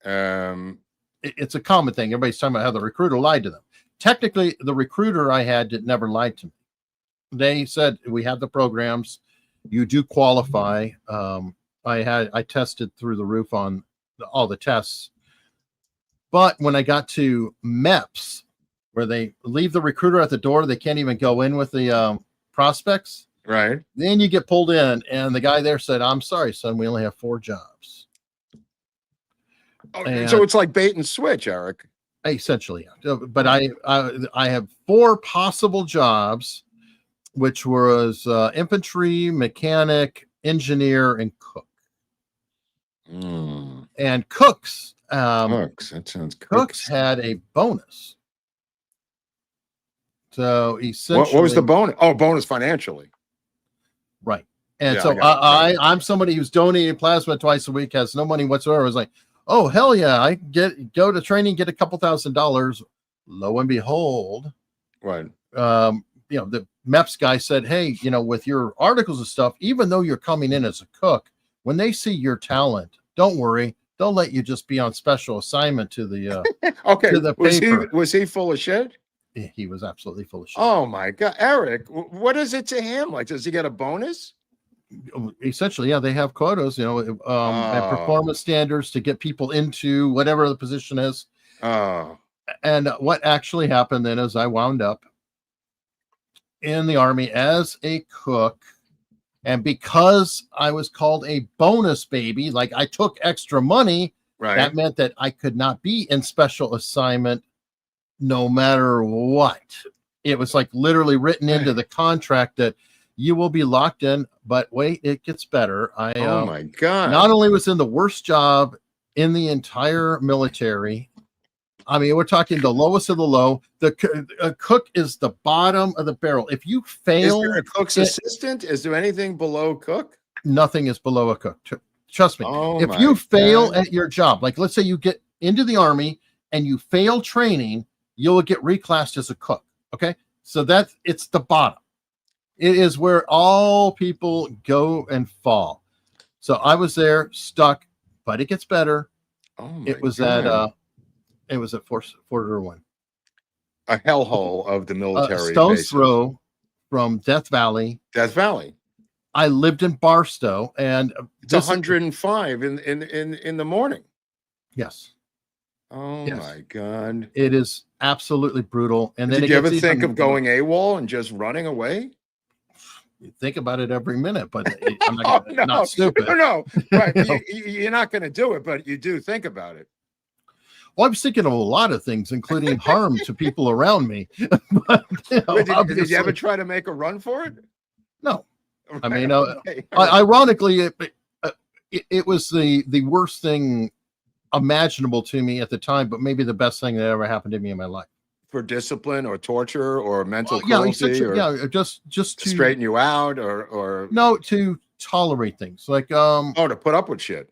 It's a common thing. Everybody's talking about how the recruiter lied to them. Technically, the recruiter I had never lied to me. They said, we have the programs, you do qualify. I tested through the roof on all the tests. But when I got to MEPS, where they leave the recruiter at the door, they can't even go in with the prospects.
Right.
Then you get pulled in, and the guy there said, I'm sorry, son, we only have 4 jobs.
Oh, so it's like bait and switch, Eric.
Essentially. But I have 4 possible jobs, which was infantry, mechanic, engineer, and cook. And cooks.
Cooks. That sounds
cooks had a bonus. So essentially,
what was the bonus? Oh, bonus financially.
Right. And so I'm somebody who's donating plasma twice a week, has no money whatsoever. I was like, oh, hell yeah. I go to training, get a couple $1,000s. Lo and behold.
Right.
The MEPS guy said, hey, with your articles and stuff, even though you're coming in as a cook, when they see your talent, don't worry. They'll let you just be on special assignment to the
okay.
To the paper.
Was he full of shit?
He was absolutely full of shit.
Oh my God, Eric, what is it to him? Like, does he get a bonus?
Essentially, yeah, they have quotas, and performance standards to get people into whatever the position is.
Oh.
And what actually happened then is I wound up in the Army as a cook. And because I was called a bonus baby, like I took extra money,
right,
that meant that I could not be in special assignment no matter what. It was like literally written into the contract that you will be locked in, but wait, it gets better.
Oh my God.
Not only was in the worst job in the entire military. I mean, we're talking the lowest of the low. The cook is the bottom of the barrel. If you fail,
is there a cook's assistant? Is there anything below cook?
Nothing is below a cook. Trust me.
Oh,
if you fail at your job, like let's say you get into the Army and you fail training, you'll get reclassed as a cook. Okay. So it's the bottom. It is where all people go and fall. So I was there stuck, but it gets better.
Oh my
It was
God.
It was at Fort Irwin.
A hellhole of the military.
Stone's throw from Death Valley.
Death Valley.
I lived in Barstow, and
it's 105 in the morning.
Yes.
Oh my God.
It is absolutely brutal. And then
did you ever think of going AWOL and just running away?
You think about it every minute, but I'm not stupid.
No. Right. You're not going to do it, but you do think about it.
Well, I was thinking of a lot of things, including harm to people around me. But,
did you ever try to make a run for it?
No. I mean, ironically, it was the worst thing imaginable to me at the time, but maybe the best thing that ever happened to me in my life.
For discipline or torture or mental cruelty?
Just to
straighten you out or
no, to tolerate things like
to put up with shit.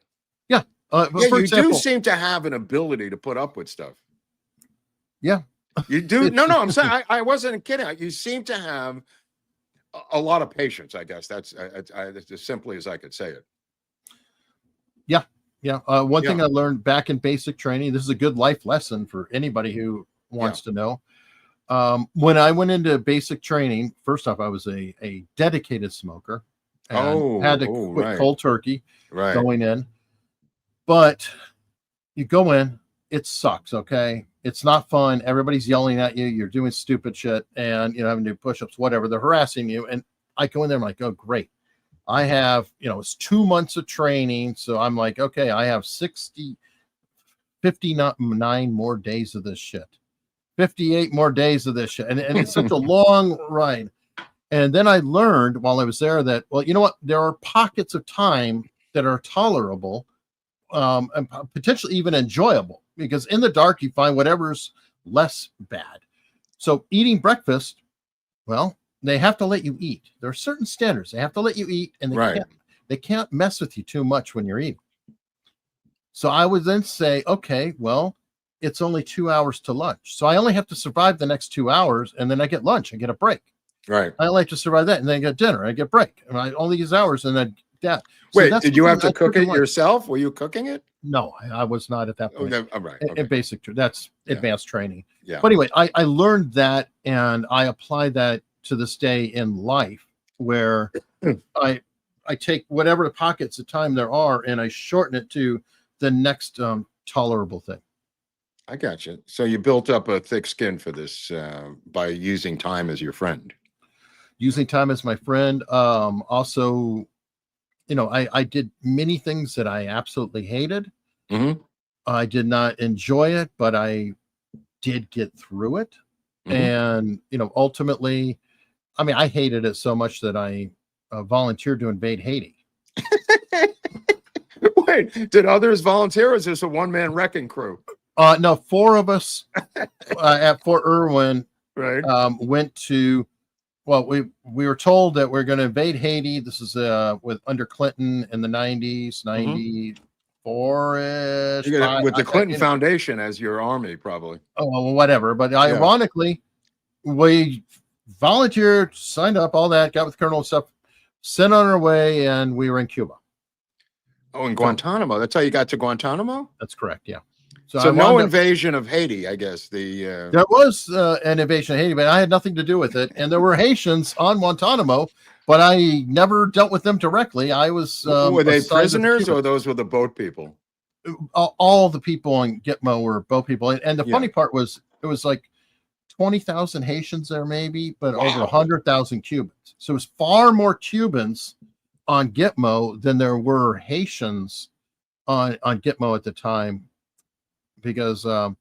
Yeah.
For example, do seem to have an ability to put up with stuff.
Yeah.
You do. No, I'm saying I wasn't kidding. You seem to have a lot of patience, I guess. That's as simply as I could say it.
Yeah. Yeah. One thing I learned back in basic training, this is a good life lesson for anybody who wants to know. When I went into basic training, first off, I was a dedicated smoker and had to quit cold turkey going in. But you go in, it sucks. Okay. It's not fun. Everybody's yelling at you. You're doing stupid shit and, having to do push-ups, whatever. They're harassing you. And I go in there, I'm like, oh, great. I have, it's 2 months of training. So I'm like, okay, I have 59 more days of this shit. 58 more days of this shit. And it's such a long ride. And then I learned while I was there that, well, you know what? There are pockets of time that are tolerable. And potentially even enjoyable, because in the dark you find whatever's less bad. So eating breakfast Well, they have to let you eat. There are certain standards. They have to let you eat, and they can't mess with you too much when you're eating. So I would then say, okay, well, it's only 2 hours to lunch. So I only have to survive the next 2 hours, and then I get lunch. I get a break.
Right.
I like to survive that, and then I get dinner. I get break. And I only use hours, and then that.
Wait, so did you have to cook it yourself? Were you cooking it?
No, I was not at that point.
Oh, right. Okay.
Basic, that's advanced training.
Yeah.
But anyway, I learned that, and I apply that to this day in life, where I take whatever pockets of time there are, and I shorten it to the next tolerable thing.
I got you. So you built up a thick skin for this by using time as your friend.
Using time as my friend. Also, I did many things that I absolutely hated.
Mm-hmm.
I did not enjoy it, but I did get through it. Mm-hmm. And, ultimately, I mean, I hated it so much that I volunteered to invade Haiti.
Wait, did others volunteer, or is this a one-man wrecking crew?
No, 4 of us at Fort Irwin went to, well, we were told that we're going to invade Haiti. This is with under Clinton in the 90s, 94-ish.
With the Clinton Foundation as your army, probably.
Oh, well, whatever. But ironically, we volunteered, signed up, all that, got with Colonel and stuff, sent on our way, and we were in Cuba.
Oh, in Guantanamo. That's how you got to Guantanamo?
That's correct, yeah.
So no invasion of Haiti, I guess. There
was an invasion of Haiti, but I had nothing to do with it. And there were Haitians on Guantanamo, but I never dealt with them directly. I was
were they prisoners, or those were the boat people?
All the people on Gitmo were boat people. And the funny part was, it was like 20,000 Haitians there, maybe, but over 100,000 Cubans. So it was far more Cubans on Gitmo than there were Haitians on Gitmo at the time, because it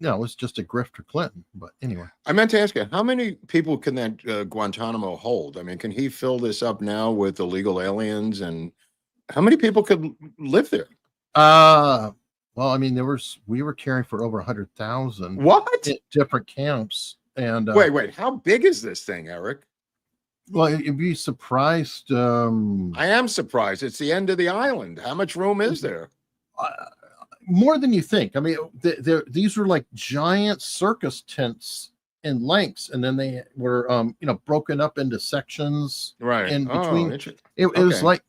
was just a grift for Clinton. But anyway,
I meant to ask you, how many people can that Guantanamo hold? I mean, can he fill this up now with illegal aliens? And how many people could live there?
Well, I mean, we were caring for over 100,000.
What?
At different camps. And
wait, how big is this thing, Eric?
Well, you'd be surprised.
I am surprised. It's the end of the island. How much room is there?
More than you think. I mean, these were like giant circus tents in lengths, and then they were, broken up into sections.
Right.
In between, it was like,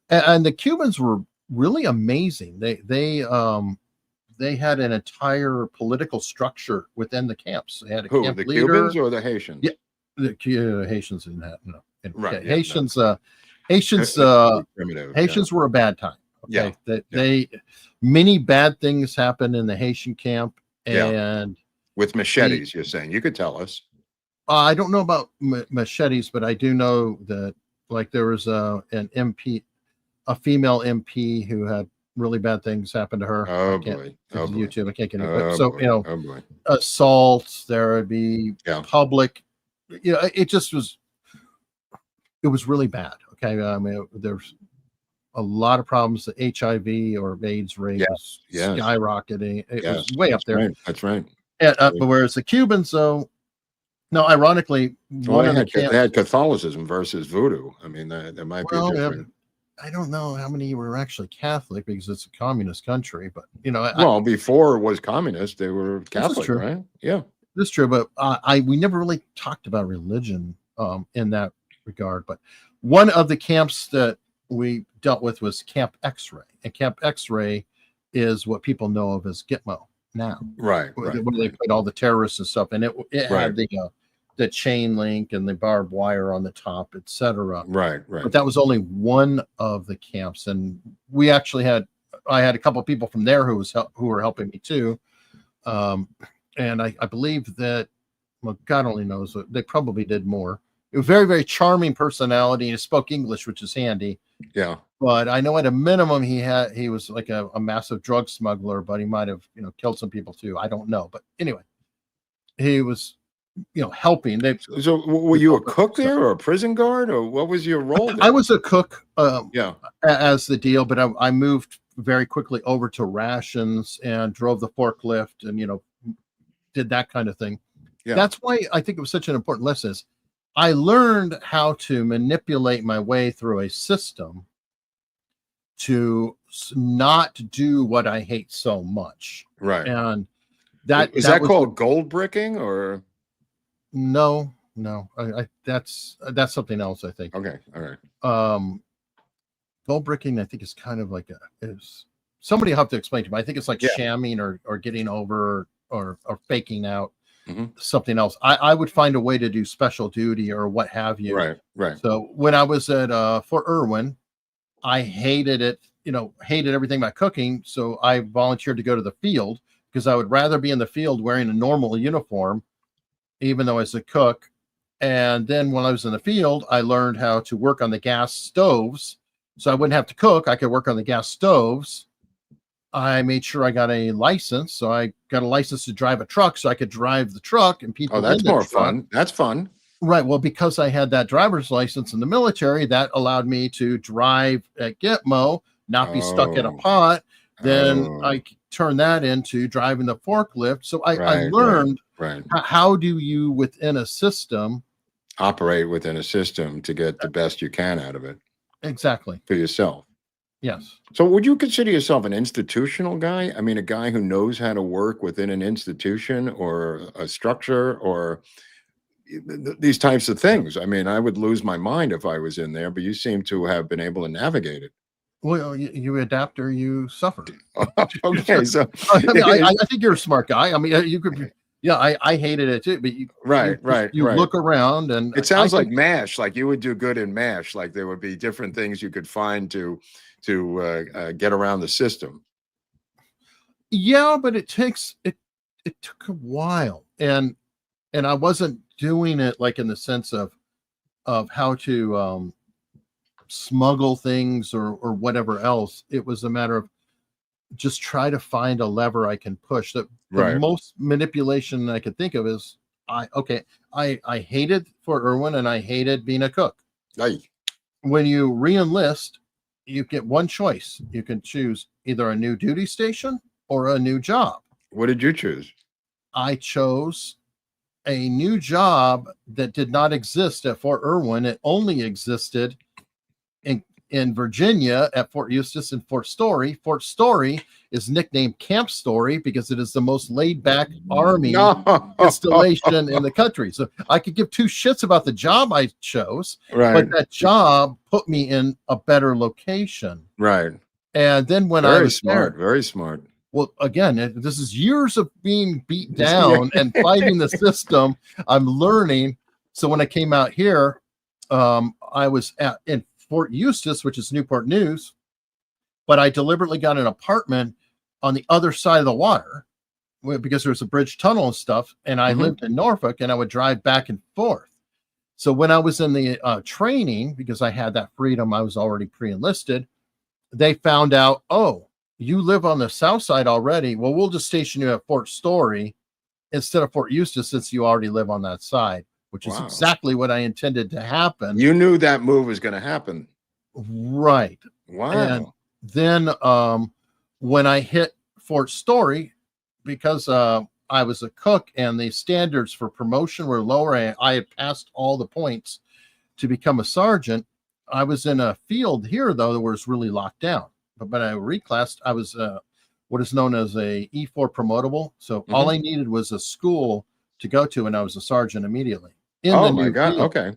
and the Cubans were really amazing. They had an entire political structure within the camps. They had a camp leader.
Cubans or the Haitians?
Yeah. The Haitians in that, no.
Right.
Haitians were a bad time. Okay. They many bad things happened in the Haitian camp, and
with machetes, you're saying. You could tell us.
I don't know about machetes, but I do know that, like, there was an MP, a female MP, who had really bad things happen to her.
Oh boy.
YouTube, I can't get it. Assaults. There would be public. It just was. It was really bad. Okay, I mean, there's a lot of problems. The HIV or AIDS rate was skyrocketing. It was way up there.
That's right.
But whereas the Cubans, though, no, ironically,
they had Catholicism versus voodoo. I mean, there might be a different.
I don't know how many were actually Catholic, because it's a communist country. But
before it was communist, they were Catholic, right? Yeah,
that's true. But we never really talked about religion in that regard. But one of the camps that we dealt with was Camp X-Ray, and Camp X-Ray is what people know of as Gitmo now,
right?
Where they put all the terrorists and stuff, and it had the chain link and the barbed wire on the top, etc.
Right.
But that was only one of the camps, and we actually I had a couple of people from there who were helping me too, and I believe that, well, God only knows, they probably did more. It was very, very charming personality, and he spoke English, which is handy.
Yeah.
But I know at a minimum he was like a massive drug smuggler, but he might have killed some people too. I don't know, but anyway, he was helping.
So were you a cook there, or a prison guard, or what was your role there?
I was a cook. As the deal, but I moved very quickly over to rations and drove the forklift and did that kind of thing. That's why I think it was such an important lesson. Is I learned how to manipulate my way through a system to not do what I hate so much.
Right.
And
that
was
called gold bricking or
no, I that's something else, I think.
Okay. All right.
Gold bricking, I think, is kind of like is somebody will have to explain to me. I think it's like shamming or getting over or faking out something else. I would find a way to do special duty or what have you.
Right.
So when I was at Fort Irwin, I hated it, hated everything about cooking. So I volunteered to go to the field because I would rather be in the field wearing a normal uniform, even though I was a cook. And then when I was in the field, I learned how to work on the gas stoves. So I wouldn't have to cook. I could work on the gas stoves. I made sure I got a license. So I got a license to drive a truck so I could drive the truck and people.
Oh, that's more fun. That's fun.
Right. Well, because I had that driver's license in the military, that allowed me to drive at Gitmo, not be stuck in a pot. Then I turned that into driving the forklift. So I learned how do you, within a system,
operate within a system to get the best you can out of it.
Exactly.
For yourself.
Yes.
So would you consider yourself an institutional guy? I mean, a guy who knows how to work within an institution or a structure or these types of things. I mean, I would lose my mind if I was in there, but you seem to have been able to navigate it.
Well, you adapt or you suffer.
Okay, so
I mean, I think you're a smart guy. I mean, you could. Yeah, I hated it too. But you look around, and
it sounds like MASH. Like you would do good in MASH. Like there would be different things you could find to get around the system.
Yeah, but it took a while, and I wasn't doing it like in the sense of how to smuggle things or whatever else. It was a matter of just try to find a lever I can push. The most manipulation I could think of is I hated Fort Irwin and I hated being a cook.
Aye.
When you re-enlist, you get one choice. You can choose either a new duty station or a new job.
What did you choose?
I chose a new job that did not exist at Fort Irwin. It only existed in Virginia at Fort Eustis and Fort Story. Fort Story is nicknamed Camp Story because it is the most laid-back Army installation in the country. So I could give two shits about the job I chose, but that job put me in a better location.
Right.
And then when
I was very smart.
Well, again, this is years of being beat down and fighting the system. I'm learning. So when I came out here, I was in Fort Eustis, which is Newport News, but I deliberately got an apartment on the other side of the water because there was a bridge tunnel and stuff. And I lived in Norfolk and I would drive back and forth. So when I was in the training, because I had that freedom, I was already pre-enlisted, they found out, oh, you live on the south side already. Well, we'll just station you at Fort Story instead of Fort Eustis since you already live on that side, which is exactly what I intended to happen.
You knew that move was going to happen.
Right.
Wow.
And then when I hit Fort Story, because I was a cook and the standards for promotion were lower, I had passed all the points to become a sergeant. I was in a field here, though, that was really locked down. But when I reclassed, I was what is known as a E4 promotable. So all I needed was a school to go to, and I was a sergeant immediately.
Oh my God! Field. Okay.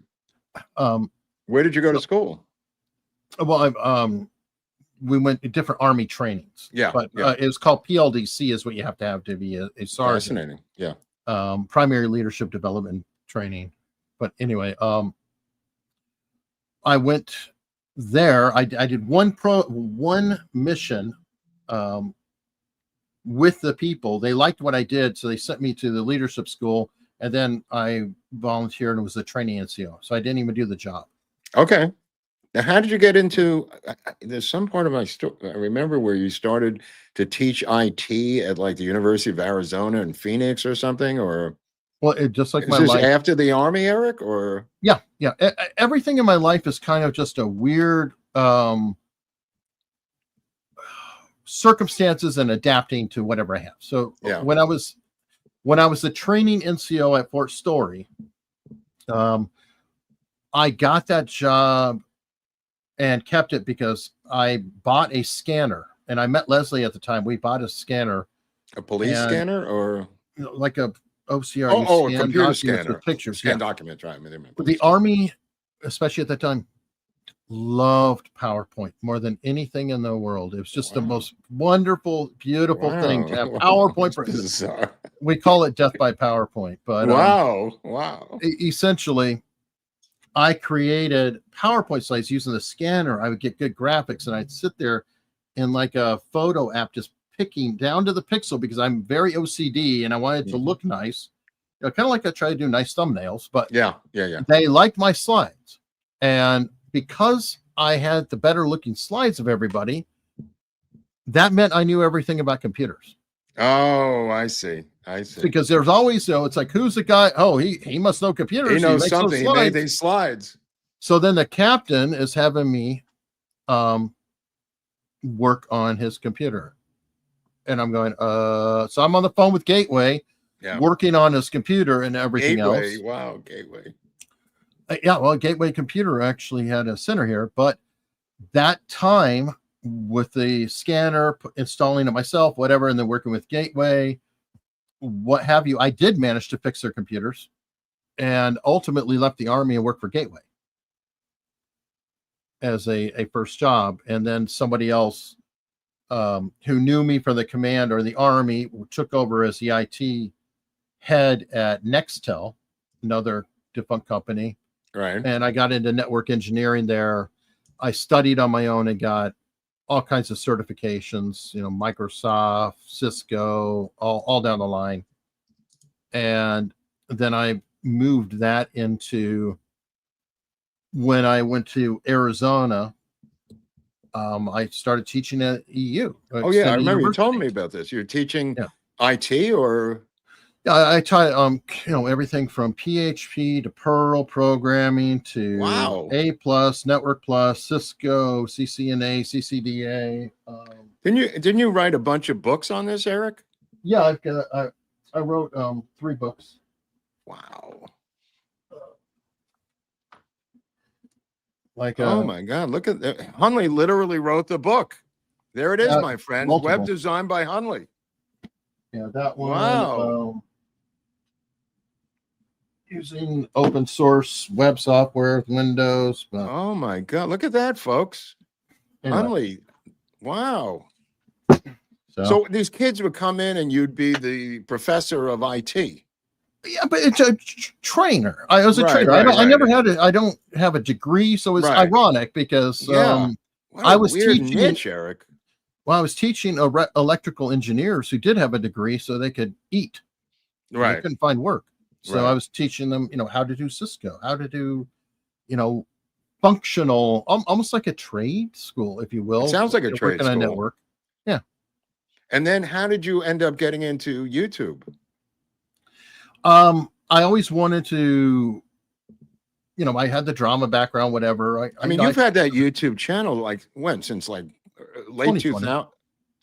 Where did you go to school?
Well, we went to different Army trainings.
Yeah,
but it was called PLDC, is what you have to be a sergeant.
Fascinating. Yeah.
Primary leadership development training. But anyway, I went there. I did one mission with the people. They liked what I did, so they sent me to the leadership school, and then I volunteered and was a training NCO. So I didn't even do the job.
Okay. Now, how did you get into? There's some part of my story I remember where you started to teach IT at like the University of Arizona in Phoenix or something, or.
Well, it just like
my life after the Army, Eric, or
yeah. Everything in my life is kind of just a weird circumstances and adapting to whatever I have. So when I was when I was the training NCO at Fort Story, I got that job and kept it because I bought a scanner, and I met Leslie at the time. We bought a scanner,
A police scanner or
like a OCR.
a computer scanner
with pictures.
Scan documents, right?
The Army, especially at that time, loved PowerPoint more than anything in the world. It was just the most wonderful, beautiful thing to have PowerPoint. We call it death by PowerPoint, but essentially, I created PowerPoint slides using the scanner. I would get good graphics, and I'd sit there in like a photo app, just picking down to the pixel because I'm very OCD and I wanted it to look nice. Kind of like I try to do nice thumbnails, but they liked my slides. And because I had the better looking slides of everybody, that meant I knew everything about computers.
Oh, I see.
Because there's always, it's like, who's the guy? Oh, he must know computers.
He knows something. He made these slides.
So then the captain is having me work on his computer. And I'm going, so I'm on the phone with Gateway, working on his computer and everything else.
Wow, Gateway.
Well, Gateway Computer actually had a center here, but that time with the scanner, installing it myself, whatever, and then working with Gateway, what have you, I did manage to fix their computers and ultimately left the Army and worked for Gateway as a first job. And then somebody else who knew me from the command or the Army took over as the IT head at Nextel, another defunct company.
Right.
And I got into network engineering there. I studied on my own and got all kinds of certifications, Microsoft, Cisco, all down the line. And then I moved that into when I went to Arizona. I started teaching at EU.
Oh yeah, I remember you told me about this. You're teaching IT or?
Yeah, I taught everything from PHP to Perl programming to A+, Network+, Cisco, CCNA, CCDA.
Didn't you write a bunch of books on this, Eric?
Yeah, I wrote 3 books.
Wow.
Oh
my God! Look at that. Hunley literally wrote the book. There it is, my friend.
Multiple.
Web design by Hunley.
Yeah, that one.
Wow.
Using open source web software, Windows.
Oh my God! Look at that, folks. Anyway. Hunley. Wow. So these kids would come in, and you'd be the professor of IT.
Yeah, but it's a trainer. I was a trainer. I never had I don't have a degree, so it's ironic because I was teaching
niche, Eric.
Well, I was teaching electrical engineers who did have a degree so they could eat.
Right.
They couldn't find work. So I was teaching them, how to do Cisco, how to do, functional, almost like a trade school, if you will.
It sounds like a trade school.
Network. Yeah.
And then how did you end up getting into YouTube?
I always wanted to, I had the drama background, whatever.
I mean, you've had that YouTube channel like when? Since like late 2000?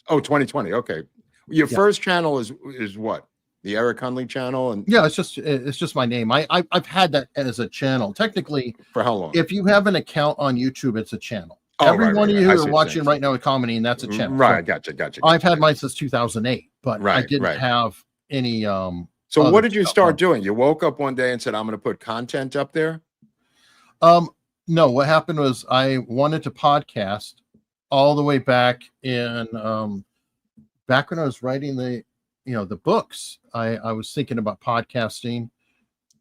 Oh, 2020. Okay. Your first channel is what? The Eric Hunley channel? And
yeah, it's just my name. I've had that as a channel. Technically,
for how long?
If you have an account on YouTube, it's a channel. Every one of you who are watching right now is commenting, that's a channel.
Right, gotcha.
I've had mine since 2008, but I didn't have any
So what did you start doing? You woke up one day and said, I'm going to put content up there?
No, what happened was I wanted to podcast all the way back in back when I was writing the books. I was thinking about podcasting.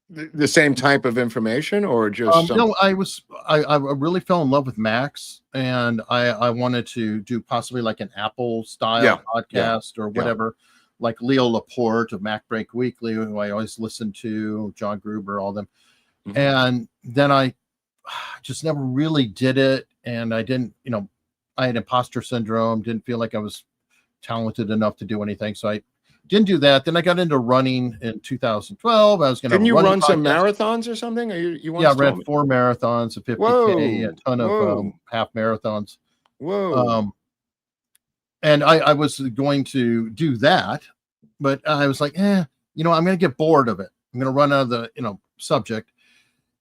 The same type of information or just
no, I really fell in love with Macs, and I wanted to do possibly like an Apple style podcast or whatever. Like Leo Laporte of Mac Break Weekly, who I always listen to, John Gruber, all them. Mm-hmm. And then I just never really did it. And I didn't, I had imposter syndrome, didn't feel like I was talented enough to do anything. So I didn't do that. Then I got into running in 2012. I was going to
run some marathons or something?
I ran 4 marathons, a 50K, a ton of half marathons.
Whoa.
And I was going to do that, but I was like, I'm going to get bored of it. I'm going to run out of the, subject.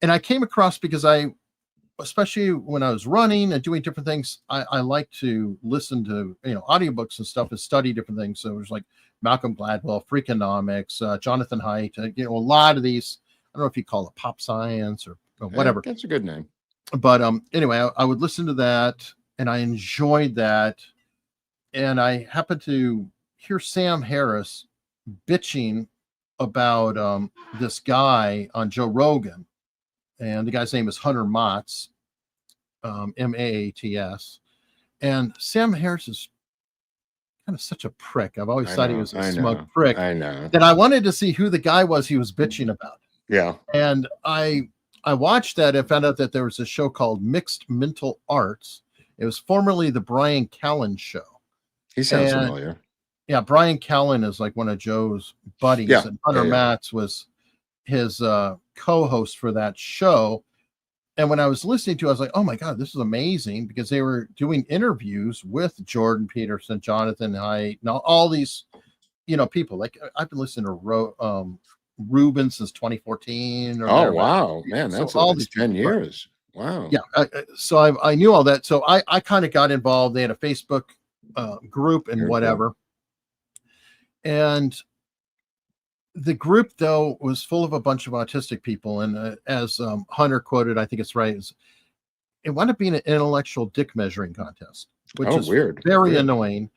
And I came across, because especially when I was running and doing different things, I like to listen to, audiobooks and stuff and study different things. So it was like Malcolm Gladwell, Freakonomics, Jonathan Haidt, a lot of these, I don't know if you call it pop science or whatever.
That's a good name.
But anyway, I would listen to that and I enjoyed that. And I happened to hear Sam Harris bitching about this guy on Joe Rogan. And the guy's name is Hunter Maats, Maats. And Sam Harris is kind of such a prick. I've always thought he was a smug prick.
I know.
That I wanted to see who the guy was he was bitching about.
Yeah.
And I watched that and found out that there was a show called Mixed Mental Arts. It was formerly the Brian Callen show.
He sounds familiar.
Yeah, Brian Callen is like one of Joe's buddies, and Hunter Maats was his co-host for that show. And when I was listening to it, I was like, oh my God, this is amazing, because they were doing interviews with Jordan Peterson, Jonathan Haidt, and all these, people. Like, I've been listening to Ruben since 2014.
Oh, wow, man, that's
all these
10 years. Wow.
Yeah. So I knew all that. So I kind of got involved. They had a Facebook group and whatever. Cool. And the group, though, was full of a bunch of autistic people. And as Hunter quoted, I think it's right, it wound up being an intellectual dick measuring contest, which is very annoying.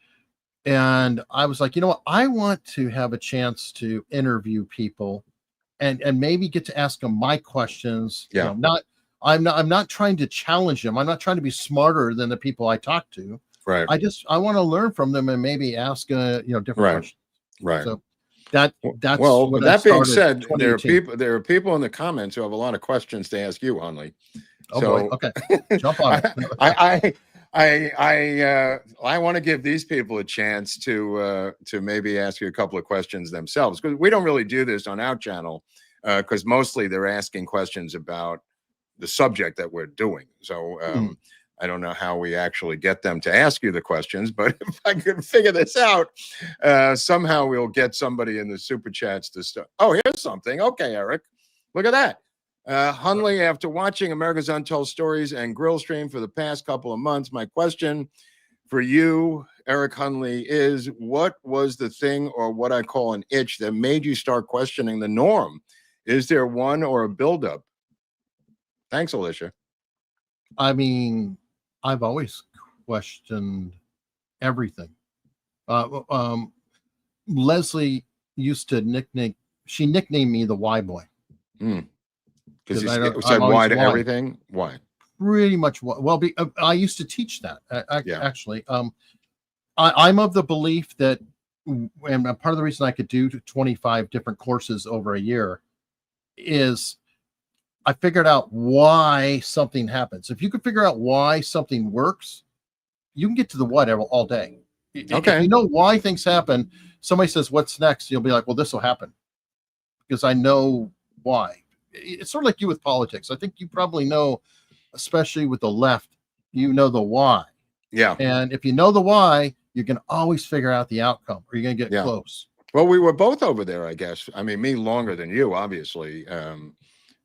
And I was like, you know what? I want to have a chance to interview people and maybe get to ask them my questions.
Yeah.
I'm not trying to challenge them. I'm not trying to be smarter than the people I talk to.
Right.
I want to learn from them and maybe ask different questions.
Right.
So that's
well. With that being said, there are people in the comments who have a lot of questions to ask you, Hunley.
Oh boy. Okay. Jump on
it. I want to give these people a chance to maybe ask you a couple of questions themselves, because we don't really do this on our channel, because mostly they're asking questions about the subject that we're doing. So I don't know how we actually get them to ask you the questions, but if I could figure this out, somehow we'll get somebody in the super chats to start. Oh, here's something. Okay, Eric, look at that. Hunley, after watching America's Untold Stories and Grill Stream for the past couple of months, my question for you, Eric Hunley, is what was the thing, or what I call an itch, that made you start questioning the norm? Is there one or a buildup? Thanks, Alicia.
I mean, I've always questioned everything. Leslie used to nickname me the Y boy.
Because you said why to everything. Why?
Pretty much. Well, I used to teach that. Actually, I'm of the belief that, and part of the reason I could do 25 different courses over a year is I figured out why something happens. If you could figure out why something works, you can get to the what all day.
Okay.
If you know why things happen, somebody says, what's next? You'll be like, well, this will happen because I know why. It's sort of like you with politics. I think you probably know, especially with the left, you know the why.
Yeah.
And if you know the why, you can always figure out the outcome, or you're going to get close.
Well, we were both over there, I guess. I mean, me longer than you, obviously.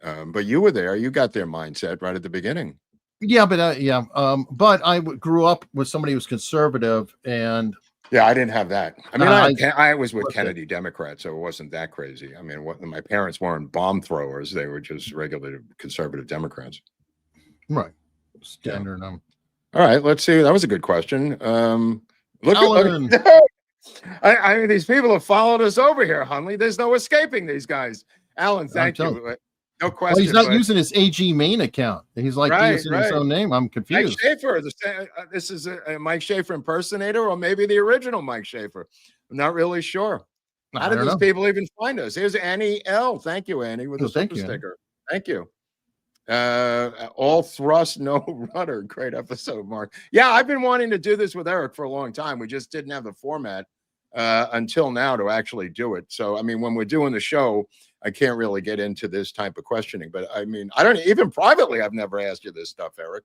But you were there. You got their mindset right at the beginning.
Yeah, but but I grew up with somebody who was conservative, and
I didn't have that. I mean, I was with Kennedy Democrats, so it wasn't that crazy. I mean, my parents weren't bomb throwers; they were just regular conservative Democrats.
Right, standard.
All right, let's see. That was a good question. Look I mean, these people have followed us over here, Hunley. There's no escaping these guys. Alan, thank you. No question.
Well, he's not using his AG main account. He's like using his own name. I'm confused.
Mike Schaefer. This is a Mike Schaefer impersonator, or maybe the original Mike Schaefer. I'm not really sure. How did these people even find us? Here's Annie L. Thank you, Annie, with a super sticker. Thank you. All thrust, no rudder. Great episode, Mark. Yeah, I've been wanting to do this with Eric for a long time. We just didn't have the format until now to actually do it. So, I mean, when we're doing the show, I can't really get into this type of questioning. But I mean, I don't even privately, I've never asked you this stuff, Eric.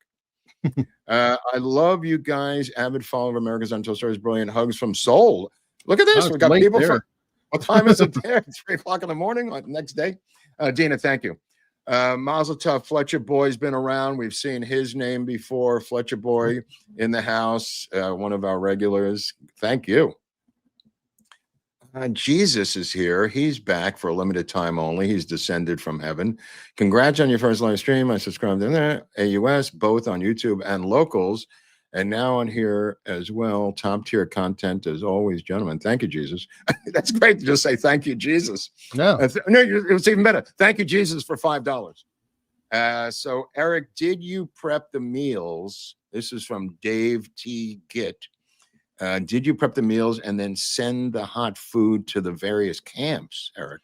I love you guys. Avid follower of America's Untold Stories. Brilliant hugs from Seoul. Look at this. We got people What time is it there? 3 o'clock in the morning, next day. Dina, thank you. Mazel Tov, Fletcher Boy's been around. We've seen his name before. Fletcher Boy in the house, one of our regulars. Thank you. Jesus is here. He's back for a limited time only. He's descended from heaven. Congrats on your first live stream. I subscribed to that. AUS, both on YouTube and locals. And now on here as well. Top tier content as always, gentlemen. Thank you, Jesus. That's great to just say thank you, Jesus.
No,
No, it was even better. Thank you, Jesus, for $5. So, Eric, did you prep the meals? This is from Dave T. Git. Did you prep the meals and then send the hot food to the various camps, Eric?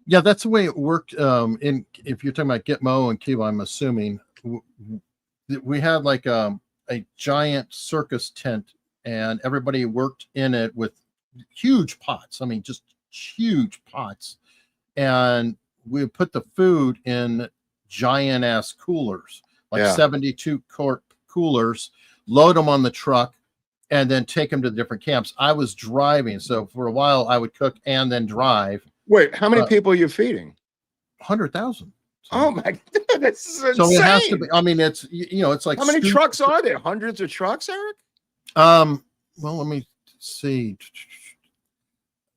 Yeah, that's the way it worked. If you're talking about Gitmo and Cuba, I'm assuming we had like a giant circus tent, and everybody worked in it with huge pots. I mean, just huge pots, and we put the food in giant ass coolers, like 72 quart coolers, load them on the truck, and then take them to the different camps. I was driving, so for a while I would cook and then drive.
Wait, how many people are you feeding?
100,000.
Oh my God, that's insane.
So it has to be. I mean, it's it's like
how many trucks are there? Hundreds of trucks, Eric?
Well, let me see.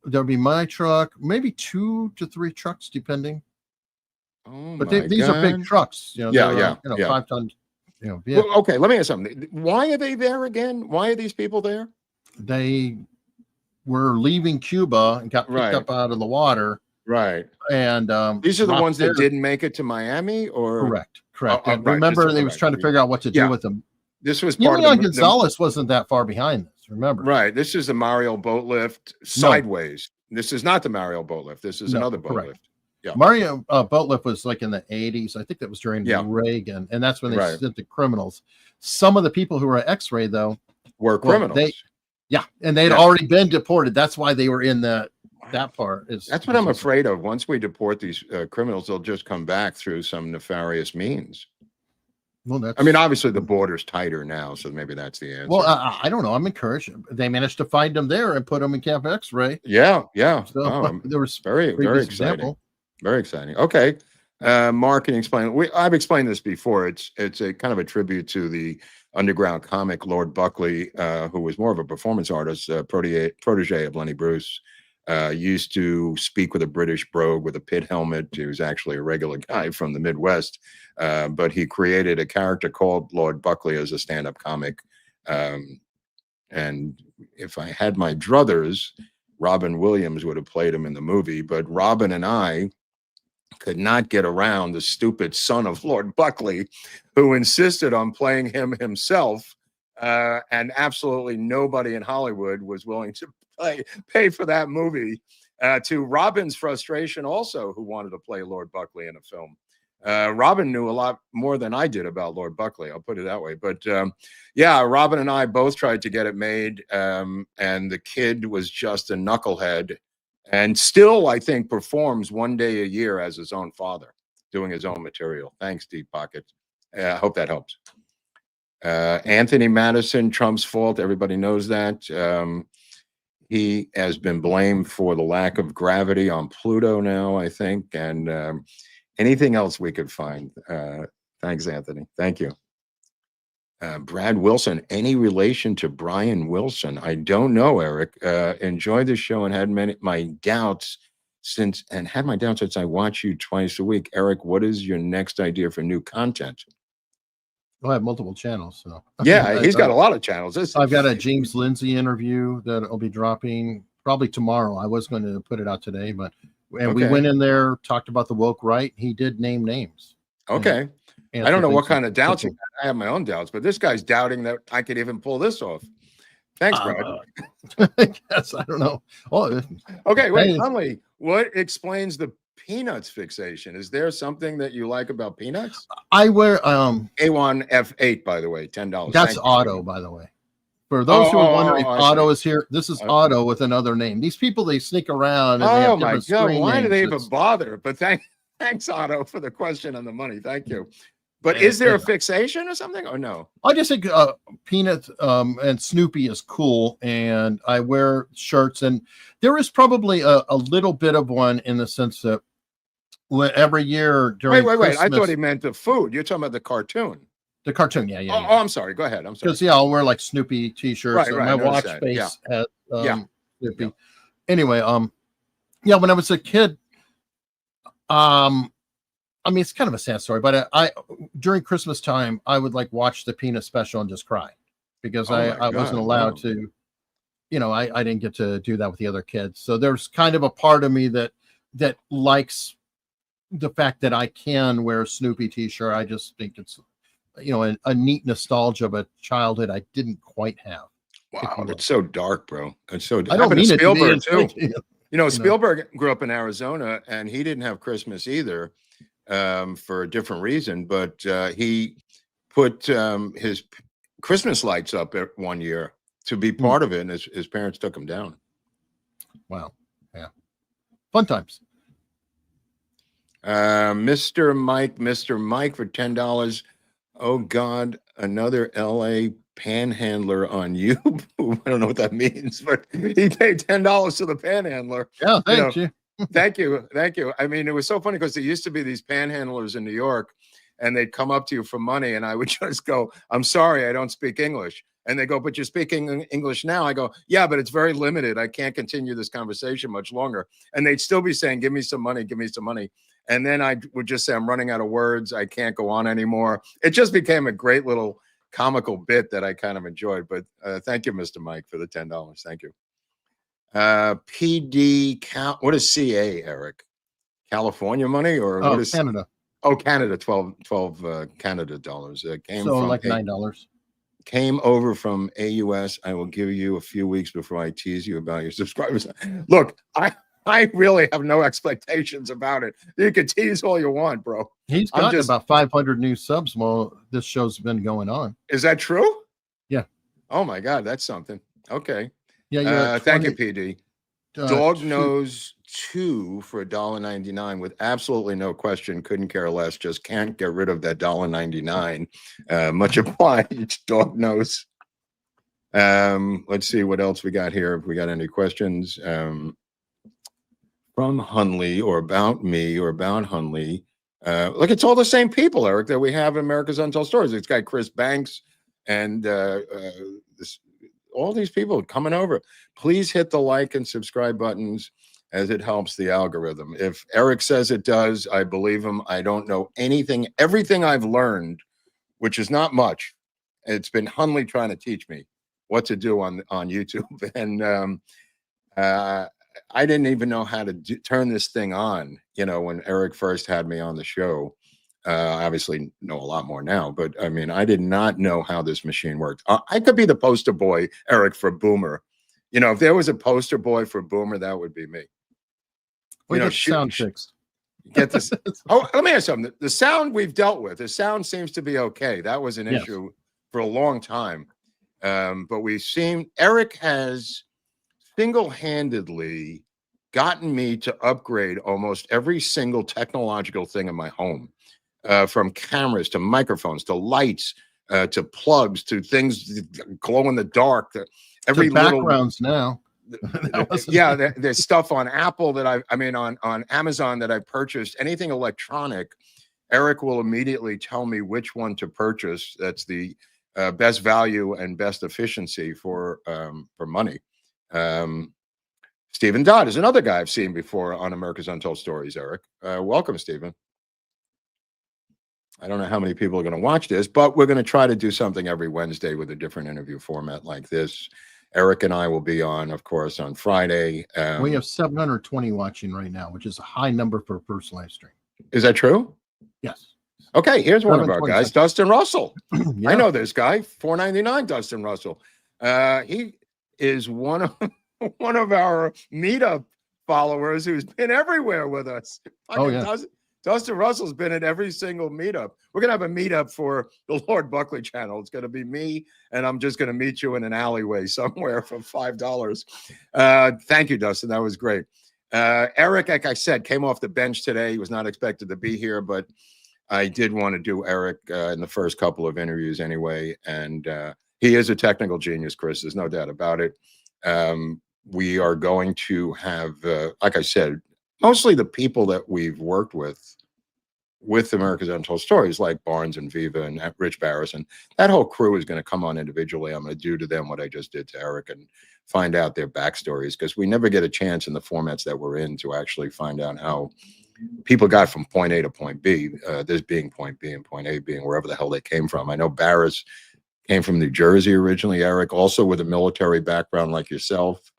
There'll be my truck, maybe 2 to 3 trucks, depending.
Oh,
but these are big trucks. 5 tons.
Well, okay, let me ask something. Why are they there again? Why are these people there?
They were leaving Cuba and got picked up out of the water.
Right.
And
these are the ones that didn't make it to Miami, or
correct.
Right.
Remember, they was trying to figure out what to do with them.
This was part of
Gonzalez wasn't that far behind this. Remember,
right? This is the Mario boat lift sideways. This is not the Mario boat lift. This is another boat lift. Yeah,
Mario boat lift was like in the 80s. I think that was during Reagan, and that's when they sent the criminals. Some of the people who were at X-ray though
were criminals.
And they'd already been deported. That's why they were in that part.
That's what I'm afraid of. Once we deport these criminals, they'll just come back through some nefarious means.
Well,
I mean, obviously the border's tighter now, so maybe that's the answer.
Well, I don't know. I'm encouraged. They managed to find them there and put them in Camp X-ray.
Yeah.
So there was
very exciting.
Example.
Very exciting. Okay. Mark, can you explain? I've explained this before. It's a kind of a tribute to the underground comic Lordbuckly, who was more of a performance artist, protege of Lenny Bruce. Used to speak with a British brogue with a pit helmet. He was actually a regular guy from the Midwest, but he created a character called Lordbuckly as a stand-up comic. And if I had my druthers, Robin Williams would have played him in the movie, but Robin and I could not get around the stupid son of Lordbuckly, who insisted on playing him himself, and absolutely nobody in Hollywood was willing to pay for that movie, to Robin's frustration also, who wanted to play Lordbuckly in a film. Robin knew a lot more than I did about Lordbuckly, I'll put it that way. But Robin and I both tried to get it made, and the kid was just a knucklehead, and still, I think, performs one day a year as his own father, doing his own material. Thanks, Deep Pocket. I hope that helps. Anthony Madison, Trump's fault. Everybody knows that. He has been blamed for the lack of gravity on Pluto now, I think, and anything else we could find. Thanks, Anthony. Thank you. Brad Wilson, any relation to Brian Wilson? I don't know, Eric. Enjoyed the show and had my doubts since I watch you twice a week. Eric, what is your next idea for new content?
I have multiple channels. So
he's got a lot of channels.
I've got a James Lindsay interview that I'll be dropping probably tomorrow. I was going to put it out today, but we went in there, talked about the woke right. He did name names.
Okay. I don't know what kind of doubts he had. I have my own doubts, but this guy's doubting that I could even pull this off. Thanks, Brad.
Yes, I don't know. Oh,
okay, wait, Hunley, what explains the peanuts fixation? Is there something that you like about peanuts?
I wear
A1 F8, by the way, $10.
That's Otto, by the way. For those who are wondering if Otto is here, this is Otto with another name. These people, they sneak around. And they have
my God, why do they even
names.
bother? But thanks, Otto, for the question on the money. Thank you. But is there a fixation or something, or no?
I just think Peanut and Snoopy is cool, and I wear shirts, and there is probably a little bit of one in the sense that every year during
wait. I
Christmas,
thought he meant the food. You're talking about the cartoon.
The cartoon, yeah.
Oh, I'm sorry. Go ahead. I'm sorry.
Because I'll wear like Snoopy t-shirts.
Right.
My watch face has Snoopy.
Yeah.
Anyway, when I was a kid, I mean, it's kind of a sad story, but I during Christmas time, I would like watch the Peanut special and just cry because I wasn't allowed to, I didn't get to do that with the other kids. So there's kind of a part of me that likes the fact that I can wear a Snoopy t-shirt. I just think it's, a neat nostalgia of a childhood I didn't quite have.
Wow, it's so dark, bro. It's so
I don't mean
Spielberg
too.
Spielberg grew up in Arizona, and he didn't have Christmas either. For a different reason, but he put his Christmas lights up one year to be part of it, and his parents took him down.
Wow. Yeah. Fun times.
Mr. Mike for $10. Oh God, another LA panhandler on YouTube. I don't know what that means, but he paid $10 to the panhandler.
Yeah, thank you.
Thank you. I mean, it was so funny because there used to be these panhandlers in New York, and they'd come up to you for money, and I would just go, "I'm sorry, I don't speak English." And they go, "But you're speaking English now." I go, "Yeah, but it's very limited. I can't continue this conversation much longer." And they'd still be saying, "Give me some money, give me some money." And then I would just say, "I'm running out of words. I can't go on anymore." It just became a great little comical bit that I kind of enjoyed. But thank you, Mr. Mike, for the $10. Thank you. PD what is CA, Eric? California money, or what is
Canada?
Oh, Canada, 12 Canada dollars. Came
so
from
like $9.
Came over from AUS. I will give you a few weeks before I tease you about your subscribers. Look, I really have no expectations about it. You can tease all you want, bro.
He's gotten about 500 new subs while this show's been going on.
Is that true?
Yeah.
Oh my God, that's something. Okay.
Yeah.
Thank you, PD. Dog Nose 2 for $1.99 with absolutely no question. Couldn't care less. Just can't get rid of that $1.99. Much obliged, Dog Nose. Let's see what else we got here. If we got any questions from Hunley or about me or about Hunley. Look, it's all the same people, Eric, that we have in America's Untold Stories. It's got Chris Banks and all these people coming over. Please hit the like and subscribe buttons, as it helps the algorithm. If Eric says it does, I believe him. I don't know anything. Everything I've learned, which is not much, it's been Hunley trying to teach me what to do on YouTube. And I didn't even know how to turn this thing on, when Eric first had me on the show. Obviously know a lot more now, but I mean, I did not know how this machine worked. I could be the poster boy, Eric, for Boomer. If there was a poster boy for Boomer, that would be me.
Sound fixed.
Get this. Oh, let me ask you something. The sound we've dealt with, the sound seems to be okay. That was an issue for a long time. But Eric has single-handedly gotten me to upgrade almost every single technological thing in my home. From cameras to microphones to lights to plugs to things glow in the dark. Every
backgrounds now.
There's stuff on Apple that on Amazon that I purchased. Anything electronic, Eric will immediately tell me which one to purchase. That's the best value and best efficiency for money. Stephen Dodd is another guy I've seen before on America's Untold Stories. Eric, welcome, Stephen. I don't know how many people are going to watch this, but we're going to try to do something every Wednesday with a different interview format like this. Eric and I will be on, of course, on Friday.
We have 720 watching right now, which is a high number for a first live stream.
Is that true?
Yes.
Okay, here's one of our guys, Dustin Russell.
Yeah.
I know this guy, $4.99, Dustin Russell. He is one of our meetup followers who's been everywhere with us. Dustin Russell's been at every single meetup. We're going to have a meetup for the Lordbuckly channel. It's going to be me, and I'm just going to meet you in an alleyway somewhere for $5. Thank you, Dustin. That was great. Eric, like I said, came off the bench today. He was not expected to be here, but I did want to do Eric in the first couple of interviews anyway, and he is a technical genius, Chris. There's no doubt about it. We are going to have, like I said, mostly the people that we've worked with America's Untold Stories, like Barnes and Viva and Rich Barris, and that whole crew is going to come on individually. I'm going to do to them what I just did to Eric and find out their backstories, because we never get a chance in the formats that we're in to actually find out how people got from point A to point B, this being point B and point A being wherever the hell they came from. I know Barris came from New Jersey originally, Eric, also with a military background like yourself.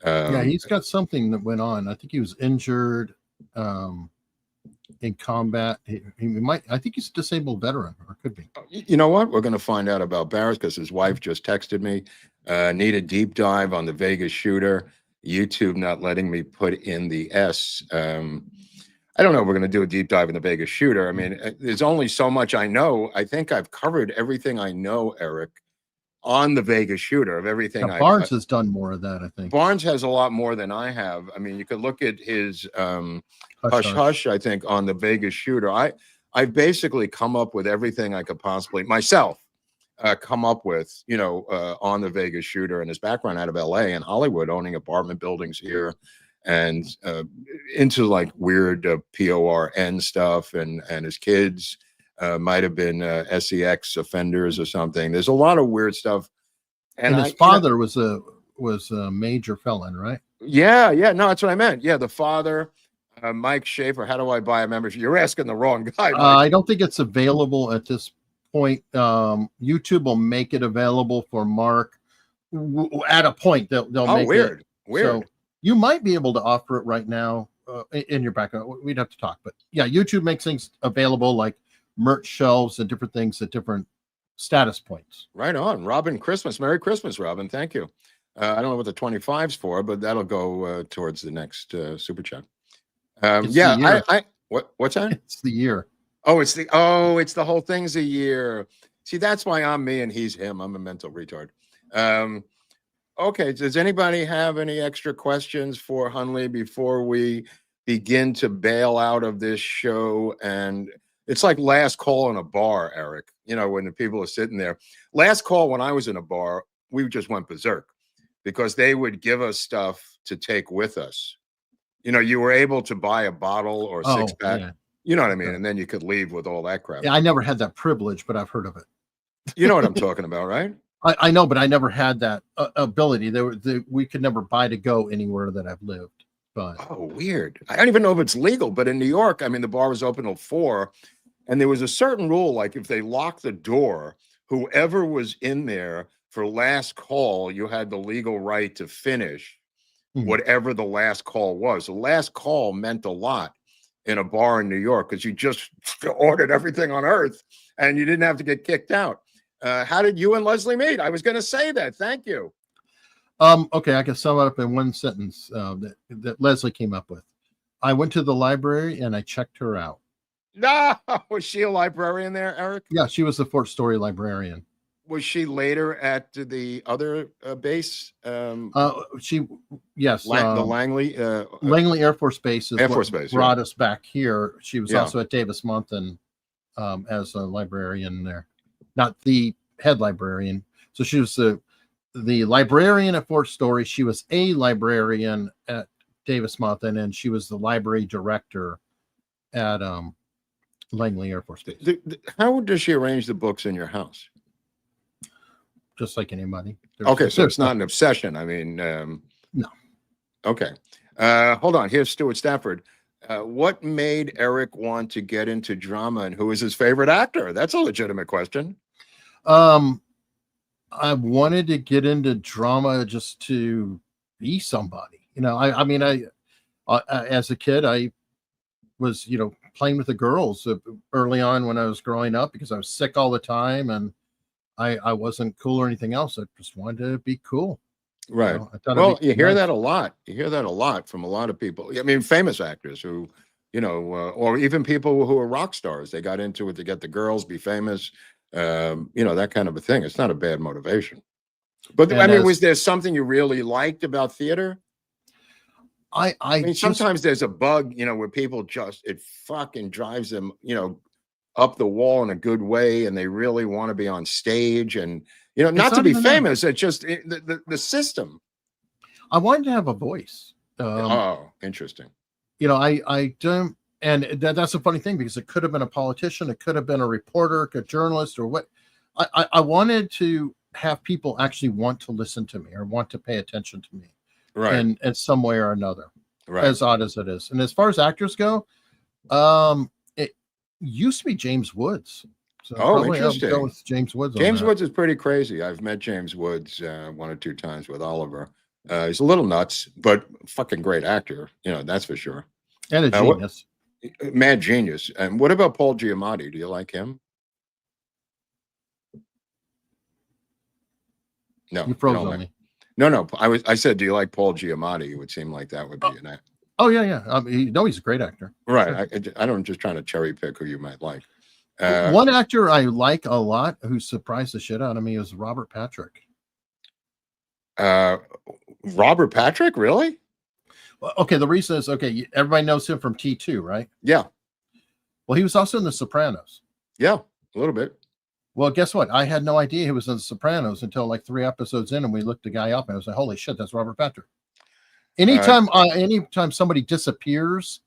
Yeah, he's got something that went on. I think he was injured in combat. He might, I think he's a disabled veteran, or could be.
You know what? We're going to find out about Barris because his wife just texted me. Need a deep dive on the Vegas shooter. YouTube not letting me put in the S. I don't know if we're going to do a deep dive in the Vegas shooter. I mean, there's only so much I know. I think I've covered everything I know, Eric, on the Vegas shooter of everything.
Now, Barnes has done more of that, I think.
Barnes has a lot more than I have. I mean, you could look at his Hush Hush, I think, on the Vegas shooter. I've basically come up with everything I could possibly myself come up with, you know, on the Vegas shooter, and his background out of LA and Hollywood, owning apartment buildings here, and into like weird PORN stuff, and his kids might have been SEX offenders or something. There's a lot of weird stuff.
And his father was a major felon, right?
Yeah, no, that's what I meant. Yeah, the father, Mike Schaefer. How do I buy a membership? You're asking the wrong guy.
I don't think it's available at this point. YouTube will make it available for Mark at a point. They'll make
weird.
it. So you might be able to offer it right now in your background. We'd have to talk, but yeah, YouTube makes things available like merch shelves and different things at different status points.
Right on. Robin Christmas. Merry Christmas, Robin. Thank you. I don't know what the 25's for, but that'll go towards the next super chat. Yeah, what's that?
It's the year.
It's the whole thing's a year. See, that's why I'm me and he's him. I'm a mental retard. Okay, does anybody have any extra questions for Hunley before we begin to bail out of this show? And it's like last call in a bar, Eric. You know, when the people are sitting there. Last call when I was in a bar, we just went berserk because they would give us stuff to take with us. You know, you were able to buy a bottle or a six-pack. Yeah. You know what I mean? And then you could leave with all that crap.
Yeah, I never had that privilege, but I've heard of it.
You know what I'm talking about, right?
I know, but I never had that ability. We could never buy to go anywhere that I've lived. But
weird. I don't even know if it's legal, but in New York, I mean, the bar was open till 4, and there was a certain rule, like if they locked the door, whoever was in there for last call, you had the legal right to finish whatever the last call was. The last call meant a lot in a bar in New York because you just ordered everything on earth and you didn't have to get kicked out. How did you and Leslie meet? I was going to say that. Thank you.
Okay, I can sum it up in one sentence that Leslie came up with. I went to the library and I checked her out.
No, was she a librarian there, Eric?
Yeah, she was the Fort Story librarian.
Was she later at the other base?
Yes.
The Langley?
Langley Air Force Base
Air Force Base
brought us back here. She was also at Davis Monthan as a librarian there. Not the head librarian. So she was the librarian at Fort Story. She was a librarian at Davis Monthan, and she was the library director at Langley Air Force Base.
How does she arrange the books in your house?
Just like anybody.
Okay, so it's not an obsession. I mean,
no.
Okay. Hold on. Here's Stuart Stafford. What made Eric want to get into drama, and who is his favorite actor? That's a legitimate question.
I wanted to get into drama just to be somebody. You know, I mean, as a kid, I was, playing with the girls early on when I was growing up because I was sick all the time and I wasn't cool or anything else. I just wanted to be cool.
Right. Well, you hear that a lot. You hear that a lot from a lot of people. I mean, famous actors who, or even people who are rock stars. They got into it to get the girls, be famous, that kind of a thing. It's not a bad motivation. But I mean, was there something you really liked about theater? I mean, sometimes there's a bug, where people it fucking drives them, up the wall in a good way, and they really want to be on stage, and not to
not
be
even
famous. It's just the system.
I wanted to have a voice.
Oh, interesting.
I don't, and that's a funny thing, because it could have been a politician, it could have been a reporter, a journalist, or what. I wanted to have people actually want to listen to me or want to pay attention to me,
Right.
in some way or another.
Right.
As odd as it is. And as far as actors go, it used to be James Woods. So probably
interesting.
I'll go with James Woods.
James Woods is pretty crazy. I've met James Woods 1 or 2 times with Oliver. He's a little nuts, but fucking great actor. That's for sure.
And a genius.
Mad genius. And what about Paul Giamatti? Do you like him? No.
You froze on me.
No. I said, do you like Paul Giamatti? It would seem like that would be an actor.
Oh yeah. He's a great actor.
Right. Sure. I don't just trying to cherry pick who you might like.
One actor I like a lot who surprised the shit out of me is Robert Patrick.
Robert Patrick, really?
Well, okay, the reason is, everybody knows him from T2, right?
Yeah.
Well, he was also in The Sopranos.
Yeah, a little bit.
Well, guess what? I had no idea he was in The Sopranos until like 3 episodes in, and we looked the guy up, and I was like, "Holy shit, that's Robert Patrick!" Anytime somebody disappears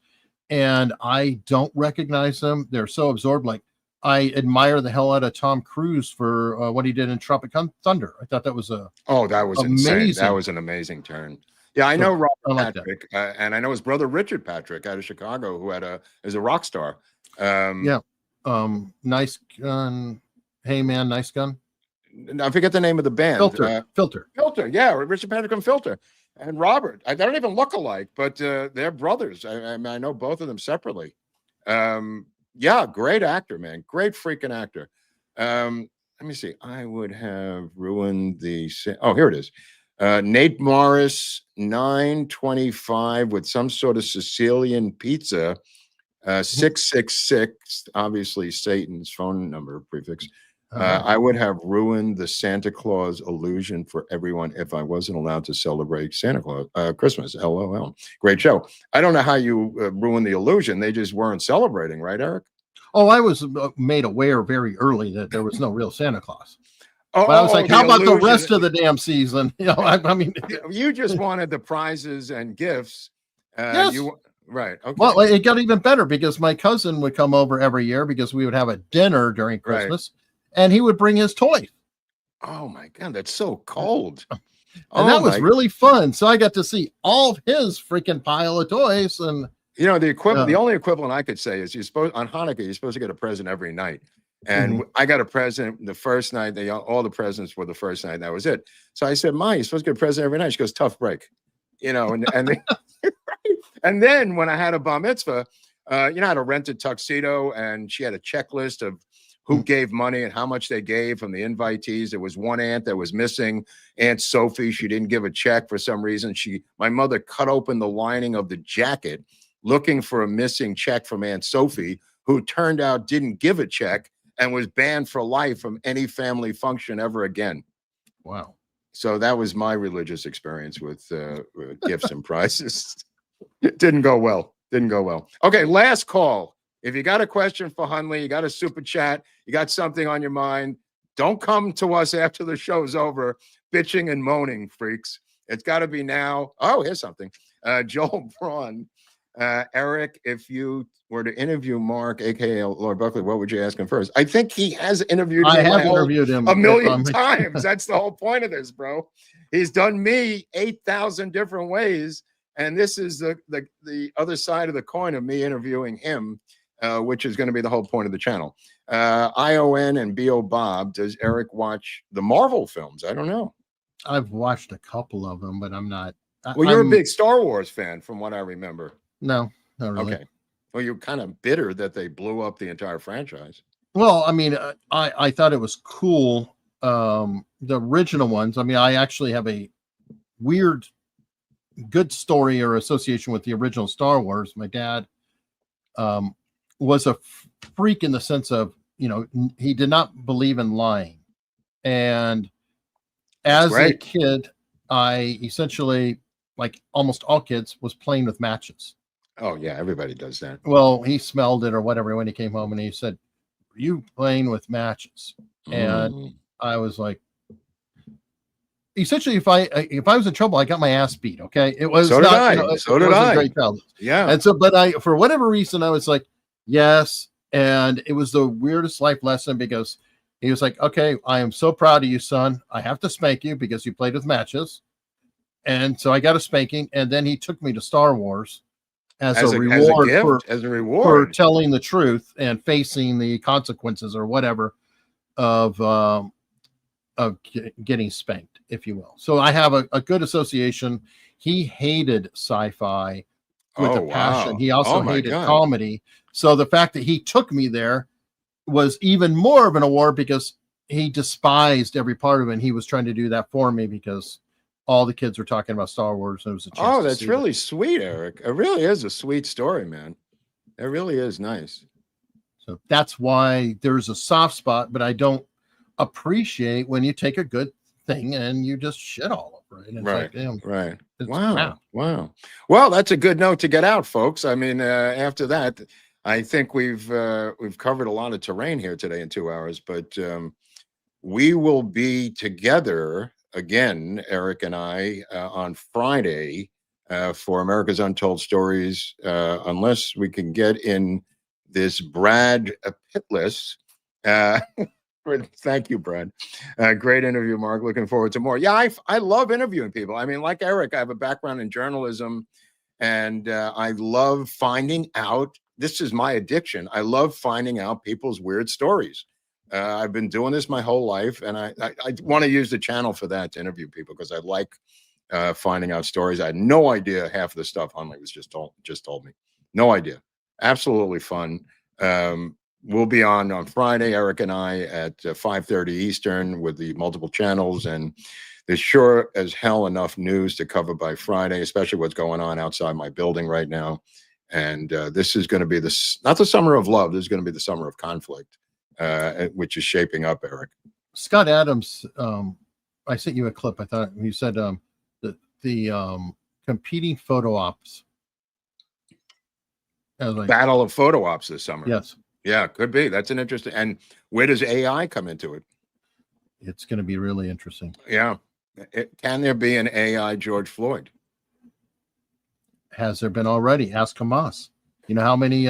and I don't recognize them, they're so absorbed. Like, I admire the hell out of Tom Cruise for what he did in Tropic Thunder. I thought that was that
was amazing. Insane. That was an amazing turn. Yeah, I know Robert Patrick, and I know his brother Richard Patrick out of Chicago, who is a rock star.
Nice Gun. Hey man, Nice Gun.
I forget the name of the band.
Filter.
Yeah, Richard Patrick and Filter. And Robert. They don't even look alike, but they're brothers. I know both of them separately. Yeah, great actor, man. Great freaking actor. Let me see. I would have ruined the... Oh, here it is. Nate Morris, 925 with some sort of Sicilian pizza. 666, obviously Satan's phone number prefix. I would have ruined the Santa Claus illusion for everyone if I wasn't allowed to celebrate Santa Claus Christmas. LOL. Great show. I don't know how you ruined the illusion. They just weren't celebrating, right, Eric?
Oh, I was made aware very early that there was no real Santa Claus. But I was like, how about the rest of the damn season? I mean,
you just wanted the prizes and gifts.
Yes.
Right. Okay.
Well, it got even better because my cousin would come over every year because we would have a dinner during Christmas, and he would bring his toy.
Oh my God, that's so cold.
And that was really fun. So I got to see all of his freaking pile of toys. And
the equivalent, the only equivalent I could say is on Hanukkah, you're supposed to get a present every night. And I got a present the first night. All the presents were the first night. And that was it. So I said, "Ma, you're supposed to get a present every night." She goes, "Tough break." And then when I had a bar mitzvah, I had a rented tuxedo, and she had a checklist of who gave money and how much they gave from the invitees. There was one aunt that was missing, Aunt Sophie. She didn't give a check for some reason. My mother cut open the lining of the jacket looking for a missing check from Aunt Sophie, who turned out didn't give a check and was banned for life from any family function ever again.
Wow.
So that was my religious experience with gifts and prizes. It didn't go well. Okay, last call. If you got a question for Hunley, you got a super chat, you got something on your mind, don't come to us after the show's over bitching and moaning, freaks. It's got to be now. Oh, here's something. Joel Braun. Eric, if you were to interview Mark, aka Lordbuckly, what would you ask him first? I think he has interviewed him.
I have interviewed him
a million times. That's the whole point of this, bro. He's done me 8,000 different ways, and this is the other side of the coin of me interviewing him, which is going to be the whole point of the channel. ION and BO Bob, does Eric watch the Marvel films? I don't know.
I've watched a couple of them, but I'm not.
Well, you're a big Star Wars fan, from what I remember.
No, not really.
Okay. Well, you're kind of bitter that they blew up the entire franchise.
Well, I mean, I thought it was cool. The original ones. I mean, I actually have a weird, good story or association with the original Star Wars. My dad was a freak in the sense of, he did not believe in lying. And as a kid, I essentially, like almost all kids, was playing with matches.
Oh, yeah, everybody does that.
Well, he smelled it or whatever when he came home, and he said, you playing with matches?" And I was like, essentially, if I was in trouble, I got my ass beat. Okay, it was
so
not.
Did I.
You know,
so
it
did
wasn't
I.
Great childhood.
Yeah.
And so, but for whatever reason, I was like, yes. And it was the weirdest life lesson because he was like, "Okay, I am so proud of you, son. I have to spank you because you played with matches." And so I got a spanking, and then he took me to Star Wars as a reward for telling the truth and facing the consequences or whatever of getting spanked, if you will. So I have a good association. He hated sci-fi with a passion. He also hated comedy. So the fact that he took me there was even more of an award because he despised every part of it. And he was trying to do that for me because all the kids were talking about Star Wars. And it was a chance.
That's really sweet, Eric. It really is a sweet story, man. It really is nice.
So that's why there's a soft spot, but I don't appreciate when you take a good thing and you just shit all over it. And it's
right.
Like, damn,
right. Wow. Well, that's a good note to get out, folks. I mean, after that, I think we've covered a lot of terrain here today in 2 hours, but we will be together again, Eric and I, on Friday for America's Untold Stories, unless we can get in this Brad Pitless. Thank you, Brad. Great interview, Mark. Looking forward to more. Yeah, I love interviewing people. I mean, like Eric, I have a background in journalism, and I love finding out. This is my addiction. I love finding out people's weird stories. I've been doing this my whole life, and I want to use the channel for that to interview people because I like finding out stories. I had no idea half of the stuff Hunley was just told me. No idea. Absolutely fun. We'll be on Friday, Eric and I, at 5:30 Eastern with the multiple channels, and there's sure as hell enough news to cover by Friday, especially what's going on outside my building right now. And this is going to be not the summer of love. This is going to be the summer of conflict, which is shaping up, Eric.
Scott Adams, I sent you a clip. I thought you said the competing photo ops.
Battle of photo ops this summer.
Yes.
Yeah, could be. That's an interesting. And where does AI come into it?
It's going to be really interesting.
Yeah. Can there be an AI George Floyd?
Has there been already? Ask Hamas. You know how many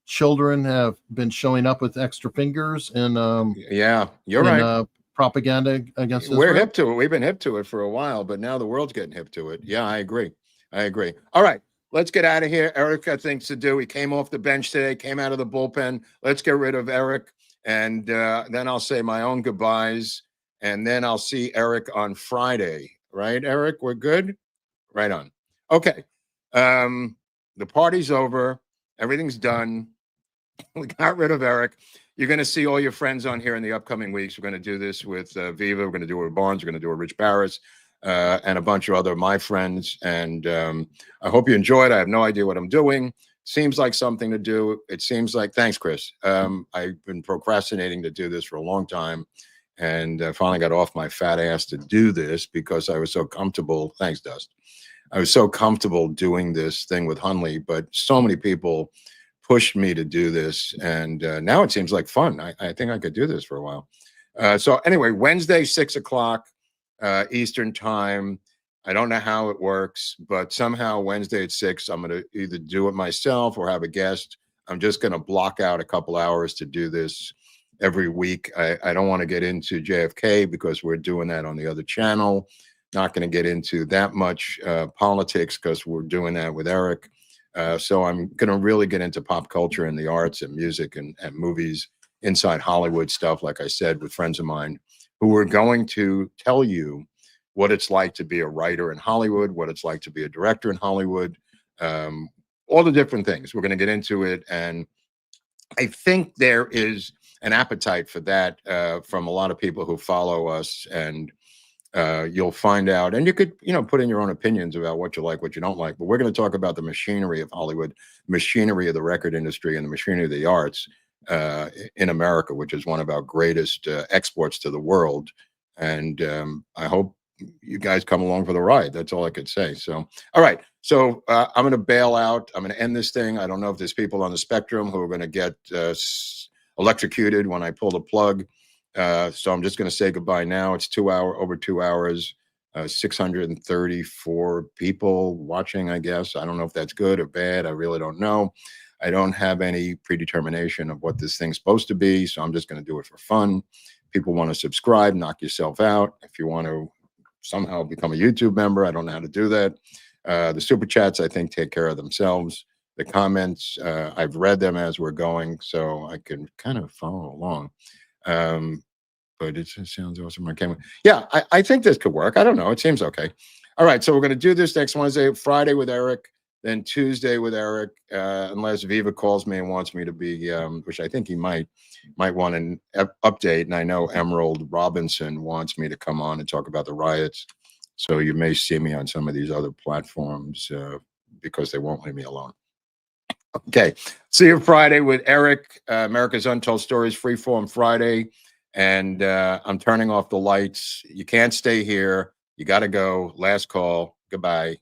children have been showing up with extra fingers and
yeah, you're right.
Propaganda against Israel?
We're hip to it. We've been hip to it for a while, but now the world's getting hip to it. Yeah, I agree. All right. Let's get out of here. Eric got things to do. He came off the bench today, came out of the bullpen. Let's get rid of Eric. And then I'll say my own goodbyes. And then I'll see Eric on Friday. Right, Eric? We're good? Right on. Okay. The party's over. Everything's done. We got rid of Eric. You're going to see all your friends on here in the upcoming weeks. We're going to do this with Viva. We're going to do it with Barnes. We're going to do it with Rich Barris. And a bunch of other my friends. And I hope you enjoy it. I have no idea what I'm doing. Seems like something to do. It seems like, thanks, Chris. I've been procrastinating to do this for a long time. And I finally got off my fat ass to do this because I was so comfortable. Thanks, Dust. I was so comfortable doing this thing with Hunley, but so many people pushed me to do this. And now it seems like fun. I think I could do this for a while. So anyway, Wednesday, 6 o'clock. Eastern time. I don't know how it works, but somehow Wednesday at 6, I'm going to either do it myself or have a guest. I'm just going to block out a couple hours to do this every week. I don't want to get into JFK because we're doing that on the other channel. Not going to get into that much politics because we're doing that with Eric. So I'm going to really get into pop culture and the arts and music and movies, inside Hollywood stuff, like I said, with friends of mine who are going to tell you what it's like to be a writer in Hollywood, what it's like to be a director in Hollywood, all the different things. We're going to get into it. And I think there is an appetite for that from a lot of people who follow us. And you'll find out, and you could, put in your own opinions about what you like, what you don't like. But we're going to talk about the machinery of Hollywood, machinery of the record industry, and the machinery of the arts in America, which is one of our greatest exports to the world. And I hope you guys come along for the ride. That's all I could say. So, all right. So I'm going to bail out. I'm going to end this thing. I don't know if there's people on the spectrum who are going to get electrocuted when I pull the plug. So I'm just going to say goodbye now. It's over 2 hours, 634 people watching, I guess. I don't know if that's good or bad. I really don't know. I don't have any predetermination of what this thing's supposed to be, so I'm just going to do it for fun. People want to subscribe, knock yourself out. If you want to somehow become a YouTube member, I don't know how to do that. The super chats, I think, take care of themselves. The comments, I've read them as we're going, so I can kind of follow along. But it just sounds awesome. Yeah, I think this could work. I don't know. It seems okay. All right, so we're going to do this next Wednesday, Friday with Eric, then Tuesday with Eric, unless Viva calls me and wants me to be, which I think he might want an update. And I know Emerald Robinson wants me to come on and talk about the riots. So you may see me on some of these other platforms because they won't leave me alone. Okay, see you Friday with Eric, America's Untold Stories, Freeform Friday. And I'm turning off the lights. You can't stay here. You got to go. Last call. Goodbye.